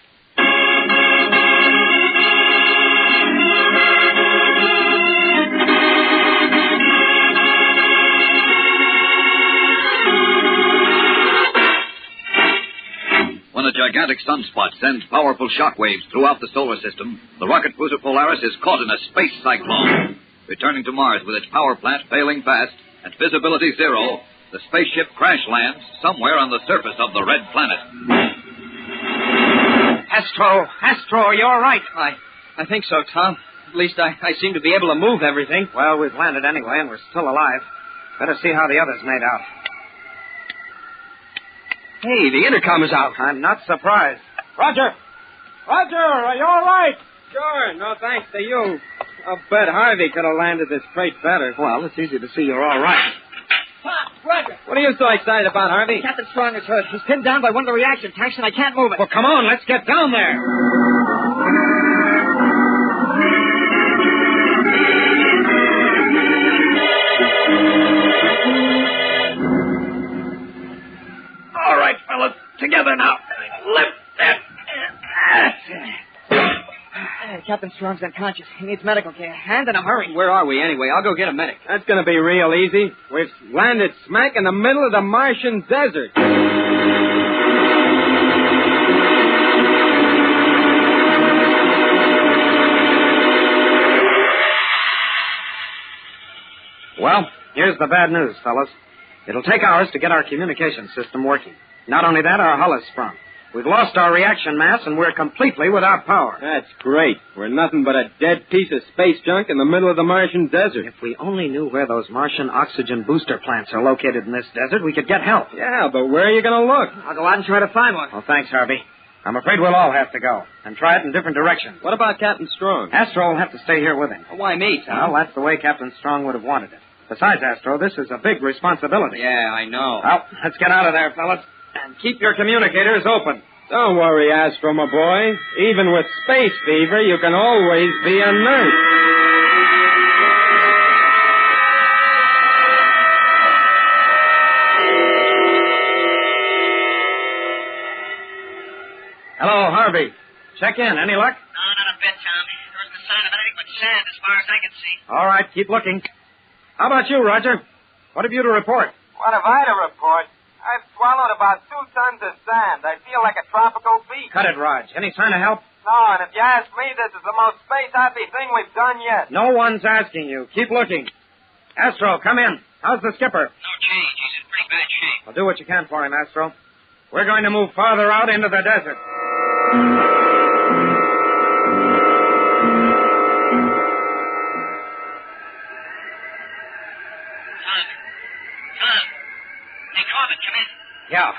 When a gigantic sunspot sends powerful shock waves throughout the solar system, the rocket cruiser Polaris is caught in a space cyclone. Returning to Mars with its power plant failing fast and visibility zero, the spaceship crash lands somewhere on the surface of the red planet. Astro, you're all right. I think so, Tom. At least I seem to be able to move everything. Well, we've landed anyway, and we're still alive. Better see how the others made out. Hey, the intercom is out. I'm not surprised. Roger, are you all right? Sure, no thanks to you. I'll bet Harvey could have landed this crate better. Well, it's easy to see you're all right. Roger. What are you so excited about, Harvey? Captain Strong is hurt. He's pinned down by one of the reaction tanks, and I can't move it. Well, come on, let's get down there. All right, fellas, together now. Lift that. Captain Strong's unconscious. He needs medical care, and in a hurry. Where are we, anyway? I'll go get a medic. That's going to be real easy. We've landed smack in the middle of the Martian desert. Well, here's the bad news, fellas. It'll take hours to get our communication system working. Not only that, our hull is sprung. We've lost our reaction mass, and we're completely without power. That's great. We're nothing but a dead piece of space junk in the middle of the Martian desert. If we only knew where those Martian oxygen booster plants are located in this desert, we could get help. Yeah, but where are you going to look? I'll go out and try to find one. Well, thanks, Harvey. I'm afraid we'll all have to go and try it in different directions. What about Captain Strong? Astro will have to stay here with him. Why me, Tom? Well, that's the way Captain Strong would have wanted it. Besides, Astro, this is a big responsibility. Yeah, I know. Well, let's get out of there, fellas. And keep your communicators open. Don't worry, Astro, my boy. Even with space fever, you can always be a nurse. Hello, Harvey. Check in. Any luck? No, not a bit, Tom. There isn't a sign of anything but sand as far as I can see. All right, keep looking. How about you, Roger? What have you to report? What have I to report? I've swallowed about 2 tons of sand. I feel like a tropical beach. Cut it, Raj. Any sign of help? No, and if you ask me, this is the most space-happy thing we've done yet. No one's asking you. Keep looking. Astro, come in. How's the skipper? No change. He's in pretty bad shape. Well, do what you can for him, Astro. We're going to move farther out into the desert. Tom. Hey, Corbett, come in. Yeah.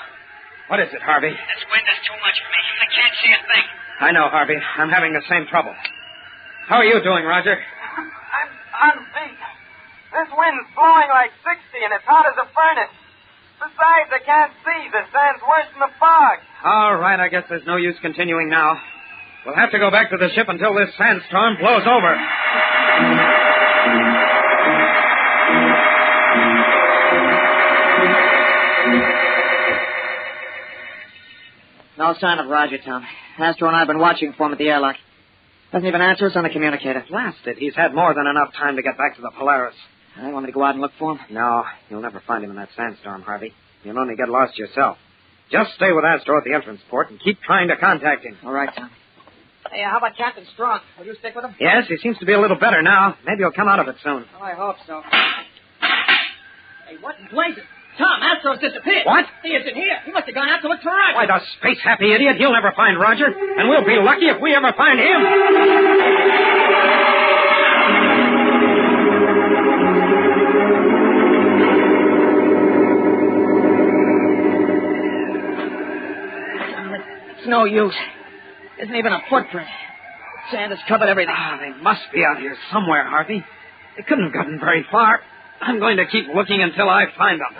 What is it, Harvey? This wind is too much for me. I can't see a thing. I know, Harvey. I'm having the same trouble. How are you doing, Roger? I'm beat. This wind's blowing like 60, and it's hot as a furnace. Besides, I can't see. The sand's worse than the fog. All right, I guess there's no use continuing now. We'll have to go back to the ship until this sandstorm blows over. No sign of Roger, Tom. Astro and I have been watching for him at the airlock. Doesn't even answer us on the communicator. Blast it. He's had more than enough time to get back to the Polaris. I want me to go out and look for him? No, you'll never find him in that sandstorm, Harvey. You'll only get lost yourself. Just stay with Astro at the entrance port and keep trying to contact him. All right, Tom. Hey, how about Captain Strong? Will you stick with him? Yes, he seems to be a little better now. Maybe he'll come out of it soon. Oh, I hope so. Hey, what in blazes? Tom, Astro's disappeared. What? He isn't here. He must have gone out to look for Roger. Why, the space-happy idiot. He'll never find Roger, and we'll be lucky if we ever find him. It's no use. Isn't even a footprint. Sand has covered everything. They must be out here somewhere, Harvey. They couldn't have gotten very far. I'm going to keep looking until I find them.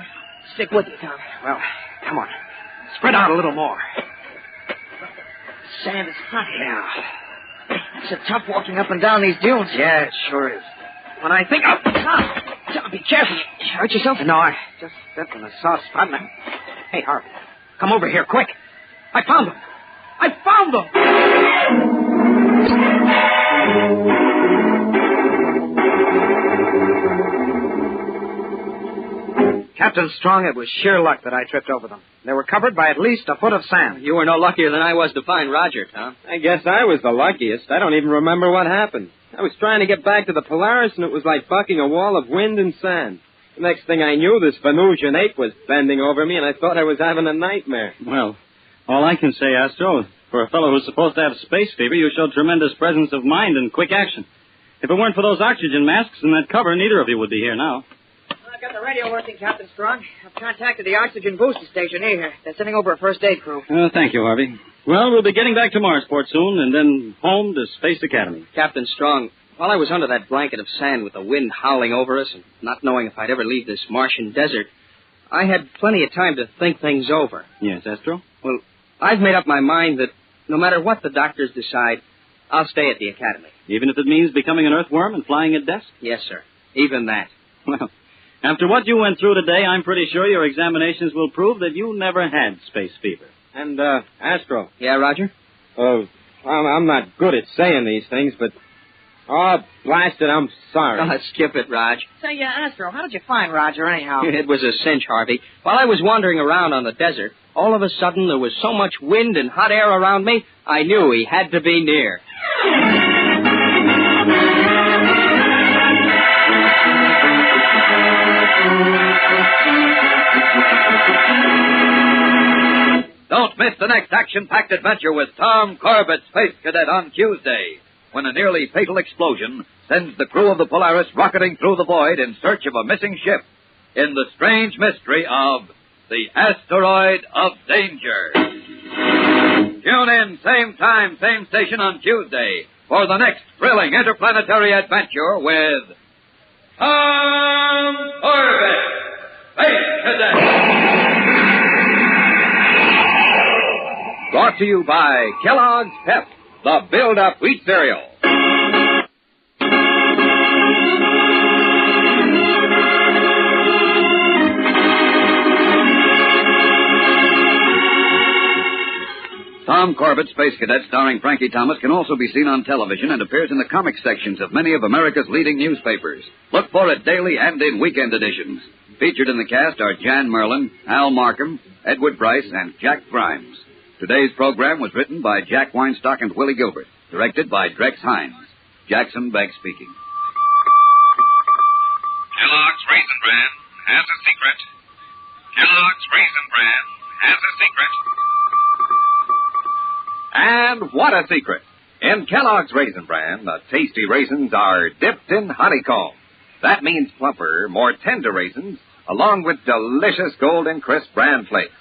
Stick with you, Tom. Well, come on. Spread out a little more. Sand is hot. Yeah. It's a tough walking up and down these dunes. Yeah, it sure is. When I think of... Tom, be careful. You hurt yourself? No, I just stepped in a soft spot and Hey, Harvey, come over here, quick. I found them. I found them! Captain Strong, it was sheer luck that I tripped over them. They were covered by at least a foot of sand. You were no luckier than I was to find Roger, Tom. I guess I was the luckiest. I don't even remember what happened. I was trying to get back to the Polaris, and it was like bucking a wall of wind and sand. The next thing I knew, this Venusian ape was bending over me, and I thought I was having a nightmare. Well, all I can say, Astro, for a fellow who's supposed to have space fever, you showed tremendous presence of mind and quick action. If it weren't for those oxygen masks and that cover, neither of you would be here now. I've got the radio working, Captain Strong. I've contacted the oxygen booster station here. They're sending over a first aid crew. Thank you, Harvey. Well, we'll be getting back to Marsport soon, and then home to Space Academy. Captain Strong, while I was under that blanket of sand with the wind howling over us and not knowing if I'd ever leave this Martian desert, I had plenty of time to think things over. Yes, Astro? Well, I've made up my mind that no matter what the doctors decide, I'll stay at the Academy. Even if it means becoming an earthworm and flying at desk? Yes, sir. Even that. Well, after what you went through today, I'm pretty sure your examinations will prove that you never had space fever. And, Astro. Yeah, Roger? I'm not good at saying these things, but... Oh, blast it, I'm sorry. Oh, skip it, Raj. Say, Astro, how did you find Roger, anyhow? It was a cinch, Harvey. While I was wandering around on the desert, all of a sudden there was so much wind and hot air around me, I knew he had to be near. Don't miss the next action-packed adventure with Tom Corbett, Space Cadet, on Tuesday, when a nearly fatal explosion sends the crew of the Polaris rocketing through the void in search of a missing ship in the strange mystery of the Asteroid of Danger. Tune in, same time, same station on Tuesday for the next thrilling interplanetary adventure with Tom Corbett, Space Cadet. Brought to you by Kellogg's Pep, the build-up wheat cereal. Tom Corbett, Space Cadet, starring Frankie Thomas, can also be seen on television and appears in the comic sections of many of America's leading newspapers. Look for it daily and in weekend editions. Featured in the cast are Jan Merlin, Al Markham, Edward Bryce, and Jack Grimes. Today's program was written by Jack Weinstock and Willie Gilbert, directed by Drex Hines. Jackson Begg speaking. Kellogg's Raisin Bran has a secret. Kellogg's Raisin Bran has a secret. And what a secret! In Kellogg's Raisin Bran, the tasty raisins are dipped in honeycomb. That means plumper, more tender raisins, along with delicious golden crisp bran flakes.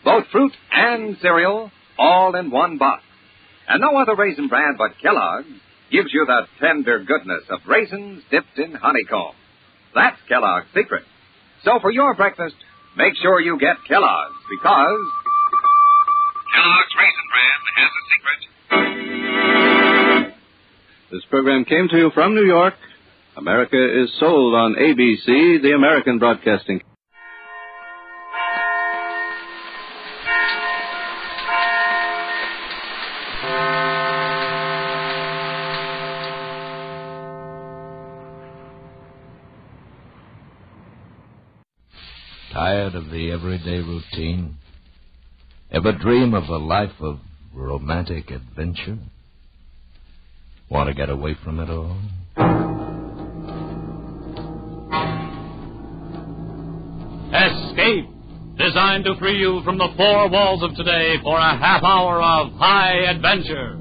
Both fruit and cereal, all in one box. And no other raisin bran but Kellogg's gives you the tender goodness of raisins dipped in honeycomb. That's Kellogg's secret. So for your breakfast, make sure you get Kellogg's, because... Kellogg's Raisin Bran has a secret. This program came to you from New York. America is sold on ABC, the American Broadcasting. Tired of the everyday routine? Ever dream of a life of romantic adventure? Want to get away from it all? Escape, designed to free you from the four walls of today for a half hour of high adventure.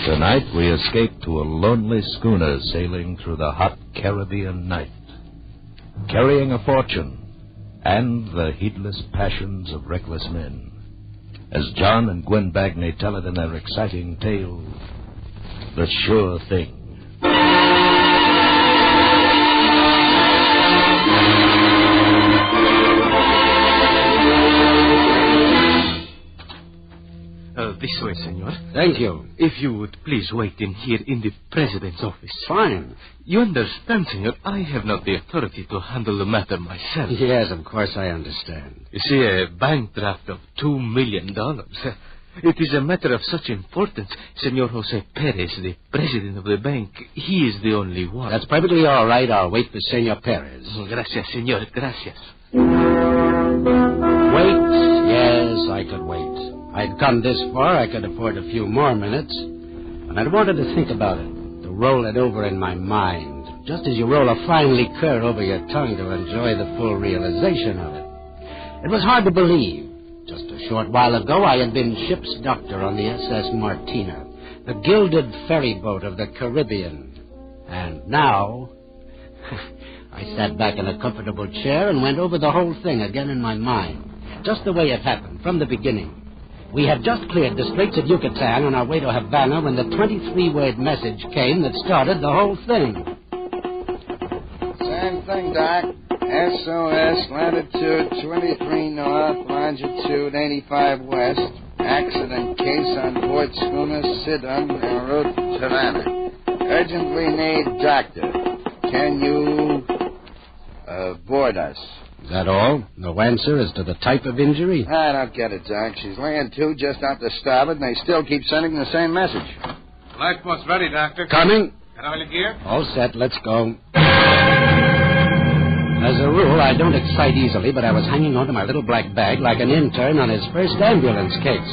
Tonight we escape to a lonely schooner sailing through the hot Caribbean night, carrying a fortune and the heedless passions of reckless men, as John and Gwen Bagney tell it in their exciting tale, The Sure Thing. This way, senor. Thank you. If you would please wait in here in the president's office. Fine. You understand, senor, I have not the authority to handle the matter myself. Yes, of course I understand. You see, a bank draft of $2 million. It is a matter of such importance. Senor Jose Perez, the president of the bank, he is the only one. That's perfectly all right. I'll wait for Senor Perez. Gracias, senor. Gracias. Wait? Yes, I could wait. I'd come this far, I could afford a few more minutes. And I'd wanted to think about it, to roll it over in my mind, just as you roll a fine liqueur over your tongue to enjoy the full realization of it. It was hard to believe. Just a short while ago, I had been ship's doctor on the SS Martina, the gilded ferry boat of the Caribbean. And now, I sat back in a comfortable chair and went over the whole thing again in my mind, just the way it happened, from the beginning. We had just cleared the Straits of Yucatan on our way to Havana when the 23-word message came that started the whole thing. Same thing, Doc. SOS, latitude 23 north, longitude 85 west. Accident case on board schooner Sidon, en route to Havana. Urgently need doctor. Can you board us? Is that all? No answer as to the type of injury? I don't get it, Doc. She's laying to just out to starboard, and they still keep sending the same message. Lifeboat's ready, Doctor. Coming. Got all your gear? All set. Let's go. As a rule, I don't excite easily, but I was hanging onto my little black bag like an intern on his first ambulance case.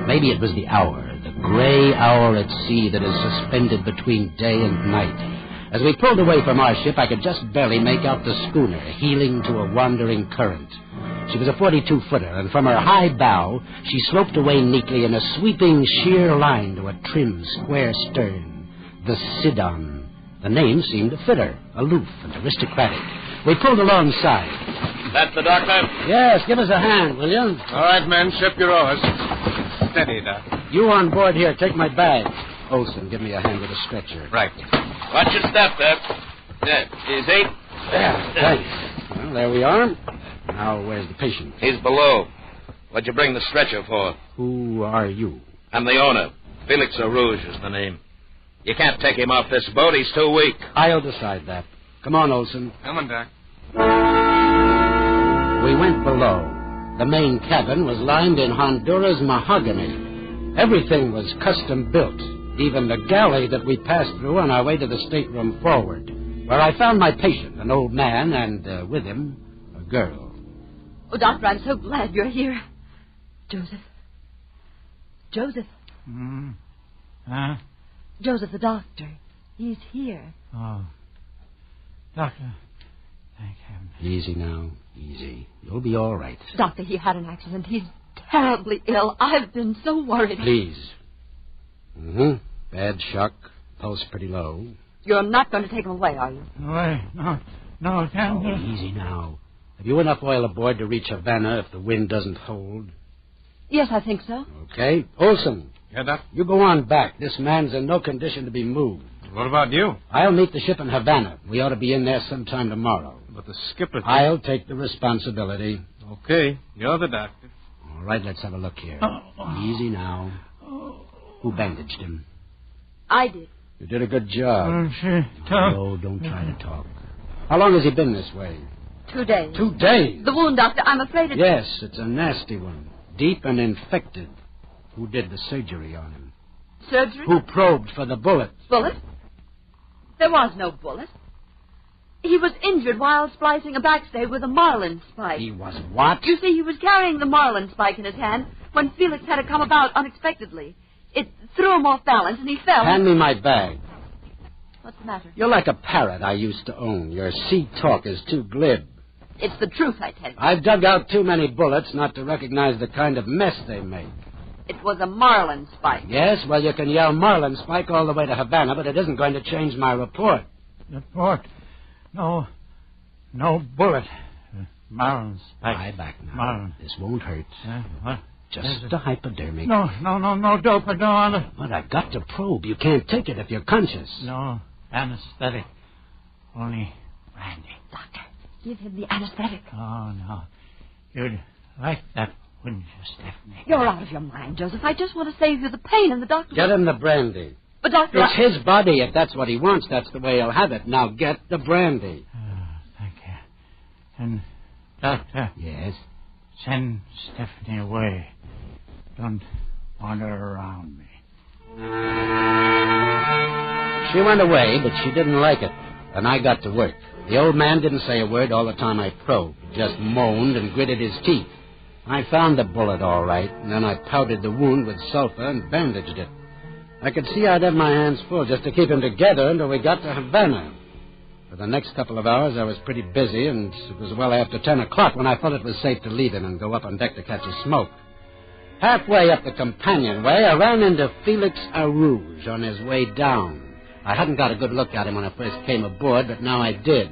Maybe it was the hour, the gray hour at sea that is suspended between day and night. As we pulled away from our ship, I could just barely make out the schooner heeling to a wandering current. She was a 42-footer, and from her high bow, she sloped away neatly in a sweeping sheer line to a trim, square stern. The Sidon. The name seemed to fit her, aloof and aristocratic. We pulled alongside. That's the doctor? Yes, give us a hand, will you? All right, men, ship your oars. Steady, Doc. You on board here, take my bag. Olson, give me a hand with a stretcher. Right. Watch your step there. There. Easy. There, thanks. Well, there we are. Now, where's the patient? He's below. What'd you bring the stretcher for? Who are you? I'm the owner. Felix Rouge is the name. You can't take him off this boat. He's too weak. I'll decide that. Come on, Olson. Come on, Doc. We went below. The main cabin was lined in Honduras mahogany. Everything was custom built. Even the galley that we passed through on our way to the stateroom forward, where I found my patient, an old man, and with him, a girl. Oh, Doctor, I'm so glad you're here. Joseph. Joseph. Huh? Joseph, the doctor. He's here. Oh. Doctor. Thank heaven. Easy now. Easy. You'll be all right. Doctor, he had an accident. He's terribly ill. I've been so worried. Please. Bad shock. Pulse pretty low. You're not going to take him away, are you? Away? No, I can't. Easy now. Have you enough oil aboard to reach Havana if the wind doesn't hold? Yes, I think so. Okay. Olson. Yeah, Doc? You go on back. This man's in no condition to be moved. What about you? I'll meet the ship in Havana. We ought to be in there sometime tomorrow. But the skipper... I'll take the responsibility. Okay. You're the doctor. All right, let's have a look here. Easy now. Who bandaged him? I did. You did a good job. No, don't try to talk. How long has he been this way? 2 days. 2 days? The wound, Doctor, I'm afraid it's... Yes, it's a nasty one. Deep and infected. Who did the surgery on him? Surgery? Who probed for the bullet? Bullet? There was no bullet. He was injured while splicing a backstay with a marlin spike. He was what? You see, he was carrying the marlin spike in his hand when Felix had to come about unexpectedly. It threw him off balance, and he fell. Hand me my bag. What's the matter? You're like a parrot I used to own. Your sea talk is too glib. It's the truth, I tell you. I've dug out too many bullets not to recognize the kind of mess they make. It was a marlin spike. Yes, well, you can yell marlin spike all the way to Havana, but it isn't going to change my report. Report? No bullet. Marlin spike. Lie back now. Marlin. This won't hurt. What? Just a hypodermic. No dope. I don't want to. But I've got to probe. You can't take it if you're conscious. No anesthetic. Only brandy. Doctor, give him the anesthetic. Oh, no. You'd like that, wouldn't you, Stephanie? You're out of your mind, Joseph. I just want to save you the pain, and the doctor... Get him the brandy. But, Doctor... It's his body. If that's what he wants, that's the way he'll have it. Now get the brandy. Thank you. And, Doctor... Yes? Send Stephanie away. Don't want her around me. She went away, but she didn't like it. And I got to work. The old man didn't say a word all the time I probed. Just moaned and gritted his teeth. I found the bullet all right, and then I powdered the wound with sulfur and bandaged it. I could see I'd have my hands full just to keep him together until we got to Havana. For the next couple of hours, I was pretty busy, and it was well after 10 o'clock when I felt it was safe to leave him and go up on deck to catch a smoke. Halfway up the companionway, I ran into Felix Arouge on his way down. I hadn't got a good look at him when I first came aboard, but now I did.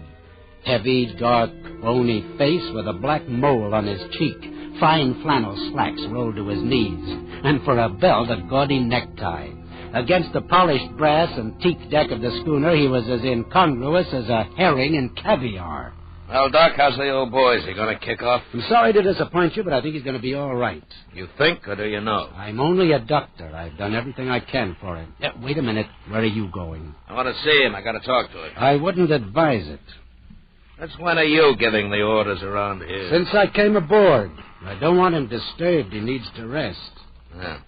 Heavy, dark, bony face with a black mole on his cheek. Fine flannel slacks rolled to his knees. And for a belt, a gaudy necktie. Against the polished brass and teak deck of the schooner, he was as incongruous as a herring in caviar. Well, Doc, how's the old boy? Is he going to kick off? I'm sorry to disappoint you, but I think he's going to be all right. You think, or do you know? I'm only a doctor. I've done everything I can for him. Wait a minute. Where are you going? I want to see him. I got to talk to him. I wouldn't advise it. Since when are you giving the orders around here? Since I came aboard. I don't want him disturbed. He needs to rest. Yeah.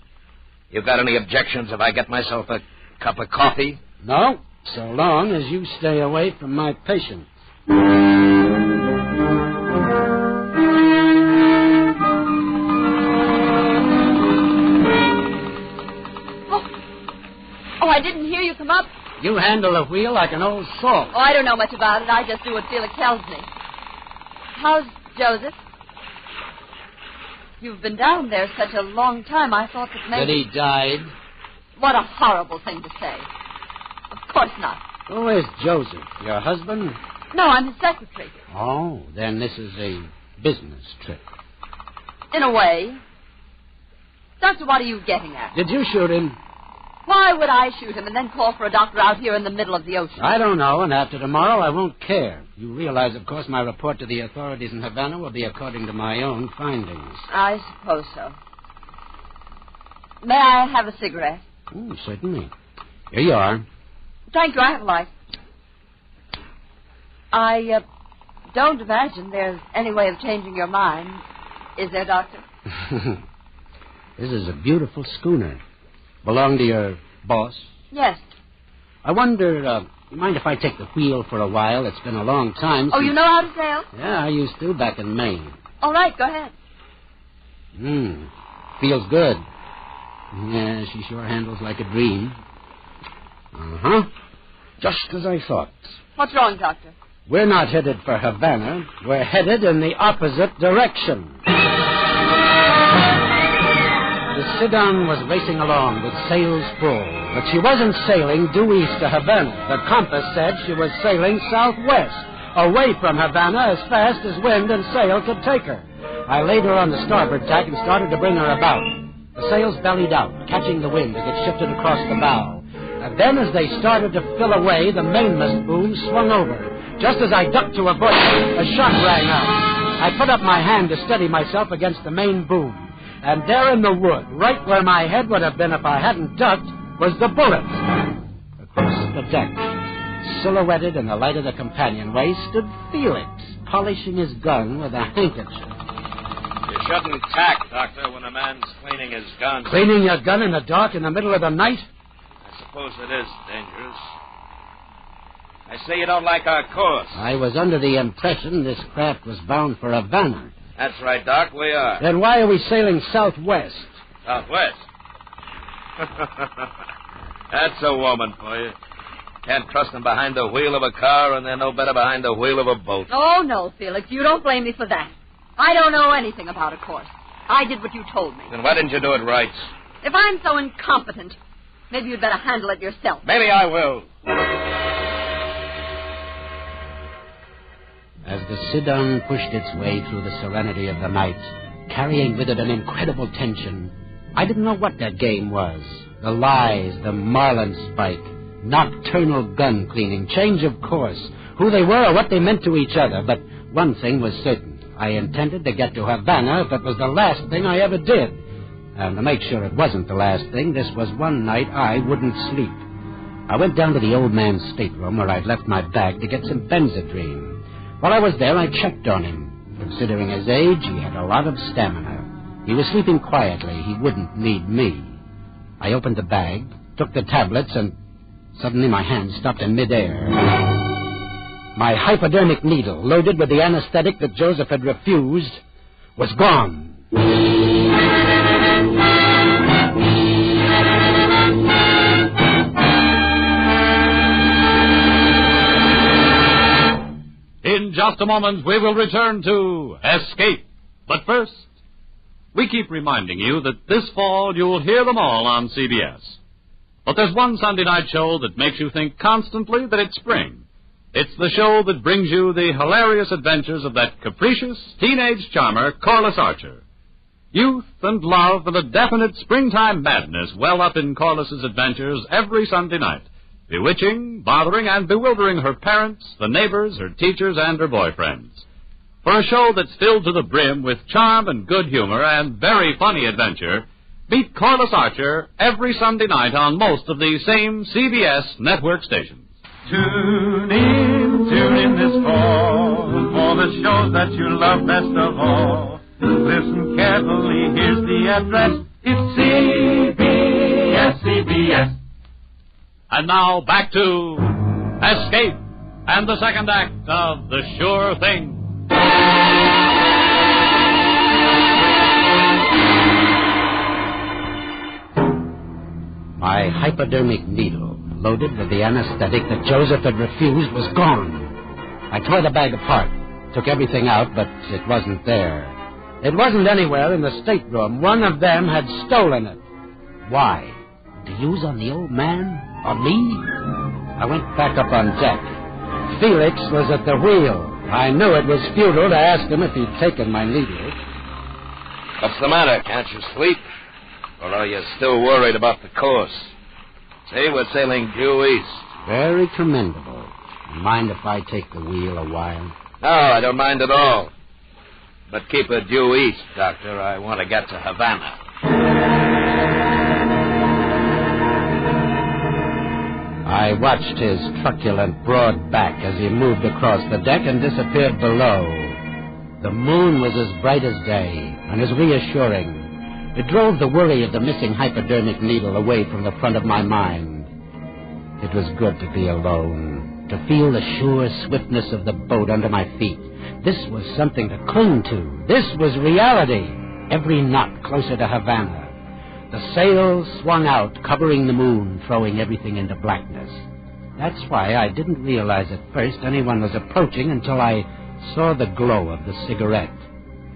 You got any objections if I get myself a cup of coffee? No, so long as you stay away from my patients. Oh, I didn't hear you come up. You handle the wheel like an old salt. Oh, I don't know much about it. I just do what Felix tells me. How's Joseph? You've been down there such a long time, I thought that maybe... That he died? What a horrible thing to say. Of course not. Who is Joseph? Your husband? No, I'm his secretary. Oh, then this is a business trip. In a way. Doctor, what are you getting at? Did you shoot him? Why would I shoot him and then call for a doctor out here in the middle of the ocean? I don't know, and after tomorrow I won't care. You realize, of course, my report to the authorities in Havana will be according to my own findings. I suppose so. May I have a cigarette? Oh, certainly. Here you are. Thank you, I have a light. I don't imagine there's any way of changing your mind. Is there, Doctor? This is a beautiful schooner. Belong to your boss? Yes. I wonder, you mind if I take the wheel for a while? It's been a long time since... Oh, you know how to sail? Yeah, I used to back in Maine. All right, go ahead. Feels good. Yeah, she sure handles like a dream. Uh-huh. Just as I thought. What's wrong, Doctor? We're not headed for Havana. We're headed in the opposite direction. The Sidon was racing along with sails full, but she wasn't sailing due east to Havana. The compass said she was sailing southwest, away from Havana as fast as wind and sail could take her. I laid her on the starboard tack and started to bring her about. The sails bellied out, catching the wind as it shifted across the bow. And then as they started to fill away, the mainmast boom swung over. Just as I ducked to a bush, a shot rang out. I put up my hand to steady myself against the main boom. And there in the wood, right where my head would have been if I hadn't ducked, was the bullet. Across the deck, silhouetted in the light of the companionway, stood Felix, polishing his gun with a handkerchief. You shouldn't tack, Doctor, when a man's cleaning his gun. Cleaning your gun in the dark in the middle of the night? I suppose it is dangerous. I say you don't like our course. I was under the impression this craft was bound for Havana. That's right, Doc, we are. Then why are we sailing southwest? Southwest? That's a woman for you. Can't trust them behind the wheel of a car, and they're no better behind the wheel of a boat. Oh, no, Felix. You don't blame me for that. I don't know anything about a course. I did what you told me. Then why didn't you do it right? If I'm so incompetent, maybe you'd better handle it yourself. Maybe I will. As the Sidon pushed its way through the serenity of the night, carrying with it an incredible tension, I didn't know what that game was. The lies, the marlinspike, nocturnal gun cleaning, change of course, who they were or what they meant to each other. But one thing was certain. I intended to get to Havana if it was the last thing I ever did. And to make sure it wasn't the last thing, this was one night I wouldn't sleep. I went down to the old man's stateroom where I'd left my bag to get some Benzedrine. While I was there, I checked on him. Considering his age, he had a lot of stamina. He was sleeping quietly. He wouldn't need me. I opened the bag, took the tablets, and suddenly my hand stopped in midair. My hypodermic needle, loaded with the anesthetic that Joseph had refused, was gone. In just a moment, we will return to Escape. But first, we keep reminding you that this fall you'll hear them all on CBS. But there's one Sunday night show that makes you think constantly that it's spring. It's the show that brings you the hilarious adventures of that capricious teenage charmer, Corliss Archer. Youth and love and a definite springtime madness well up in Corliss's adventures every Sunday night, bewitching, bothering, and bewildering her parents, the neighbors, her teachers, and her boyfriends. For a show that's filled to the brim with charm and good humor and very funny adventure, meet Corliss Archer every Sunday night on most of the same CBS network stations. Tune in this fall for the shows that you love best of all. Listen carefully, here's the address. It's CBS. And now back to Escape and the second act of The Sure Thing. My hypodermic needle, loaded with the anesthetic that Joseph had refused, was gone. I tore the bag apart, took everything out, but it wasn't there. It wasn't anywhere in the stateroom. One of them had stolen it. Why? To use on the old man? On me? I went back up on deck. Felix was at the wheel. I knew it was futile to ask him if he'd taken my needle. What's the matter? Can't you sleep? Or are you still worried about the course? See, we're sailing due east. Very commendable. Mind if I take the wheel a while? No, I don't mind at all. But keep it due east, Doctor. I want to get to Havana. I watched his truculent broad back as he moved across the deck and disappeared below. The moon was as bright as day and as reassuring. It drove the worry of the missing hypodermic needle away from the front of my mind. It was good to be alone, to feel the sure swiftness of the boat under my feet. This was something to cling to. This was reality. Every knot closer to Havana. The sails swung out, covering the moon, throwing everything into blackness. That's why I didn't realize at first anyone was approaching until I saw the glow of the cigarette.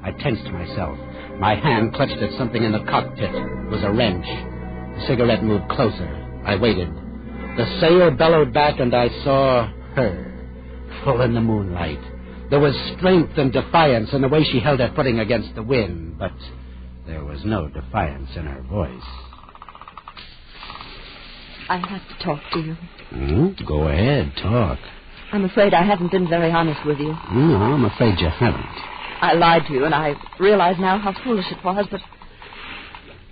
I tensed myself. My hand clutched at something in the cockpit. It was a wrench. The cigarette moved closer. I waited. The sail bellowed back, and I saw her, full in the moonlight. There was strength and defiance in the way she held her footing against the wind, but there was no defiance in her voice. I have to talk to you. Go ahead, talk. I'm afraid I haven't been very honest with you. No, I'm afraid you haven't. I lied to you, and I realize now how foolish it was, but...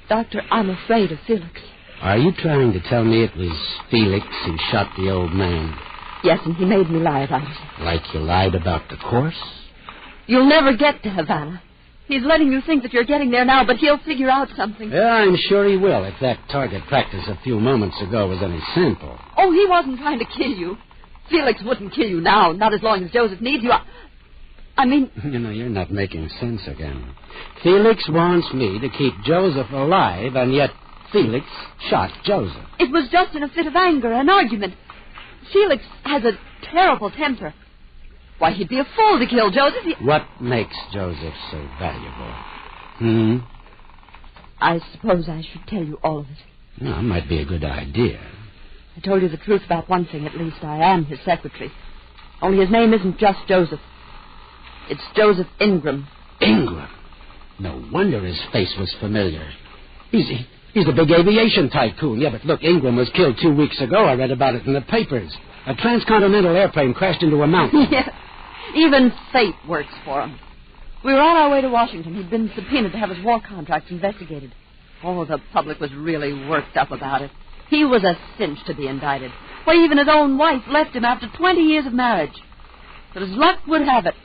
Doctor, I'm afraid of Felix. Are you trying to tell me it was Felix who shot the old man? Yes, and he made me lie about it. Like you lied about the course? You'll never get to Havana. He's letting you think that you're getting there now, but he'll figure out something. Yeah, I'm sure he will, if that target practice a few moments ago was any sample. Oh, he wasn't trying to kill you. Felix wouldn't kill you now, not as long as Joseph needs you. I mean... You're not making sense again. Felix wants me to keep Joseph alive, and yet Felix shot Joseph. It was just in a fit of anger, an argument. Felix has a terrible temper. Why, he'd be a fool to kill Joseph. What makes Joseph so valuable? I suppose I should tell you all of it. Well, might be a good idea. I told you the truth about one thing, at least. I am his secretary. Only his name isn't just Joseph. It's Joseph Ingram. Ingram? No wonder his face was familiar. He's the big aviation tycoon. Yeah, but look, Ingram was killed 2 weeks ago. I read about it in the papers. A transcontinental airplane crashed into a mountain. Yeah. Even fate works for him. We were on our way to Washington. He'd been subpoenaed to have his war contracts investigated. Oh, the public was really worked up about it. He was a cinch to be indicted. Why, even his own wife left him after 20 years of marriage. But as luck would have it,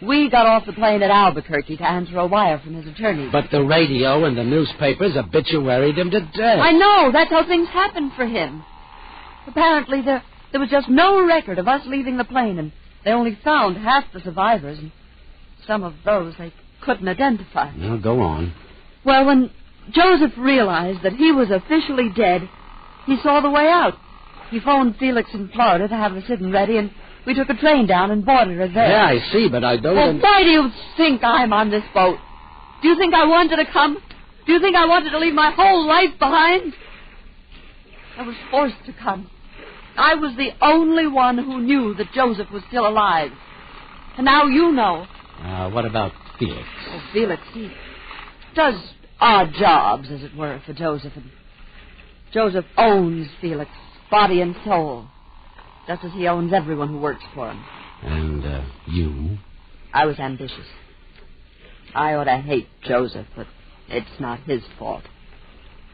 we got off the plane at Albuquerque to answer a wire from his attorney. But the radio and the newspapers obituaried him to death. I know. That's how things happened for him. Apparently, there was just no record of us leaving the plane, and they only found half the survivors, and some of those they couldn't identify. Well, go on. Well, when Joseph realized that he was officially dead, he saw the way out. He phoned Felix in Florida to have us sitting ready, and we took a train down and boarded her there. Yeah, I see, but I don't... Well, why do you think I'm on this boat? Do you think I wanted to come? Do you think I wanted to leave my whole life behind? I was forced to come. I was the only one who knew that Joseph was still alive. And now you know. What about Felix? Oh, Felix, he does odd jobs, as it were, for Joseph. And Joseph owns Felix, body and soul, just as he owns everyone who works for him. And you? I was ambitious. I ought to hate Joseph, but it's not his fault.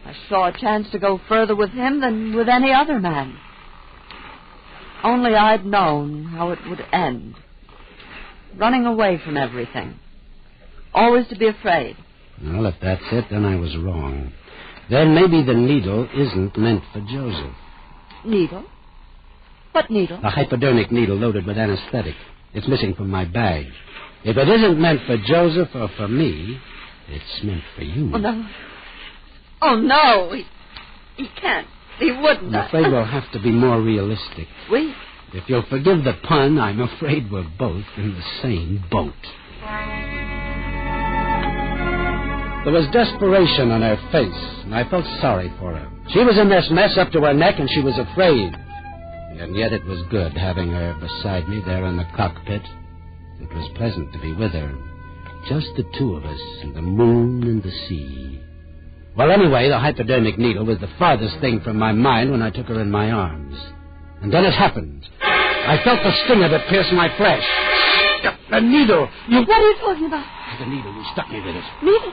I saw a chance to go further with him than with any other man. Only I'd known how it would end. Running away from everything. Always to be afraid. Well, if that's it, then I was wrong. Then maybe the needle isn't meant for Joseph. Needle? What needle? A hypodermic needle loaded with anesthetic. It's missing from my bag. If it isn't meant for Joseph or for me, it's meant for you. Oh, no. Oh, no. He can't. He wouldn't. I'm afraid we'll have to be more realistic. We? If you'll forgive the pun, I'm afraid we're both in the same boat. There was desperation on her face, and I felt sorry for her. She was in this mess up to her neck, and she was afraid. And yet it was good having her beside me there in the cockpit. It was pleasant to be with her. Just the two of us, and the moon and the sea. Well, anyway, the hypodermic needle was the farthest thing from my mind when I took her in my arms. And then it happened. I felt the sting of it pierce my flesh. The needle! What are you talking about? The needle. You stuck me with it. Needle?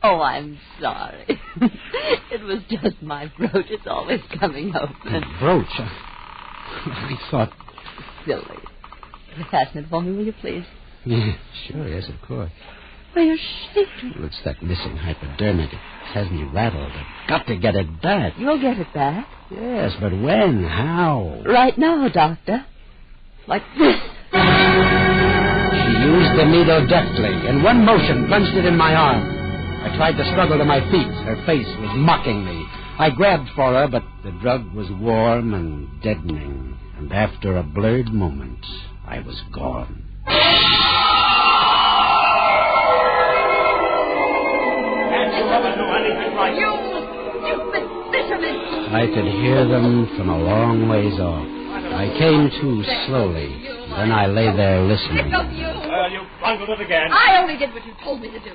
Oh, I'm sorry. It was just my brooch. It's always coming open. Brooch? I thought... Silly. Fasten it for me, will you, please? Yeah, sure, yes, of course. Well, you're shaking. Well, it's that missing hypodermic. It has me rattled. I've got to get it back. You'll get it back? Yes, but when? How? Right now, Doctor. Like this. She used the needle deftly. In one motion, plunged it in my arm. I tried to struggle to my feet. Her face was mocking me. I grabbed for her, but the drug was warm and deadening. And after a blurred moment, I was gone. You stupid fisherman! I could hear them from a long ways off. I came to slowly. Then I lay there listening. You bungled it again. I only did what you told me to do.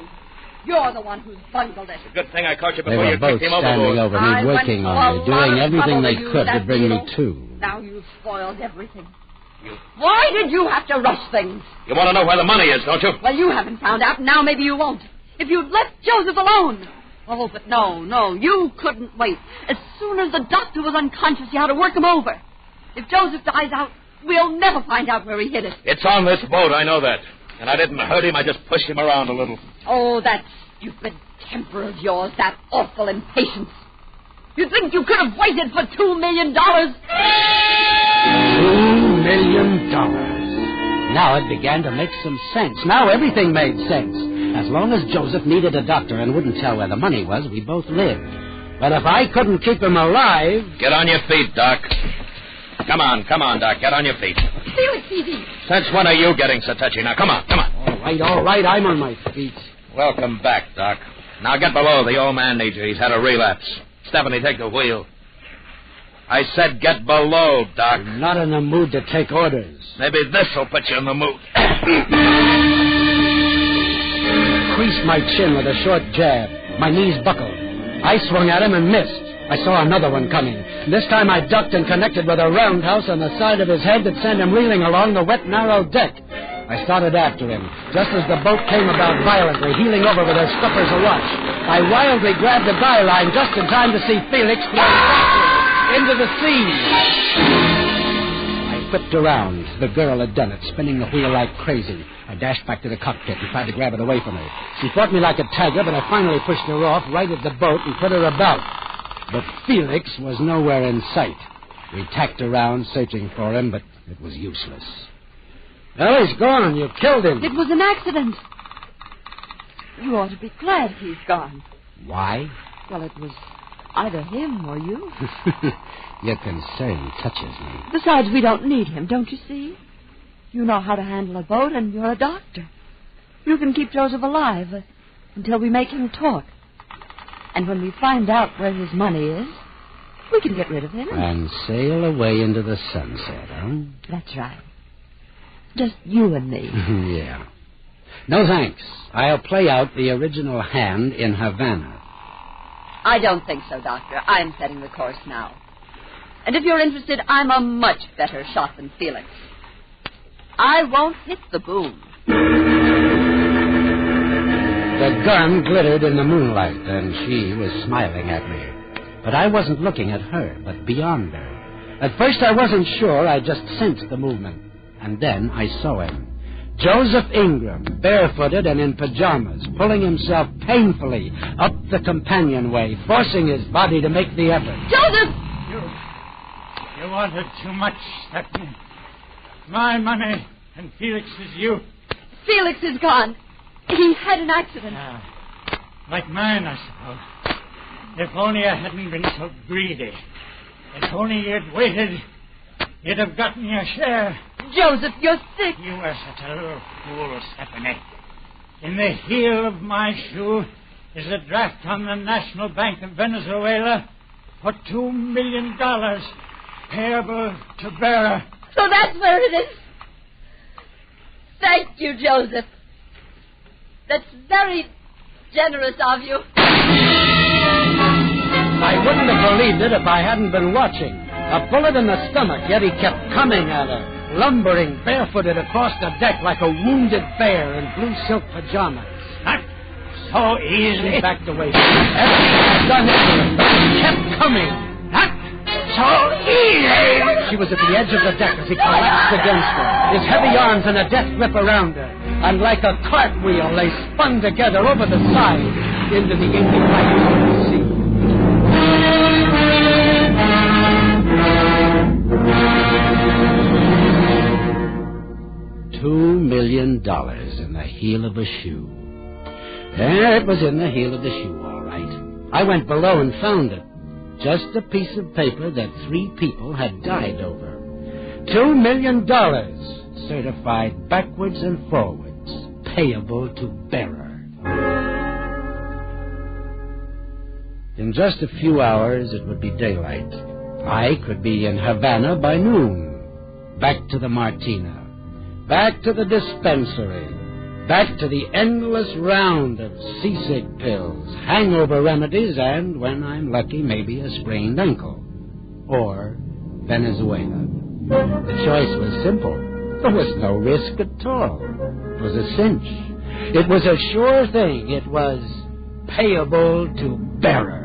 You're the one who's bungled it. Good thing I caught you They before were you both kicked him standing overboard. over me, working on me, doing everything they could to bring me to. Now you've spoiled everything. Why did you have to rush things? You want to know where the money is, don't you? Well, you haven't found out, and now maybe you won't. If you'd left Joseph alone. Oh, but no, you couldn't wait. As soon as the doctor was unconscious, you had to work him over. If Joseph dies out, we'll never find out where he hid it. It's on this boat, I know that. And I didn't hurt him, I just pushed him around a little. Oh, that stupid temper of yours, that awful impatience. You think you could have waited for $2 million? $2 million. Now it began to make some sense. Now everything made sense. As long as Joseph needed a doctor and wouldn't tell where the money was, we both lived. But if I couldn't keep him alive... Get on your feet, Doc. Come on, Doc. Get on your feet. Felix, easy. Since when are you getting so touchy? Now, come on. All right. I'm on my feet. Welcome back, Doc. Now get below. The old man needs you. He's had a relapse. Stephanie, take the wheel. I said get below, Doc. I'm not in the mood to take orders. Maybe this'll put you in the mood. Creased my chin with a short jab. My knees buckled. I swung at him and missed. I saw another one coming. This time I ducked and connected with a roundhouse on the side of his head that sent him reeling along the wet, narrow deck. I started after him, just as the boat came about violently, heeling over with her scuppers awash. I wildly grabbed the guy line just in time to see Felix thrown backwards into the sea. I whipped around. The girl had done it, spinning the wheel like crazy. I dashed back to the cockpit and tried to grab it away from her. She fought me like a tiger, but I finally pushed her off, righted the boat, and put her about. But Felix was nowhere in sight. We tacked around, searching for him, but it was useless. Well, he's gone. You killed him. It was an accident. You ought to be glad he's gone. Why? Well, it was either him or you. Your concern touches me. Besides, we don't need him, don't you see? You know how to handle a boat, and you're a doctor. You can keep Joseph alive until we make him talk. And when we find out where his money is, we can get rid of him. And sail away into the sunset, huh? That's right. Just you and me. Yeah. No thanks. I'll play out the original hand in Havana. I don't think so, Doctor. I'm setting the course now. And if you're interested, I'm a much better shot than Felix. I won't hit the boom. The gun glittered in the moonlight, and she was smiling at me. But I wasn't looking at her, but beyond her. At first I wasn't sure. I just sensed the movement. And then I saw him. Joseph Ingram, barefooted and in pajamas, pulling himself painfully up the companionway, forcing his body to make the effort. Joseph! You wanted too much, Stephanie. My money and Felix's you. Felix is gone. He had an accident. Like mine, I suppose. If only I hadn't been so greedy. If only you'd waited, you'd have gotten your share. Joseph, you're sick. You were such a little fool, Stephanie. In the heel of my shoe is a draft on the National Bank of Venezuela for $2 million payable to bearer. So that's where it is. Thank you, Joseph. That's very generous of you. I wouldn't have believed it if I hadn't been watching. A bullet in the stomach, yet he kept coming at her, lumbering barefooted across the deck like a wounded bear in blue silk pajamas. Not so easily. He backed away from her. Everything I'd done to him, but he kept coming. Not so easy. She was at the edge of the deck as he collapsed against her, his heavy arms in a death grip around her. And like a cartwheel, they spun together over the side into the inky light of the sea. $2 million in the heel of a shoe. Yeah, it was in the heel of the shoe, all right. I went below and found it. Just a piece of paper that 3 people had died over. $2 million, certified backwards and forwards, payable to bearer. In just a few hours, it would be daylight. I could be in Havana by noon. Back to the Martina. Back to the dispensary. Back to the endless round of seasick pills, hangover remedies, and, when I'm lucky, maybe a sprained ankle. Or Venezuela. The choice was simple. There was no risk at all. It was a cinch. It was a sure thing. It was payable to bearer.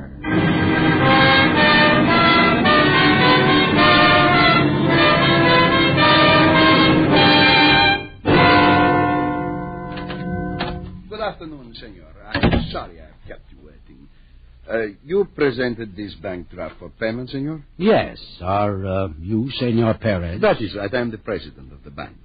Good afternoon, senor. I'm sorry I've kept you waiting. You presented this bank draft for payment, senor? Yes. Are you Senor Perez? That is right. I am the president of the bank.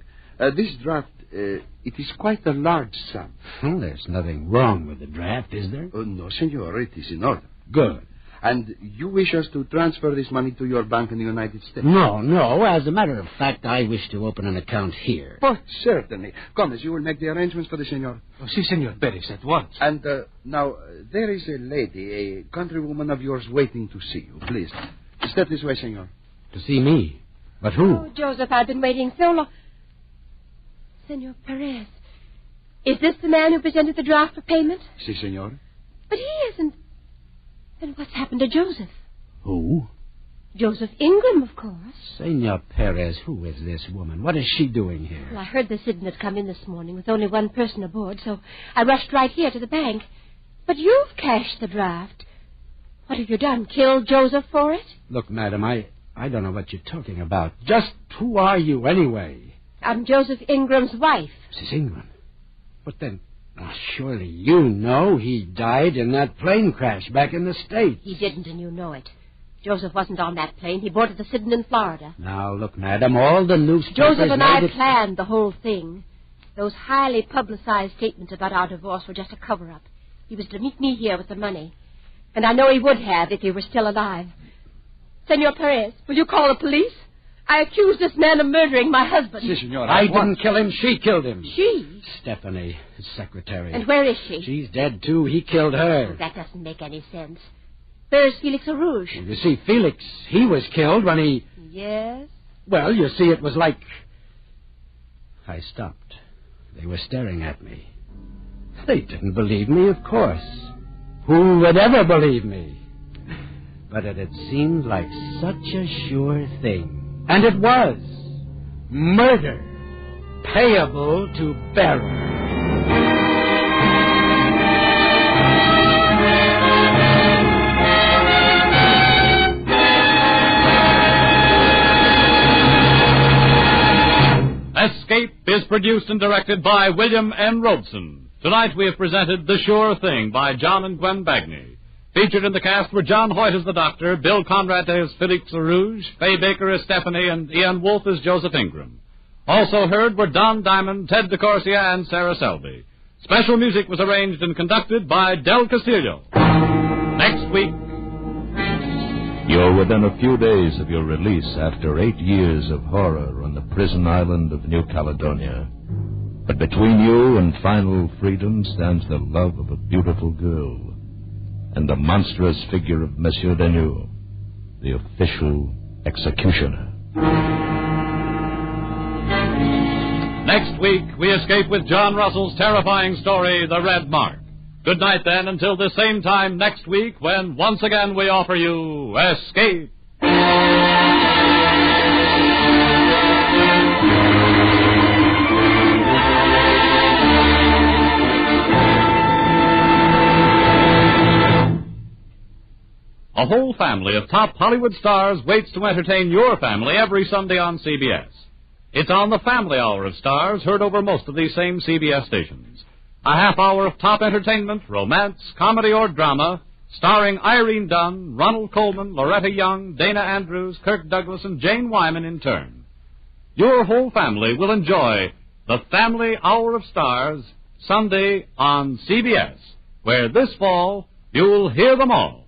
This draft, it is quite a large sum. Well, there's nothing wrong with the draft, is there? No, senor. It is in order. Good. And you wish us to transfer this money to your bank in the United States? No. As a matter of fact, I wish to open an account here. But certainly. Gomez, you will make the arrangements for the senor. Oh, si, Senor Perez, at once. And now, there is a lady, a countrywoman of yours, waiting to see you. Please, step this way, senor. To see me? But who? Oh, Joseph, I've been waiting so long. Senor Perez, is this the man who presented the draft for payment? Si, senor. But he isn't. Then what's happened to Joseph? Who? Joseph Ingram, of course. Senor Perez, who is this woman? What is she doing here? Well, I heard the Sidon had come in this morning with only one person aboard, so I rushed right here to the bank. But you've cashed the draft. What have you done? Killed Joseph for it? Look, madam, I don't know what you're talking about. Just who are you, anyway? I'm Joseph Ingram's wife. Mrs. Ingram? But then, surely you know he died in that plane crash back in the States. He didn't, and you know it. Joseph wasn't on that plane. He boarded the Sidon in Florida. Now, look, madam, all the newspapers... Joseph and I planned the whole thing. Those highly publicized statements about our divorce were just a cover-up. He was to meet me here with the money. And I know he would have if he were still alive. Senor Perez, will you call the police? I accuse this man of murdering my husband. Si, senor. I didn't kill him. She killed him. She? Stephanie, his secretary. And where is she? She's dead, too. He killed her. Oh, that doesn't make any sense. Where's Felix Arouge? Well, you see, Felix, he was killed when he... Yes? Well, you see, it was like... I stopped. They were staring at me. They didn't believe me, of course. Who would ever believe me? But it had seemed like such a sure thing. And it was. Murder. Payable to bearer. Escape is produced and directed by William N. Robeson. Tonight we have presented The Sure Thing by John and Gwen Bagney. Featured in the cast were John Hoyt as the Doctor, Bill Conrad as Felix Arouge, Fay Baker as Stephanie, and Ian Wolfe as Joseph Ingram. Also heard were Don Diamond, Ted DeCorsia, and Sarah Selby. Special music was arranged and conducted by Del Castillo. Next week... You're within a few days of your release after 8 years of horror on the prison island of New Caledonia. But between you and final freedom stands the love of a beautiful girl and the monstrous figure of Monsieur Deneux, the official executioner. Next week, we escape with John Russell's terrifying story, The Red Mark. Good night, then, until the same time next week, when once again we offer you Escape. A whole family of top Hollywood stars waits to entertain your family every Sunday on CBS. It's on the Family Hour of Stars, heard over most of these same CBS stations. A half hour of top entertainment, romance, comedy, or drama, starring Irene Dunn, Ronald Colman, Loretta Young, Dana Andrews, Kirk Douglas, and Jane Wyman in turn. Your whole family will enjoy the Family Hour of Stars, Sunday on CBS, where this fall you'll hear them all.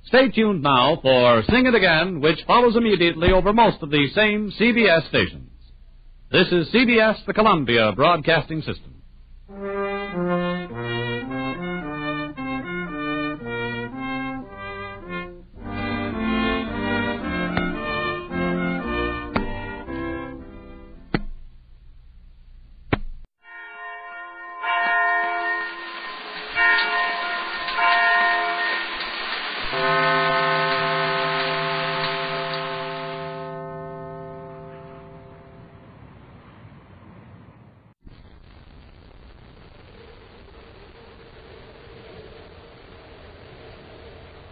Stay tuned now for Sing It Again, which follows immediately over most of these same CBS stations. This is CBS, the Columbia Broadcasting System.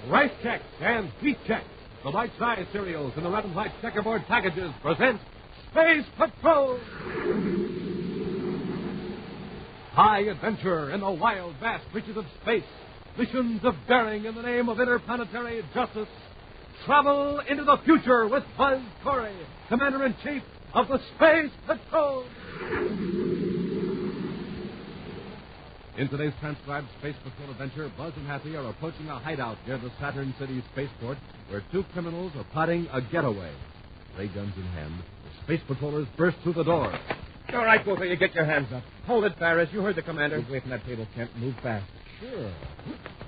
Rice Chex and Wheat Chex, the bite-sized cereals in the red and white checkerboard packages, present Space Patrol! High adventure in the wild, vast reaches of space. missions of daring in the name of interplanetary justice. Travel into the future with Buzz Corey, Commander-in-Chief of the Space Patrol. In today's transcribed Space Patrol adventure, Buzz and Happy are approaching a hideout near the Saturn City spaceport where two criminals are plotting a getaway. Ray guns in hand, the Space Patrollers burst through the door. All right, both of you, get your hands up. Hold it, Barris. You heard the commander. Move away from that table, Kent. Move fast. Sure.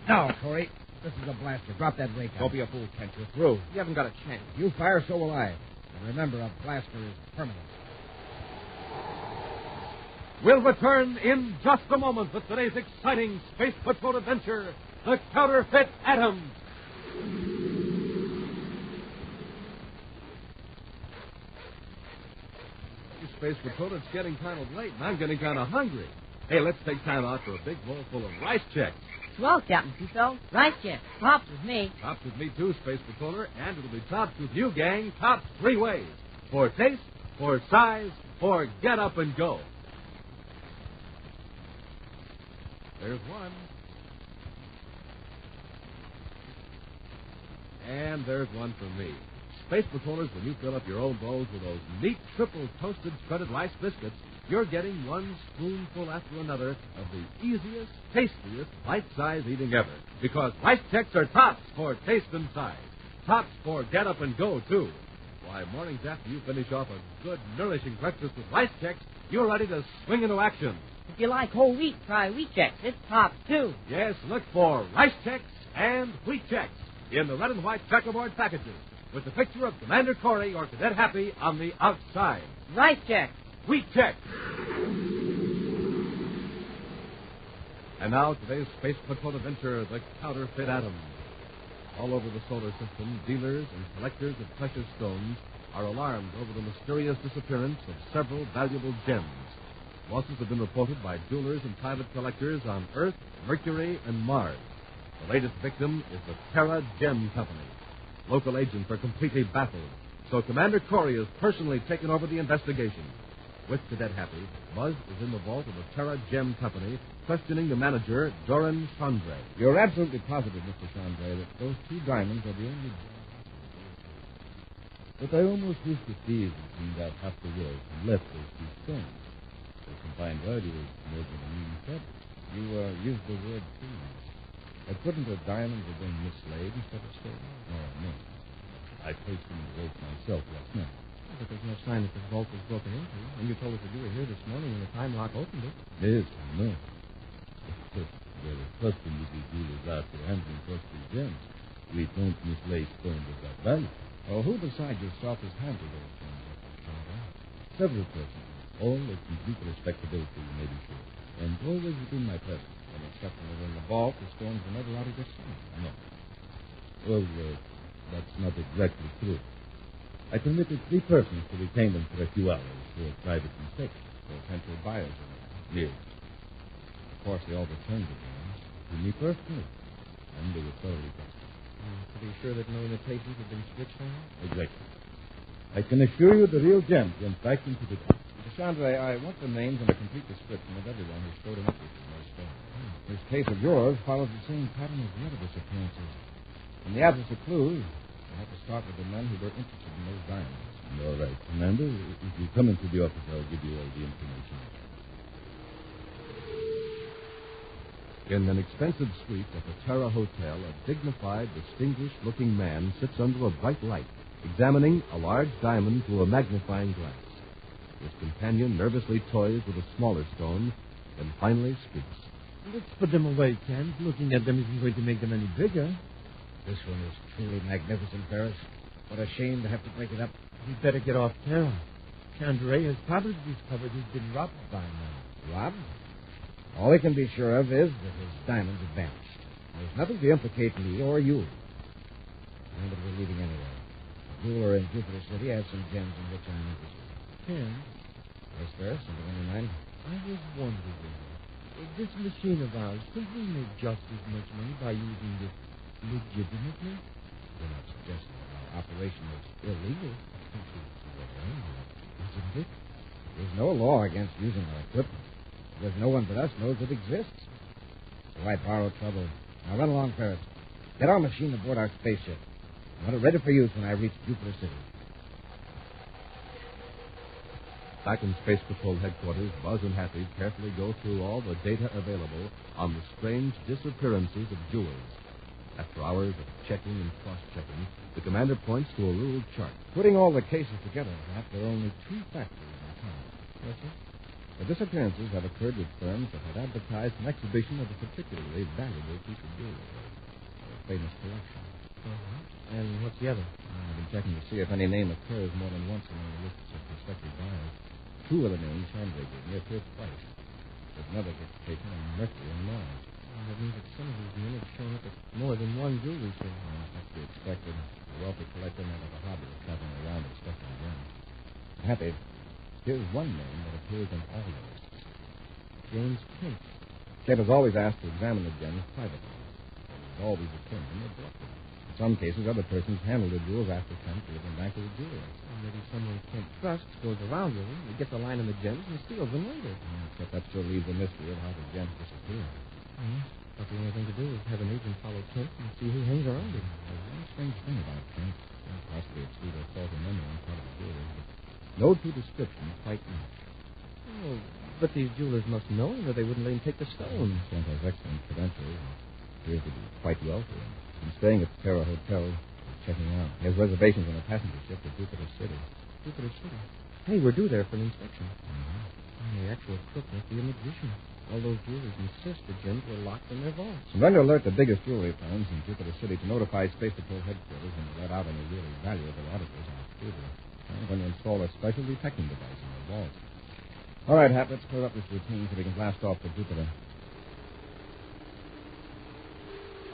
Now, Corey, this is a blaster. Drop that ray gun. Don't be a fool, Kent. You're through. You haven't got a chance. You fire, so will I. And remember, a blaster is permanent. We'll return in just a moment with today's exciting Space Patrol adventure, the Counterfeit Atom. Space Patrol, it's getting kind of late, and I'm getting kind of hungry. Hey, let's take time out for a big bowl full of rice checks. Swell, Captain Tito. Rice checks. Tops with me. Tops with me, too, Space Patroller, and it'll be tops with you, gang. Tops three ways. For taste, for size, for get up and go. There's one. And there's one for me. Space Patrollers, when you fill up your own bowls with those neat triple toasted shredded rice biscuits, you're getting one spoonful after another of the easiest, tastiest, bite-sized eating ever. Because rice checks are tops for taste and size. Tops for get up and go, too. Why, mornings after you finish off a good, nourishing breakfast with rice checks, you're ready to swing into action. If you like whole wheat, try wheat checks. It's tops, too. Yes, look for rice checks and wheat checks in the red and white checkerboard packages with the picture of Commander Corey or Cadet Happy on the outside. Rice checks. Wheat checks. And now today's Space Patrol adventure, the Counterfeit Atom. All over the solar system, dealers and collectors of precious stones are alarmed over the mysterious disappearance of several valuable gems. Losses have been reported by jewelers and private collectors on Earth, Mercury, and Mars. The latest victim is the Terra Gem Company. Local agents are completely baffled, so Commander Corey has personally taken over the investigation. With Cadet Happy, Buzz is in the vault of the Terra Gem Company, questioning the manager, Doran Chandray. You're absolutely positive, Mr. Chandray, that those two diamonds are the only... But I almost wish the thieves had seen that half the world and left those two stones. The combined value is more than $1 million. You used the word thieves. Couldn't the diamonds have been mislaid instead of stolen? No. I placed them in the vault myself last night. But there's no sign that the vault was broken into. And you told us that you were here this morning when the time lock opened it. Yes, I know. They're accustomed to these dealers out there handling costly gems. We don't mislay stones of that value. Oh, who besides yourself has handled those gems? Several persons. All of complete respectability, you may be sure. And always within my presence. And except when they're in the vault, the stones were never out of their sight. No. Well, that's not exactly true. I permitted 3 persons to retain them for a few hours for a private mistake, for potential buyers of them. Yes. Of course, they all returned the gems to me personally, and they were thoroughly tested. To be sure that no imitations have been switched on? Exactly. I can assure you the real gems went back into the... Mr. Chandray, I want the names and a complete description of everyone who showed an interest in those stones. This case of yours follows the same pattern as the other disappearances. In the absence of clues, I have to start with the men who were interested in those diamonds. All right, Commander. If you come into the office, I'll give you all the information. In an expensive suite at the Terra Hotel, a dignified, distinguished-looking man sits under a bright light, examining a large diamond through a magnifying glass. His companion nervously toys with a smaller stone, and finally speaks. Let's put them away, Ken. Looking at them isn't going to make them any bigger. This one is truly magnificent, Ferris. What a shame to have to break it up. We'd better get off Terra. Chandray has probably discovered he's been robbed by now. Robbed? All we can be sure of is that his diamonds have vanished. There's nothing to implicate me or you. But we're leaving anyway. The jeweler in Jupiter City has some gems in which I'm interested. Ken? Yes, Ferris, something on your mind? I was wondering, this machine of ours, could we make just as much money by using it legitimately? You're not suggesting that our operation is illegal. Isn't it? There's no law against using our equipment. Because no one but us knows it exists. So why borrow trouble Now run along, Ferris. Get our machine aboard our spaceship. I want it ready for use when I reach Jupiter City. Back in Space Patrol headquarters, Buzz and Happy carefully go through all the data available on the strange disappearances of jewels. After hours of checking and cross-checking, the commander points to a ruled chart. Putting all the cases together, Matt, there are only 2 factors in town. Yes, sir? The disappearances have occurred with firms that had advertised an exhibition of a particularly valuable piece of jewelry, a famous collection. And what's the other? I've been checking to see if any name occurs more than once among the lists of prospective buyers. 2 of the names Chandler gave me appear twice. There's another gets taken on Mercury and Mars. That means that some of these men have shown up at more than one jewelry store. That's to be expected. A wealthy collector might have a hobby of traveling around inspecting gems. Happy, here's one name that appears in all the lists. James Kent. Kent is always asked to examine the gems privately. He's always determined they're bought them. In some cases, other persons handle the jewels after Kent give them back to the jeweler. Maybe someone Kent trusts goes around with them, he gets a line on the gems, and steals them later. Except that still leaves a mystery of how the gems disappear. But the only thing to do is have an agent follow Kent and see who hangs around him. There's one strange thing about Kent. Possibly it's due to a faulty memory on part of the jewelers, but no 2 descriptions quite match. Oh, but these jewelers must know him, or they wouldn't let him take the stone. Kent has excellent credentials and appears to be quite wealthy. He's staying at the Terra Hotel, checking out. He has reservations on a passenger ship to Jupiter City. Jupiter City? Hey, we're due there for an inspection. The actual crook must be a magician. All those jewelers insist the gems were locked in their vaults. I'm going to alert the biggest jewelry firms in Jupiter City to notify Space Patrol headquarters and let out any really valuable articles on exclusive. I'm going to install a special detecting device in the vault. All right, Hap, let's clear up this routine so we can blast off for Jupiter.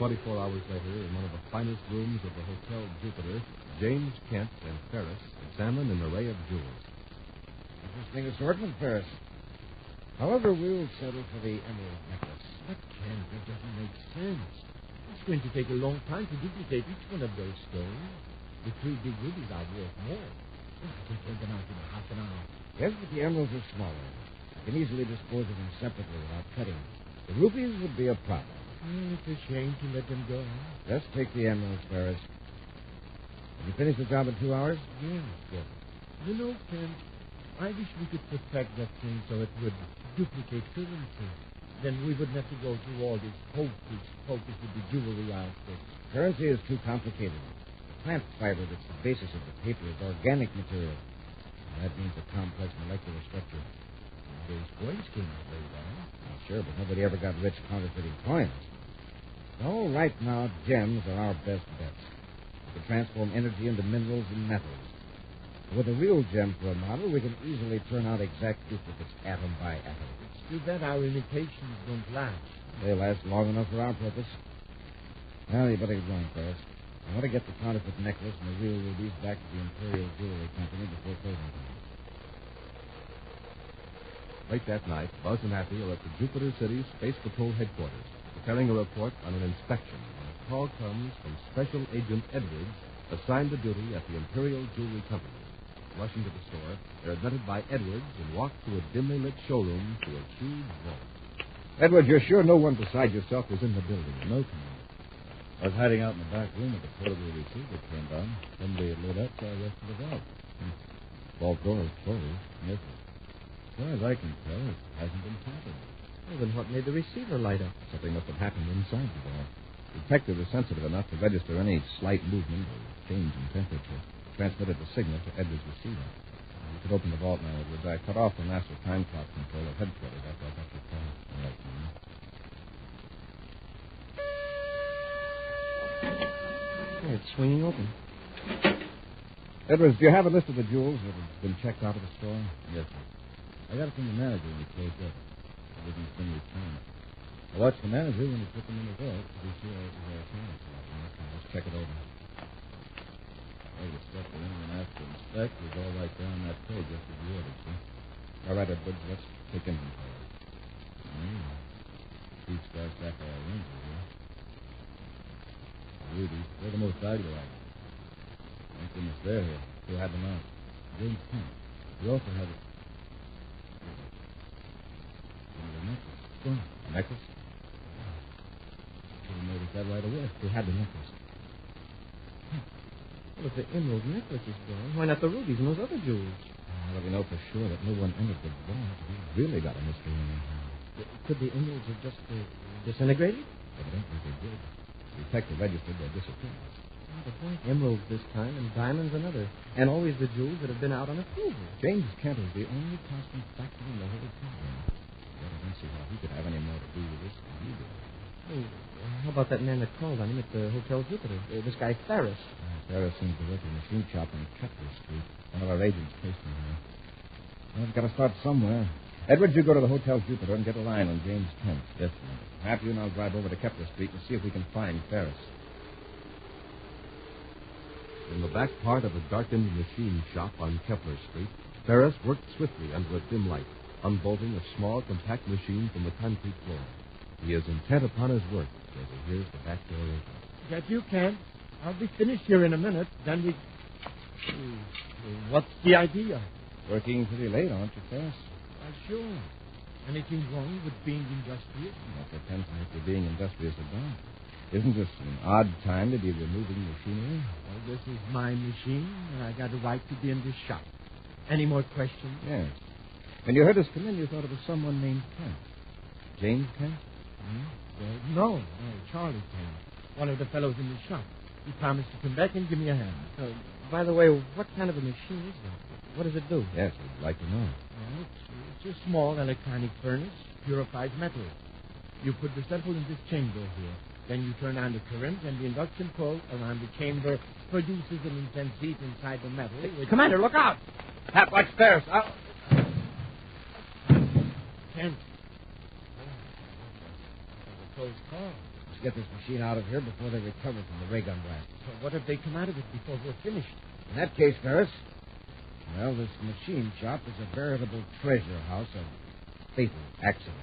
24 hours later, in one of the finest rooms of the Hotel Jupiter, James Kent and Ferris examine an array of jewels. Interesting assortment, Ferris. However, we'll settle for the emerald necklace. But, Kent, that doesn't make sense. It's going to take a long time to duplicate each one of those stones. The 3 big rubies are worth more. I can take them out in half an hour. Yes, but the emeralds are smaller. I can easily dispose of them separately without cutting. The rubies would be a problem. It's a shame to let them go. Just take the emeralds, Ferris. Have you finished the job in 2 hours? Yes, good. You know, Kent, I wish we could perfect that thing so it would duplicate currency. Then we wouldn't have to go through all this hocus pocus with the jewelry outfits. Currency is too complicated. The plant fiber that's the basis of the paper is organic material. And that means a complex molecular structure. Those coins came out very well. Sure, but nobody ever got rich counterfeiting coins. So right now, gems are our best bets. We can transform energy into minerals and metals. With a real gem for a model, we can easily turn out exact duplicates atom by atom. It's too bad our imitations don't last. They last long enough for our purpose. Well, you better get going, Ferris. I want to get the counterfeit necklace and the real rubies back to the Imperial Jewelry Company before closing time. Late that night, Buzz and Happy are at the Jupiter City Space Patrol headquarters, preparing a report on an inspection when a call comes from Special Agent Edwards, assigned to duty at the Imperial Jewelry Company. Rushing to the store, they're admitted by Edwards and walk through a dimly lit showroom to a huge vault. Edwards, you're sure no one beside yourself was in the building? No, Commander. I was hiding out in the back room at the portable receiver turned on. Somebody had lit up, so I rushed to the vault. Vault door is closed. Yes, sir. As far as I can tell, it hasn't been tampered. Well, then what made the receiver light up? Something must have happened inside the vault. Detectives are sensitive enough to register any slight movement or change in temperature. Transmitted the signal to Edwards' receiver. You could open the vault now, Edwards. I cut off the master time clock control at headquarters after I got your call. All right, Commander. Oh, it's swinging open. Edwards, do you have a list of the jewels that have been checked out of the store? Yes, sir. I got it from the manager when he closed up. Everything's been returned. I watched the manager when he put them in the vault to be sure it was all counted. Okay, let's check it over. All the stuff that anyone asked to inspect was all right there on that tray just as you ordered, sir. All right, Edwards, let's take inventory. Chief Star Sapphire Rangers, yeah? Rubies, they're the most valuable items. Thank goodness they're here. Who had them out? James Kent. We also have it. The necklace. A necklace? Should have noticed that right away. Who had the necklace? Well, if the emerald necklace is gone, why not the rubies and those other jewels? Now that we know for sure that no one entered the vault, we really got a mystery in our hands. Could the emeralds have just disintegrated? Evidently they did. The detective registered their disappearance. But why emeralds this time and diamonds another? And always the jewels that have been out on approval. James Kent is the only constant factor in the whole problem. But I don't see how he could have any more to do with this than you did. Oh, how about that man that called on him at the Hotel Jupiter? This guy Ferris. Ferris seems to work in a machine shop on Kepler Street. One of our agents placed him here. Well, we've got to start somewhere. Edward, you go to the Hotel Jupiter and get a line on James Kent. Yes, sir. Perhaps you and I'll drive over to Kepler Street and see if we can find Ferris. In the back part of a darkened machine shop on Kepler Street, Ferris worked swiftly under a dim light, unbolting a small, compact machine from the concrete floor. He is intent upon his work as he hears the back door open. That you can. I'll be finished here in a minute. Then we... What's the idea? Working pretty late, aren't you, Ferris? Sure. Anything wrong with being industrious? That depends on what you're being industrious about. Isn't this an odd time to be removing machinery? Well, this is my machine, and I got a right to be in this shop. Any more questions? Yes. When you heard us come in, you thought it was someone named Kent. James Kent? No, Charlie Kent. One of the fellows in the shop. He promised to come back and give me a hand. By the way, what kind of a machine is that? What does it do? Yes, we'd like to know. Well, it's a small electronic furnace, purifies metal. You put the sample in this chamber here. Then you turn on the current, and the induction coil around the chamber produces an intense heat inside the metal. Commander, look out! Tap like stairs. Kent. Close call. Let's get this machine out of here before they recover from the ray gun blast. So what if they come out of it before we're finished? In that case, Ferris, well, this machine shop is a veritable treasure house of fatal accidents.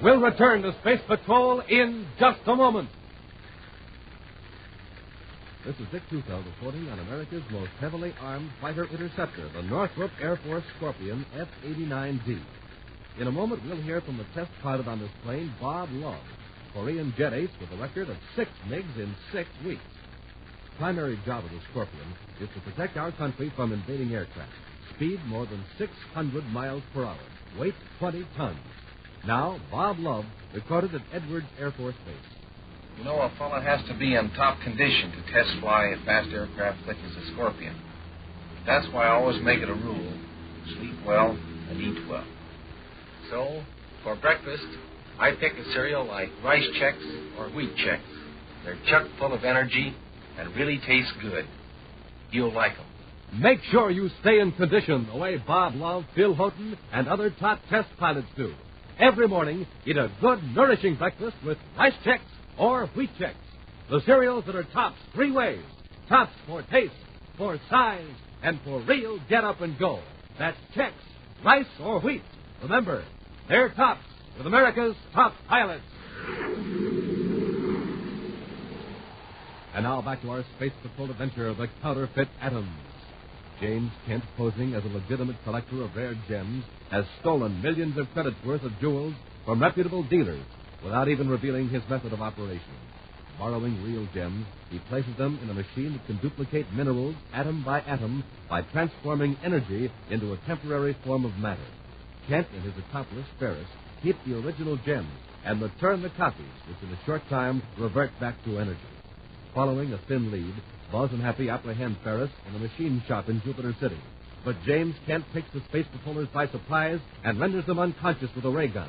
We'll return to Space Patrol in just a moment. This is Dick Tuthell reporting on America's most heavily armed fighter interceptor, the Northrop Air Force Scorpion F-89D. In a moment, we'll hear from the test pilot on this plane, Bob Love, Korean jet ace with a record of 6 MiGs in 6 weeks. The primary job of the Scorpion is to protect our country from invading aircraft. Speed more than 600 miles per hour. Weight 20 tons. Now, Bob Love, recorded at Edwards Air Force Base. You know, a fella has to be in top condition to test fly a fast aircraft such as a Scorpion. That's why I always make it a rule. Sleep well and eat well. So, for breakfast, I pick a cereal like Rice Chex or Wheat Chex. They're chock full of energy and really taste good. You'll like them. Make sure you stay in condition the way Bob Love, Phil Houghton, and other top test pilots do. Every morning, eat a good, nourishing breakfast with Rice Chex or Wheat Chex, the cereals that are tops 3 ways. Tops for taste, for size, and for real get up and go. That's Chex, rice or wheat. Remember, they're tops with America's top pilots. And now back to our Space Patrol adventure, the Counterfeit Atom. James Kent, posing as a legitimate collector of rare gems, has stolen millions of credits worth of jewels from reputable dealers without even revealing his method of operation. Borrowing real gems, he places them in a machine that can duplicate minerals atom by atom by transforming energy into a temporary form of matter. Kent and his accomplice, Ferris, keep the original gems and return the copies, which in a short time revert back to energy. Following a thin lead, Buzz and Happy apprehend Ferris in a machine shop in Jupiter City. But James Kent takes the space patrollers by surprise and renders them unconscious with a ray gun.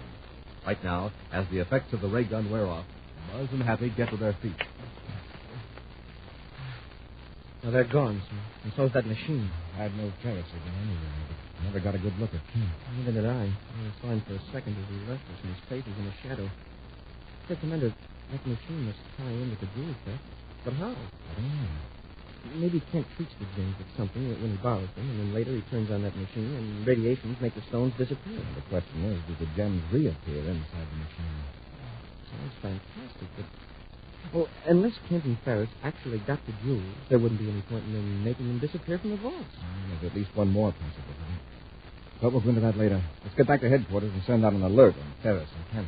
Right now, as the effects of the ray gun wear off, Buzz and Happy get to their feet. Now they're gone, sir. And so's that machine. I had no Ferris again anyway, but never got a good look at Kent. Neither did I. I saw him for a second as he left us, and his face was in the shadow. Hey, Commander, that machine must tie in with the jewel theft. But how? I don't know. Maybe Kent treats the gems with something when he borrows them, and then later he turns on that machine, and radiations make the stones disappear. And the question is, do the gems reappear inside the machine? Sounds fantastic, but... Well, unless Kent and Ferris actually got the jewels, there wouldn't be any point in them making them disappear from the vaults. There's at least one more possibility. But we'll go into that later. Let's get back to headquarters and send out an alert on Ferris and Kent.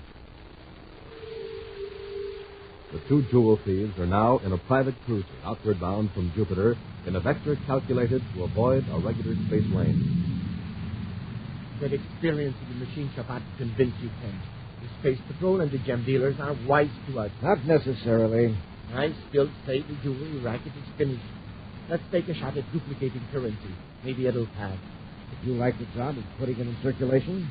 The two jewel thieves are now in a private cruiser outward bound from Jupiter in a vector calculated to avoid a regular space lane. That experience in the machine shop ought to convince you, Kent. The Space Patrol and the gem dealers are wise to us. Not necessarily. I still say the jewelry racket is finished. Let's take a shot at duplicating currency. Maybe it'll pass. If you like the job of putting it in circulation,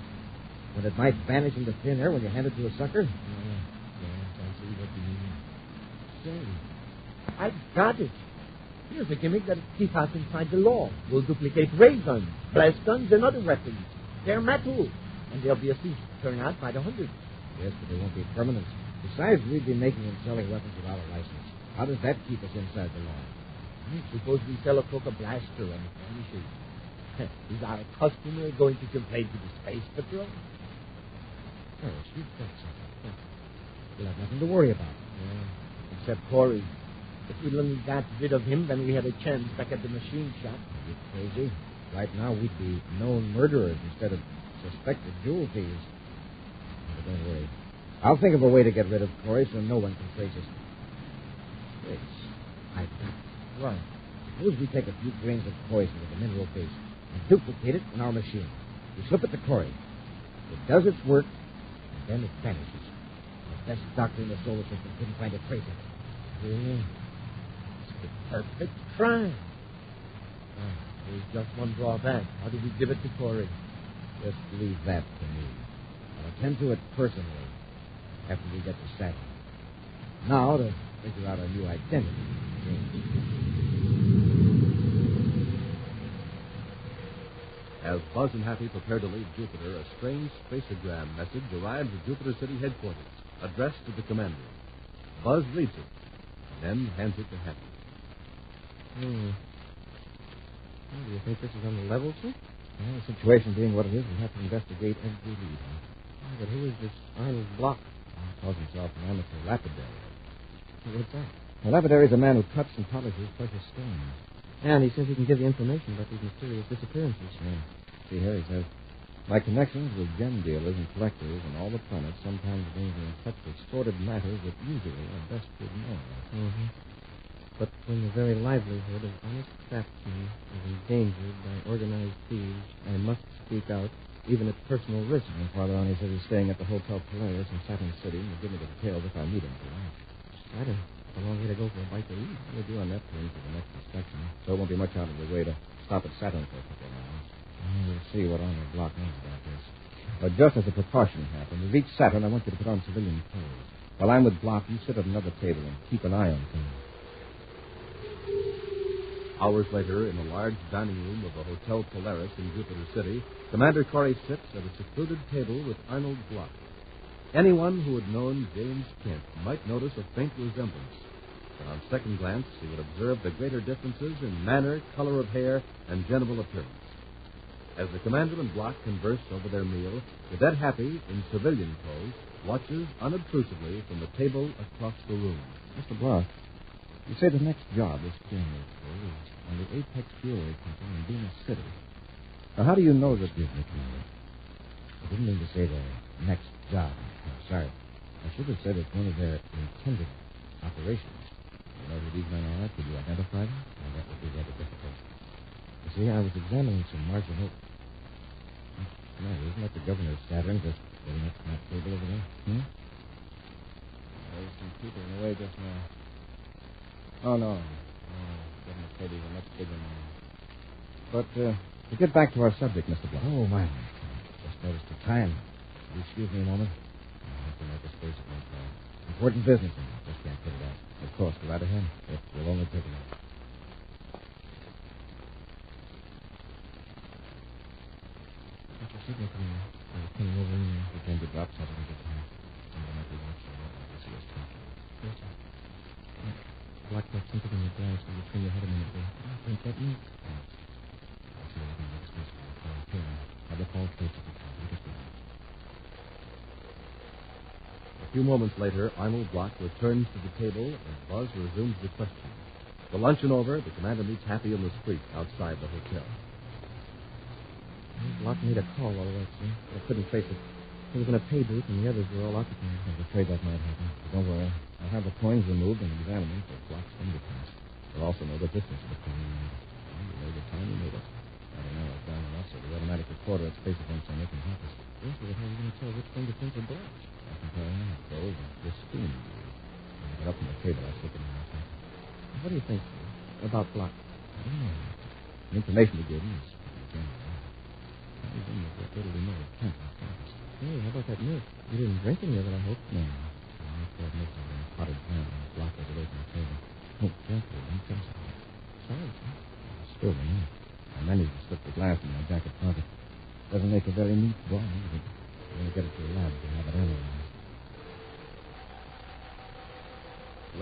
when it might vanish into thin air when you hand it to a sucker? Yes, I see what you mean. Say, I've got it. Here's a gimmick that'll keep us inside the law. We'll duplicate ray guns, blast guns, and other weapons. They're metal, and they'll be a thief turned out by the hundreds. Yes, but they won't be permanent. Besides, we'd be making and selling weapons without a license. How does that keep us inside the law? Suppose we sell a coca blaster and vanishes. Is our customer going to complain to the Space Patrol? Ferris, you've got something. We'll have nothing to worry about. Yeah, except Corey. If we'd only got rid of him, then we had a chance back at the machine shop. Are you crazy? Right now, we'd be known murderers instead of suspected jewel thieves. But don't worry. I'll think of a way to get rid of Corey so no one can trace us. Wait, I've got it. What? Suppose we take a few grains of poison with a mineral base and duplicate it in our machine. We slip it to Corey. It does its work, and then it vanishes. The best doctor in the solar system couldn't find a trace of it. Really? It's the perfect crime. There's just one drawback. How do we give it to Corey? Just leave that to me. I'll attend to it personally after we get to Saturn. Now, to figure out our new identity. As Buzz and Happy prepare to leave Jupiter, a strange spaceogram message arrives at Jupiter City headquarters, addressed to the commander. Buzz reads it, and then hands it to Happy. Well, do you think this is on the level, sir? Well, the situation being what it is, we'll have to investigate every lead. Oh, but who is this Arnold Block? He calls himself an amateur lapidary. What's that? A lapidary is a man who cuts and polishes precious stones. Yeah, and he says he can give you information about these mysterious disappearances. Yeah. See here, he says, my connections with gem dealers and collectors on all the planets sometimes bring me in touch with sordid matters that usually are best ignored. Mm-hmm. But when the very livelihood of honest craftsmen is endangered by organized thieves, I must speak out, even at personal risk. And farther on, he says he's staying at the Hotel Polaris in Saturn City, and he'll give me the details if I meet him tonight. Saturn? It's a long way to go for a bite to eat. We'll do on that plane for the next inspection, so it won't be much out of the way to stop at Saturn for a couple of hours. We'll see what Arnold Block knows about this. But just as a precaution, Hap, when we reach Saturn, I want you to put on civilian clothes. While I'm with Block, you sit at another table and keep an eye on things. Hours later, in a large dining room of the Hotel Polaris in Jupiter City, Commander Corey sits at a secluded table with Arnold Block. Anyone who had known James Kent might notice a faint resemblance, but on second glance, he would observe the greater differences in manner, color of hair, and general appearance. As the commander and Block converse over their meal, Cadet Happy, in civilian clothes, watches unobtrusively from the table across the room. Mr. Block, you say the next job this family is on the Apex Jewelry Company in Venus City. Now, how do you know that this is Commander? I didn't mean to say the next job. I'm sorry. I should have said it's one of their intended operations. You know who these men are? Could you identify them? Well, that would be rather difficult. You see, I was examining some Martian Oak. Commander, isn't that the governor of Saturn just sitting up on that table over there? There's some people in the way just now. Oh, no. Governor said he's a much bigger man. But, to get back to our subject, Mr. Block. Oh, my. Just noticed the time. Will you excuse me a moment? I have to make a space phone call. Important business, and I just can't put it out. Of course, go right ahead. It will only take a minute. What's your signal, Commander? I was coming over and pretend to drop something at the time. And then I'll be watching what I see us talking. Yes, sir. Block that something in your glass when you turn your head a minute ago. Think that me? I'll see what I can make space for the call. Here, have the call straight to the call. Look at that. A few moments later, Arnold Block returns to the table and Buzz resumes the question. The luncheon over, the commander meets Happy in the street outside the hotel. Block made a call all right, sir. I couldn't trace it. He was in a pay booth, and the others were all occupied. I was afraid that might happen. Don't worry. I'll have the coins removed and examine them for Block's fingerprints. We'll also know the distance of the coin. We'll know the time he made it. I don't know if down enough, so the automatic recorder at Space Event Center can help us. Yes, but how are you going to tell which fingerprints are Block's? I can tell you now. Those are this spoon. When I get up from the table, I slip in my pocket. What do you think about Block? I don't know. The information he gave me is pretty general. He's in with what little we know of Kent and Francis. Hey, how about that milk? You didn't drink any of it, I hope. No. I poured milk over in a potted plant and Block was away from the table. Think carefully, don't trust me. Sorry, sir. Still, I know. I managed to slip the glass in my jacket pocket. Doesn't make a very neat drawing, but I'm going to get it to the lab to have it analyzed.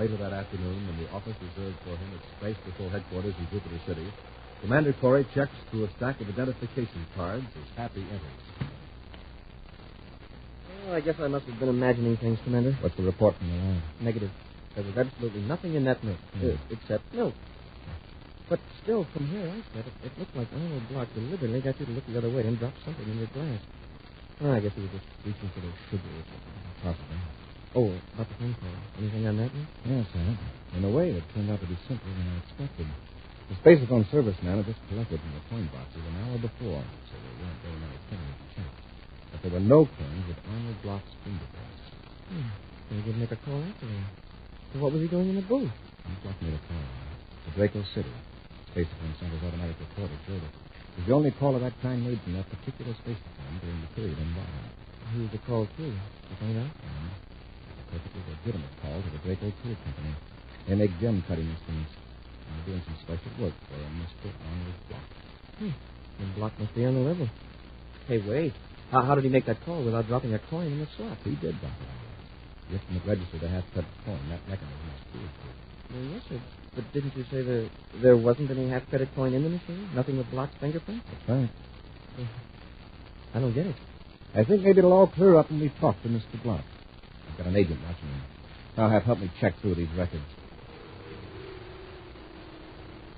Later that afternoon, when the office reserved for him at Space Patrol headquarters in Jupiter City, Commander Corey checks through a stack of identification cards as Happy enters. Well, I guess I must have been imagining things, Commander. What's the report from the lab? Negative. There was absolutely nothing in that milk, except milk. But still, from where I sat, it looked like Arnold Block deliberately got you to look the other way and dropped something in your glass. Well, I guess he was just reaching for those sugar or something. Possibly. Oh, about the phone call. Anything on that one? Yes, sir. In a way, it turned out to be simpler than I expected. The Spacephone serviceman had just collected from the coin boxes an hour before, so there weren't very many coins to check. But there were no coins with Arnold Block's fingerprints. So he didn't make a call after all. So what was he doing in the booth? Block made a call to Draco City. Spacephone Center's automatic recorder showed it. It was the only call of that kind made from that particular spacephone during the period involved. Who was the call to? You find out? A perfectly legitimate call to the Draco Tool Company. They make gem cutting instruments. They're doing some special work for a Mr. Arnold Block. And Block must be on the level. Hey, wait. How did he make that call without dropping a coin in the slot? He did drop it. Just from the register, the half-cut coin. That mechanism is foolproof. Well, yes, sir. But didn't you say there wasn't any half-credit coin in the machine? Nothing with Block's fingerprint? That's right. I don't get it. I think maybe it'll all clear up when we talk to Mr. Block. I've got an agent watching him. I'll have help me check through these records.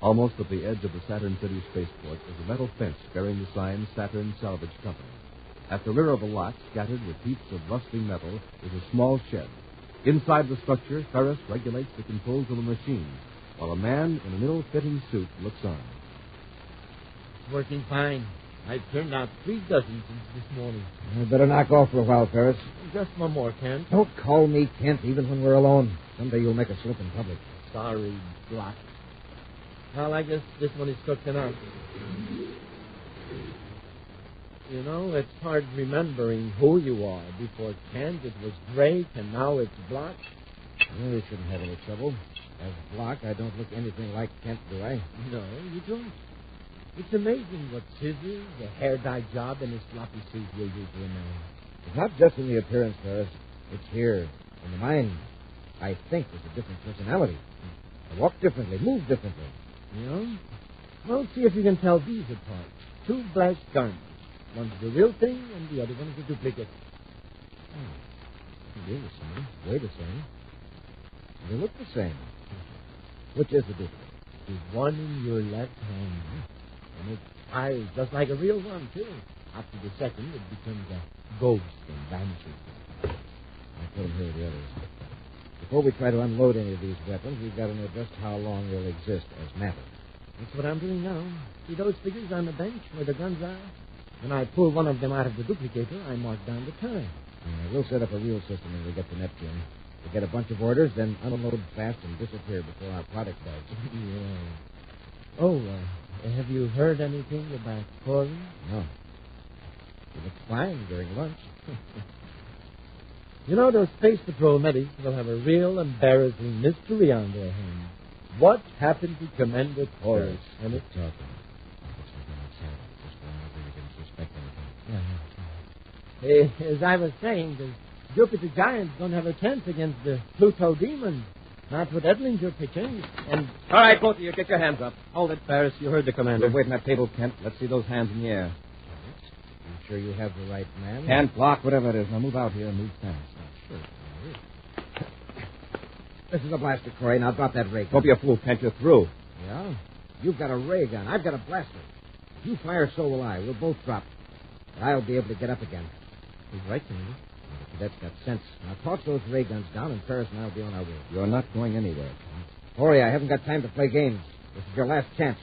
Almost at the edge of the Saturn City spaceport is a metal fence bearing the sign Saturn Salvage Company. At the rear of the lot, scattered with heaps of rusting metal, is a small shed. Inside the structure, Ferris regulates the controls of the machine, while a man in an ill-fitting suit looks on. It's working fine. I've turned out 3 dozen since this morning. I'd better knock off for a while, Ferris. Just one more, Kent. Don't call me Kent, even when we're alone. Someday you'll make a slip in public. Sorry, Block. Well, I guess this one is cooked enough. You know, it's hard remembering who you are. Before Kent, it was Drake, and now it's Block. I really shouldn't have any trouble. As Block, I don't look anything like Kent, do I? No, you don't. It's amazing what scissors, a hair dye job, and a sloppy suit will do to a man. It's not just in the appearance, Ferris. It's here, in the mind. I think there's a different personality. I walk differently, move differently. You know? Well, see if you can tell these apart. 2 black garments. One's the real thing, and the other one's a duplicate. They're the same. Way the same. They look the same. Which is the duplicate? The one in your left hand. And it fires just like a real one, too. After the second, it becomes a ghost and vanishes. I'll put them here with the others. Before we try to unload any of these weapons, we've got to know just how long they'll exist as matter. That's what I'm doing now. See those figures on the bench where the guns are? When I pull one of them out of the duplicator, I mark down the time. We'll set up a real system when we get to Neptune. We'll get a bunch of orders, then unload fast and disappear before our product does. Yeah. Oh, have you heard anything about Corbett? No. He looked fine during lunch. You know, those Space Patrol medics will have a real embarrassing mystery on their hands. What happened to Commander Torres? And it's talking. As I was saying, the Jupiter Giants don't have a chance against the Pluto Demons. Not with Edlinger pitching. And all right, both of you, get your hands up. Hold it, Ferris. You heard the commander. Wait on that table, Kent. Let's see those hands in the air. You sure you have the right man? Kent, Block, whatever it is. Now move out here and move fast. Sure. This is a blaster, Corey. Now drop that ray gun. Don't be a fool, Kent. You're through. Yeah? You've got a ray gun. I've got a blaster. If you fire, so will I. We'll both drop. I'll be able to get up again. He's right, Commander. The cadet's got sense. Now, toss those ray guns down, and Ferris and I'll be on our way. You're not going anywhere. Hurry, I haven't got time to play games. This is your last chance.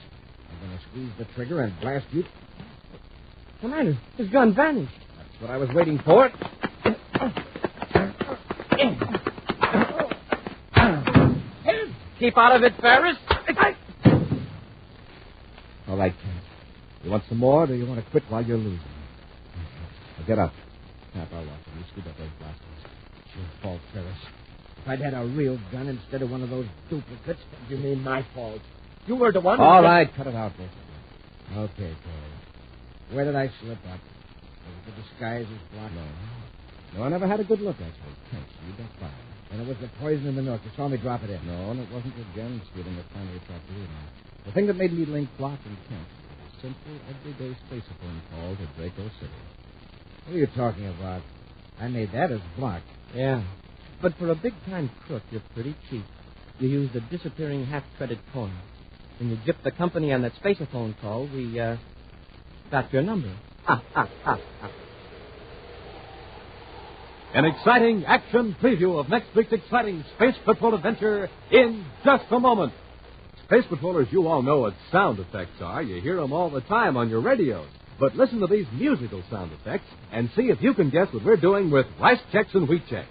I'm going to squeeze the trigger and blast you. Commander, his gun vanished. That's what I was waiting for. Keep out of it, Ferris. All right, Kent. You want some more, or do you want to quit while you're losing? Now get up. Cap, I'll watch you. You scoop up those blasters. It's your fault, Ferris. If I'd had a real gun instead of one of those duplicates... What do you mean, my fault? You were the one who... All right, cut it out, both of you. Okay, Corey. Where did I slip up? Was it the disguise as blocked? No, I never had a good look, actually. Thanks. You got fired. And it was the poison in the milk. You saw me drop it in. No, and it wasn't the gun stealing that finally attracted you. The thing that made me link Block and Kent was a simple, everyday spaceophone call to Draco City. What are you talking about? I made that as Block. Yeah. But for a big-time crook, you're pretty cheap. You used a disappearing half-credit coin. When you gypped the company on that spaceophone call, we, got your number. Ha, ha, ha, ha. An exciting action preview of next week's exciting Space Patrol adventure in just a moment. Space Patrollers, you all know what sound effects are. You hear them all the time on your radios. But listen to these musical sound effects and see if you can guess what we're doing with Rice Checks and Wheat Checks.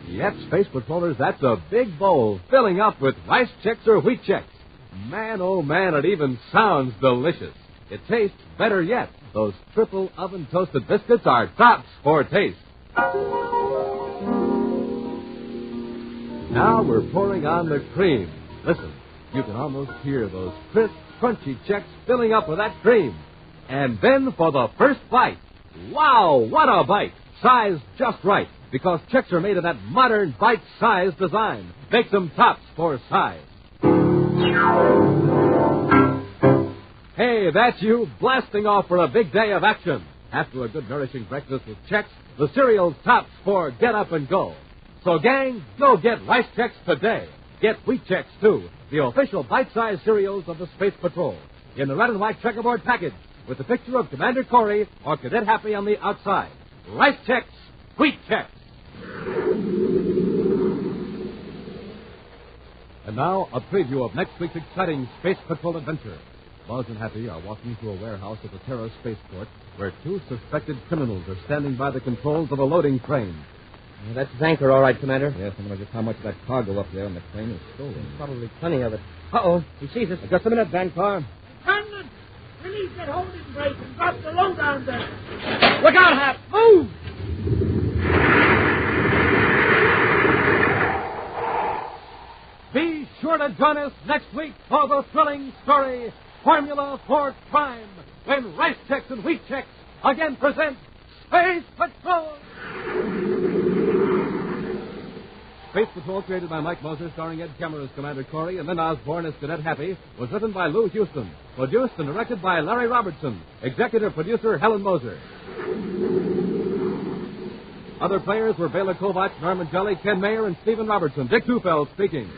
Yep, Space Patrollers, that's a big bowl filling up with Rice Checks or Wheat Checks. Man, oh man, it even sounds delicious. It tastes better yet. Those triple oven toasted biscuits are tops for taste. Now we're pouring on the cream. Listen, you can almost hear those crisp, crunchy checks filling up with that cream. And then for the first bite. Wow, what a bite! Sized just right, because checks are made of that modern bite-sized design. Makes them tops for size. Hey, that's you blasting off for a big day of action. After a good nourishing breakfast with checks, the cereal's tops for get up and go. So, gang, go get Rice Checks today. Get Wheat Checks, too, the official bite-sized cereals of the Space Patrol, in the red and white checkerboard package with the picture of Commander Corey or Cadet Happy on the outside. Rice Checks, Wheat Checks. And now, a preview of next week's exciting Space Patrol adventure. Buzz and Happy are walking through a warehouse at the Terra Spaceport where two suspected criminals are standing by the controls of a loading train. That's Zanker, all right, Commander. Yes, and just how much of that cargo up there on the train is stolen. Probably plenty of it. Uh-oh, he sees us. Just a minute, Vancar. Lieutenant, release that holding brake and drop the load down there. Look out, Hap. Move! Be sure to join us next week for the thrilling story, Formula for Crime, when Rice Checks and Wheat Checks again present Space Patrol. Space Patrol, created by Mike Moser, starring Ed Kemmer as Commander Corey and Lynn Osborne as Cadet Happy, was written by Lou Houston, produced and directed by Larry Robertson, executive producer Helen Moser. Other players were Bela Kovacs, Norman Jelly, Ken Mayer, and Stephen Robertson. Dick Tufeld speaking.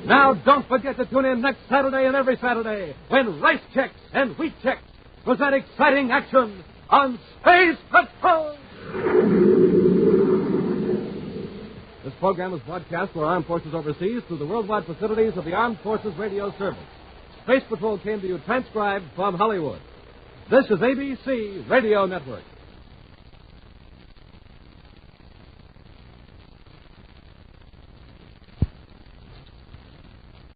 Now, don't forget to tune in next Saturday and every Saturday when Rice Checks and Wheat Checks present exciting action on Space Patrol. This program is broadcast for armed forces overseas through the worldwide facilities of the Armed Forces Radio Service. Space Patrol came to you transcribed from Hollywood. This is ABC Radio Network.